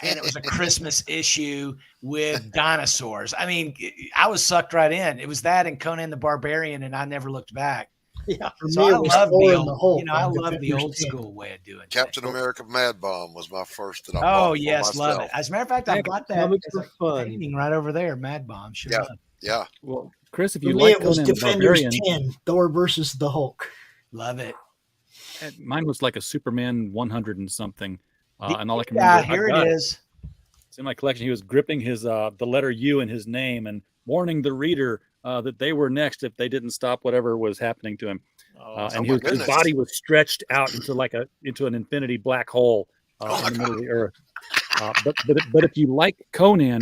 And it was a Christmas issue with dinosaurs. I was sucked right in. It was that and Conan the Barbarian, and I never looked back. Yeah. So I love the old school way of doing Captain things. America Mad Bomb was my first that I Oh, bought for yes, love myself. it. As a matter of fact, I've got that Comics as for a fun. painting right over there, Mad Bomb. Sure. Yeah. enough. Yeah. Well, Chris, if For you me, like it was Conan the Defenders Barbarian, 10, Thor versus the Hulk. Love it. mine was like a Superman 100 and something. And all I can remember, Here it is. It's in my collection. He was gripping his the letter U in his name and warning the reader that they were next if they didn't stop whatever was happening to him. And his body was stretched out into an infinity black hole in the middle of the earth. But if you like Conan,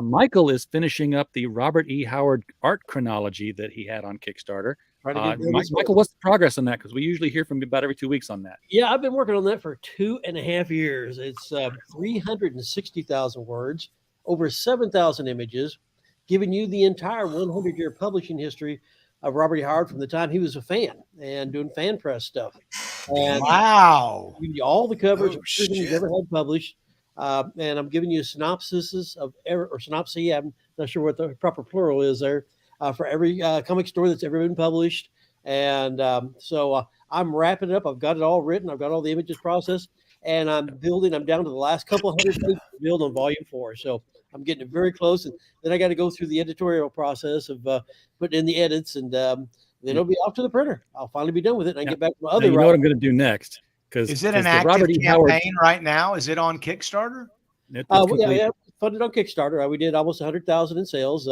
Michael is finishing up the Robert E. Howard art chronology that he had on Kickstarter. Michael, what's the progress on that? Because we usually hear from you about every 2 weeks on that. Yeah, I've been working on that for 2.5 years. It's 360,000 words, over 7,000 images, giving you the entire 100-year publishing history of Robert E. Howard from the time he was a fan and doing fan press stuff. And wow. giving you all the covers Oh, of everything he's ever had published. And I'm giving you synopses or synopsis. I'm not sure what the proper plural is there. For every comic story that's ever been published. And so I'm wrapping it up. I've got it all written. I've got all the images processed. And I'm building. I'm down to the last couple hundred pages to build on volume 4. So I'm getting it very close. And then I got to go through the editorial process of putting in the edits. And then it'll be off to the printer. I'll finally be done with it. And I get back to my other. You know what I'm going to do next? Is it an active campaign right now? Is it on Kickstarter? Yeah, funded on Kickstarter. We did almost 100,000 in sales.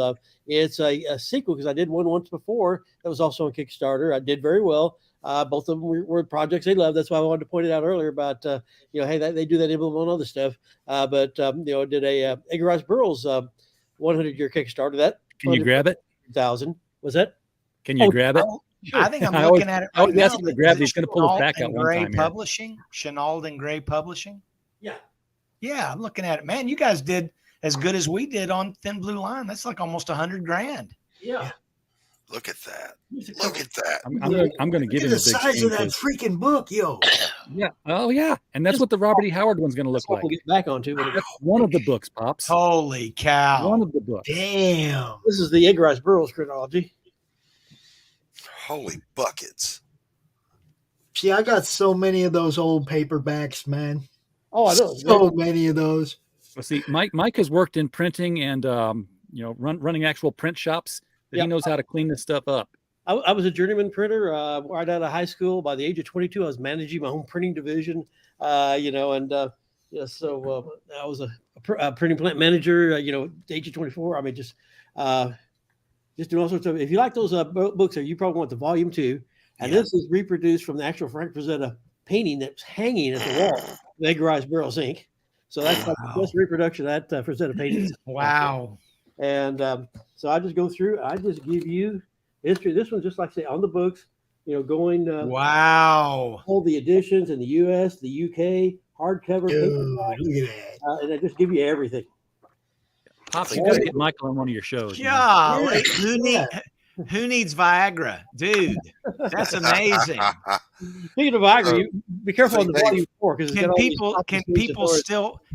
It's a sequel because I did one once before that was also on Kickstarter. I did very well. Both of them were projects they love. That's why I wanted to point it out earlier about hey, they do that emblem on other stuff. But did a Edgar Rice Burroughs 100-year Kickstarter. That can you grab it? 1,000 was that? Can you grab it? Sure. I think I'm looking at it. I was asking to grab it. He's going to pull it back out Chenault one Gray time. Publishing, Chenault and Gray Publishing. Yeah. Yeah, I'm looking at it. Man, you guys did as good as we did on Thin Blue Line. That's like almost $100,000. Yeah. Look at that. Look at that. I'm going to give him the a big size of that because- freaking book, yo. Yeah. Oh, yeah. And that's what the Robert E. Howard one's going to look like. We'll get back onto. But That's one of the books, Pops. Holy cow. One of the books. Damn. this is the Edgar Rice Burroughs chronology. Holy buckets. See, I got so many of those old paperbacks, man. Oh, I know. So many of those. Well, see, Mike has worked in printing and running actual print shops, that he knows how to clean this stuff up. I was a journeyman printer right out of high school. By the age of 22, I was managing my own printing division, so I was a printing plant manager, at the age of 24. I mean, just doing all sorts of, if you like those books, you probably want the volume 2. And this is reproduced from the actual Frank Frazetta painting that's hanging at the wall, Edgar Barrels Inc. So that's like the best reproduction of that Frazetta painting. Wow. And so I just go through, I just give you history. This one's just like say on the books, going wow, all the editions in the US, the UK, hardcover, look at that. and I just give you everything. Pops, you got to get Michael on one of your shows. Yeah, who needs Viagra, dude? That's amazing. Speaking of Viagra, be careful on the volume 4 because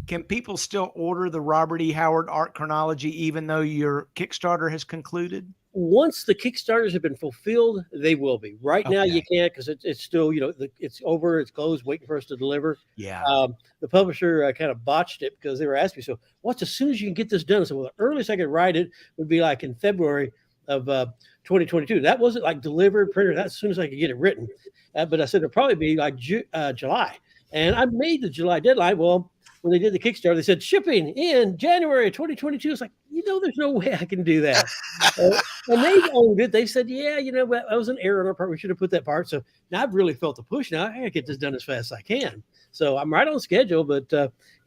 can people still order the Robert E. Howard Art Chronology even though your Kickstarter has concluded? Once the Kickstarters have been fulfilled, they will be. Right now, you can't because it's still, it's over, it's closed, waiting for us to deliver. Yeah. The publisher kind of botched it because they were asking me, so what's as soon as you can get this done? So the earliest I could write it would be like in February of 2022. That wasn't like delivered, printed, as soon as I could get it written. But I said it'll probably be like July. And I made the July deadline. Well, when they did the Kickstarter, they said shipping in January of 2022. It's like, there's no way I can do that. And they owned it. They said, that was an error on our part. We should have put that part. So now I've really felt the push. Now I got to get this done as fast as I can. So I'm right on schedule, but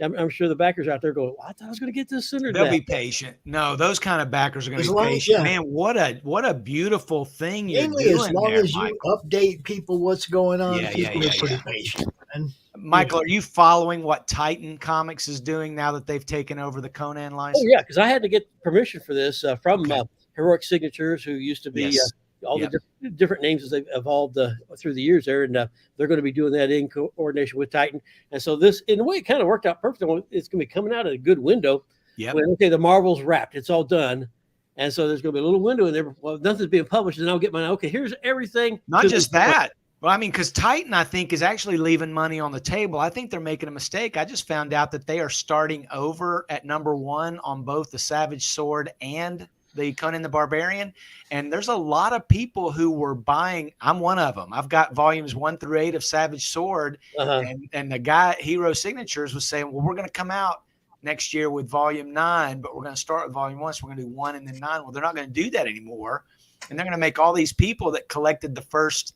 I'm sure the backers out there go, I thought I was going to get this sooner. They'll be patient. No, those kind of backers are going to be patient. Man, what a beautiful thing you're doing as long there, as you update people what's going on, people are pretty patient. And Michael, are you following what Titan Comics is doing now that they've taken over the Conan license? Oh, yeah, because I had to get permission for this from Heroic Signatures, who used to be all the different names as they've evolved through the years there. And they're going to be doing that in coordination with Titan. And so this, in a way, it kind of worked out perfectly. It's going to be coming out at a good window. Yeah. Okay, the Marvel's wrapped. It's all done. And so there's going to be a little window in there. Well, nothing's being published. And I'll get mine. Okay, here's everything. Not just that. Well, I mean, because Titan, I think, is actually leaving money on the table. I think they're making a mistake. I just found out that they are starting over at #1 on both the Savage Sword and the Conan the Barbarian. And there's a lot of people who were buying. I'm one of them. I've got volumes 1 through 8 of Savage Sword. And the guy at Hero Signatures was saying, well, we're going to come out next year with volume 9, but we're going to start with volume 1. So we're going to do 1 and then 9. Well, they're not going to do that anymore. And they're going to make all these people that collected the first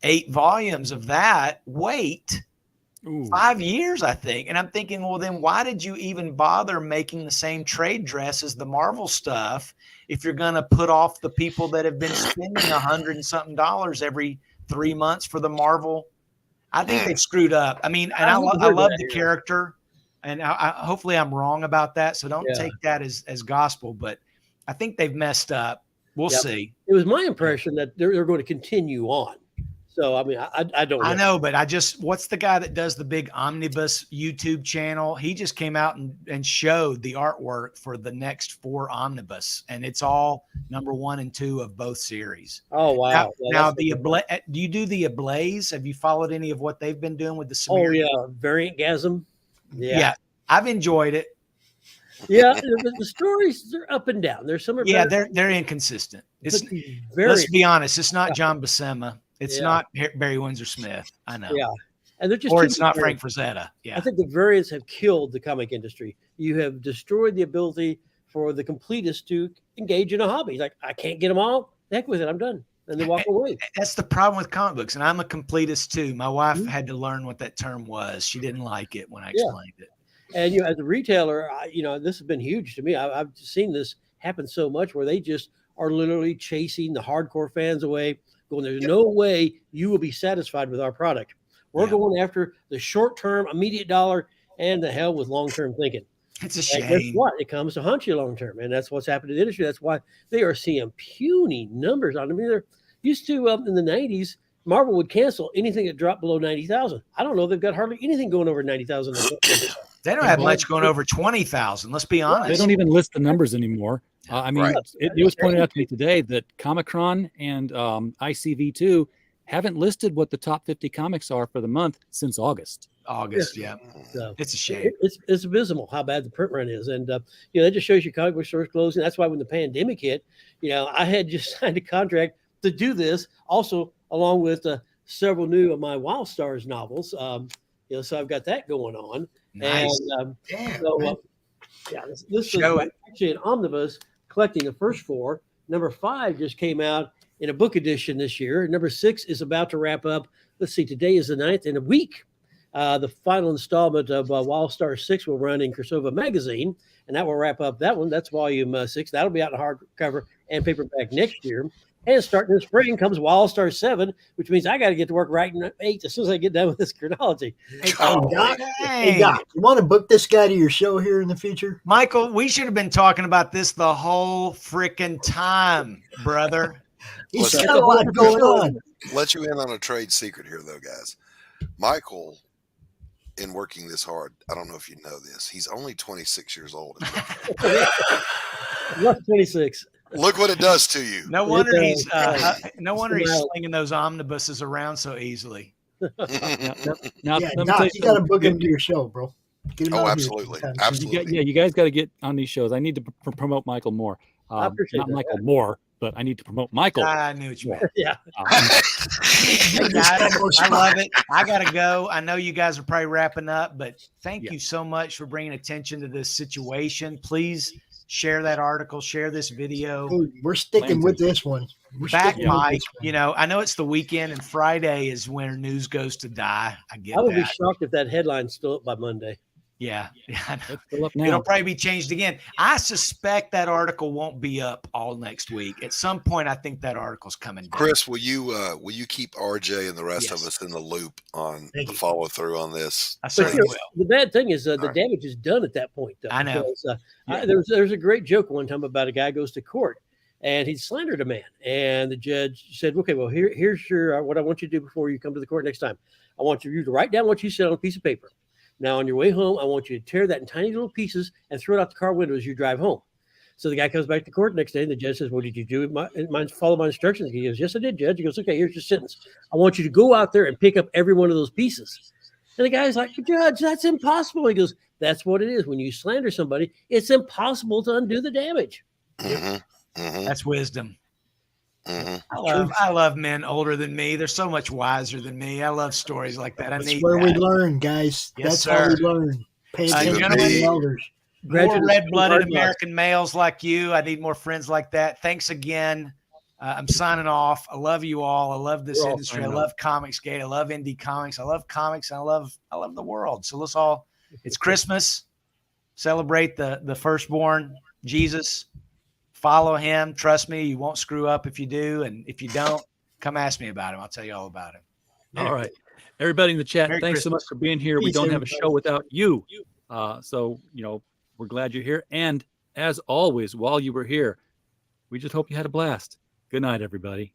8 volumes of that wait 5 years, I think. And I'm thinking, well, then why did you even bother making the same trade dress as the Marvel stuff if you're going to put off the people that have been spending $100 and something every 3 months for the Marvel? I think they've screwed up. I mean, and I love the character, and hopefully I'm wrong about that. So don't take that as gospel, but I think they've messed up. We'll see. It was my impression that they're going to continue on. So, I mean, I don't know. I know, but what's the guy that does the big Omnibus YouTube channel? He just came out and showed the artwork for the next 4 Omnibus, and it's all #1 and 2 of both series. Oh, wow. Now do you do the Ablaze? Have you followed any of what they've been doing with the Samir? Oh, yeah. Variant Gasm. Yeah. I've enjoyed it. Yeah. The stories, they're up and down. There's some. They're inconsistent. Let's be honest. It's not John Buscema. It's not Barry Windsor Smith. I know. Yeah. And they're just, or it's not Frank Frazetta. Yeah. I think the variants have killed the comic industry. You have destroyed the ability for the completist to engage in a hobby. Like, I can't get them all. Heck with it. I'm done. And they walk away. That's the problem with comic books. And I'm a completist too. My wife had to learn what that term was. She didn't like it when I explained it. And, as a retailer, this has been huge to me. I've seen this happen so much where they just are literally chasing the hardcore fans away, going, there's no way you will be satisfied with our product. We're going after the short-term, immediate dollar, and the hell with long-term thinking. It's a shame. And guess what? It comes to haunt you long-term, and that's what's happened in the industry. That's why they are seeing puny numbers on them. I mean, they're used to, in the 90s, Marvel would cancel anything that dropped below 90,000. I don't know. They've got hardly anything going over 90,000. They don't have much going over 20,000. Let's be honest. They don't even list the numbers anymore. I mean, it was pointed out to me today that Comicron and ICV2 haven't listed what the top 50 comics are for the month since August. Yeah. So It's a shame. It's abysmal how bad the print run is. And, that just shows you comic book stores closing. That's why when the pandemic hit, I had just signed a contract to do this also, along with several new of my Wild Stars novels. So I've got that going on. Nice. And Damn, this is actually an omnibus collecting the first 4. Number 5 just came out in a book edition this year. Number 6 is about to wrap up. Let's see, today is the 9th. In a week, the final installment of Wild Star 6 will run in Crossover Magazine, and that will wrap up that one. That's volume 6. That'll be out in hardcover and paperback next year. And starting in spring comes Wild Star 7, which means I got to get to work writing 8 as soon as I get done with this chronology. Hey, Doc, you want to book this guy to your show here in the future? Michael, we should have been talking about this the whole freaking time, brother. He's got a lot going on. Let you in on a trade secret here, though, guys. Michael, in working this hard, I don't know if you know this, he's only 26 years old. Left 26. Look what it does to you. No wonder he's slinging those omnibuses around so easily. Now, Doc, you got to book him to your show, bro. Get him out absolutely. Here. Absolutely. You guys got to get on these shows. I need to promote Michael more. I appreciate not that. Michael Moore, but I need to promote Michael. I knew what you meant. Yeah. Hey guys, I love it. I got to go. I know you guys are probably wrapping up, but thank you so much for bringing attention to this situation. Please share that article, share this video. Dude, we're sticking with this one. Mike, I know it's the weekend and Friday is when news goes to die. I get I would be that. shocked if that headline's still up by Monday. Yeah. It's still up now. It'll probably be changed again. I suspect that article won't be up all next week. At some point, I think that article's coming down. Chris, will you keep RJ and the rest of us in the loop on the follow through on this? I certainly will. The bad thing is the damage is done at that point, though. I know. Because, there's a great joke one time about a guy goes to court and he slandered a man, and the judge said, "Okay, well here's your what I want you to do before you come to the court next time. I want you to write down what you said on a piece of paper. Now, on your way home, I want you to tear that in tiny little pieces and throw it out the car window as you drive home." So the guy comes back to court the next day, and the judge says, "Well, did you do follow my instructions?" He goes, "Yes, I did, Judge." He goes, "Okay, here's your sentence. I want you to go out there and pick up every one of those pieces." And the guy's like, "Judge, that's impossible." He goes, "That's what it is. When you slander somebody, it's impossible to undo the damage." Mm-hmm. Mm-hmm. That's wisdom. Mm-hmm. I love men older than me. They're so much wiser than me. I love stories like that. That's where we learn, guys. Yes, That's how we sir. learn. Pay attention to gentlemen, the elders. More red-blooded American males like you. I need more friends like that. Thanks again. I'm signing off. I love you all. I love this industry. I love Comicsgate. I love indie comics. I love comics. I love the world. So let's all. It's Christmas. Celebrate the firstborn, Jesus. Follow him. Trust me, you won't screw up if you do. And if you don't, come ask me about him. I'll tell you all about him. All right. Everybody in the chat, Merry thanks so much for being here. We don't have a show without you. So, we're glad you're here. And as always, while you were here, we just hope you had a blast. Good night, everybody.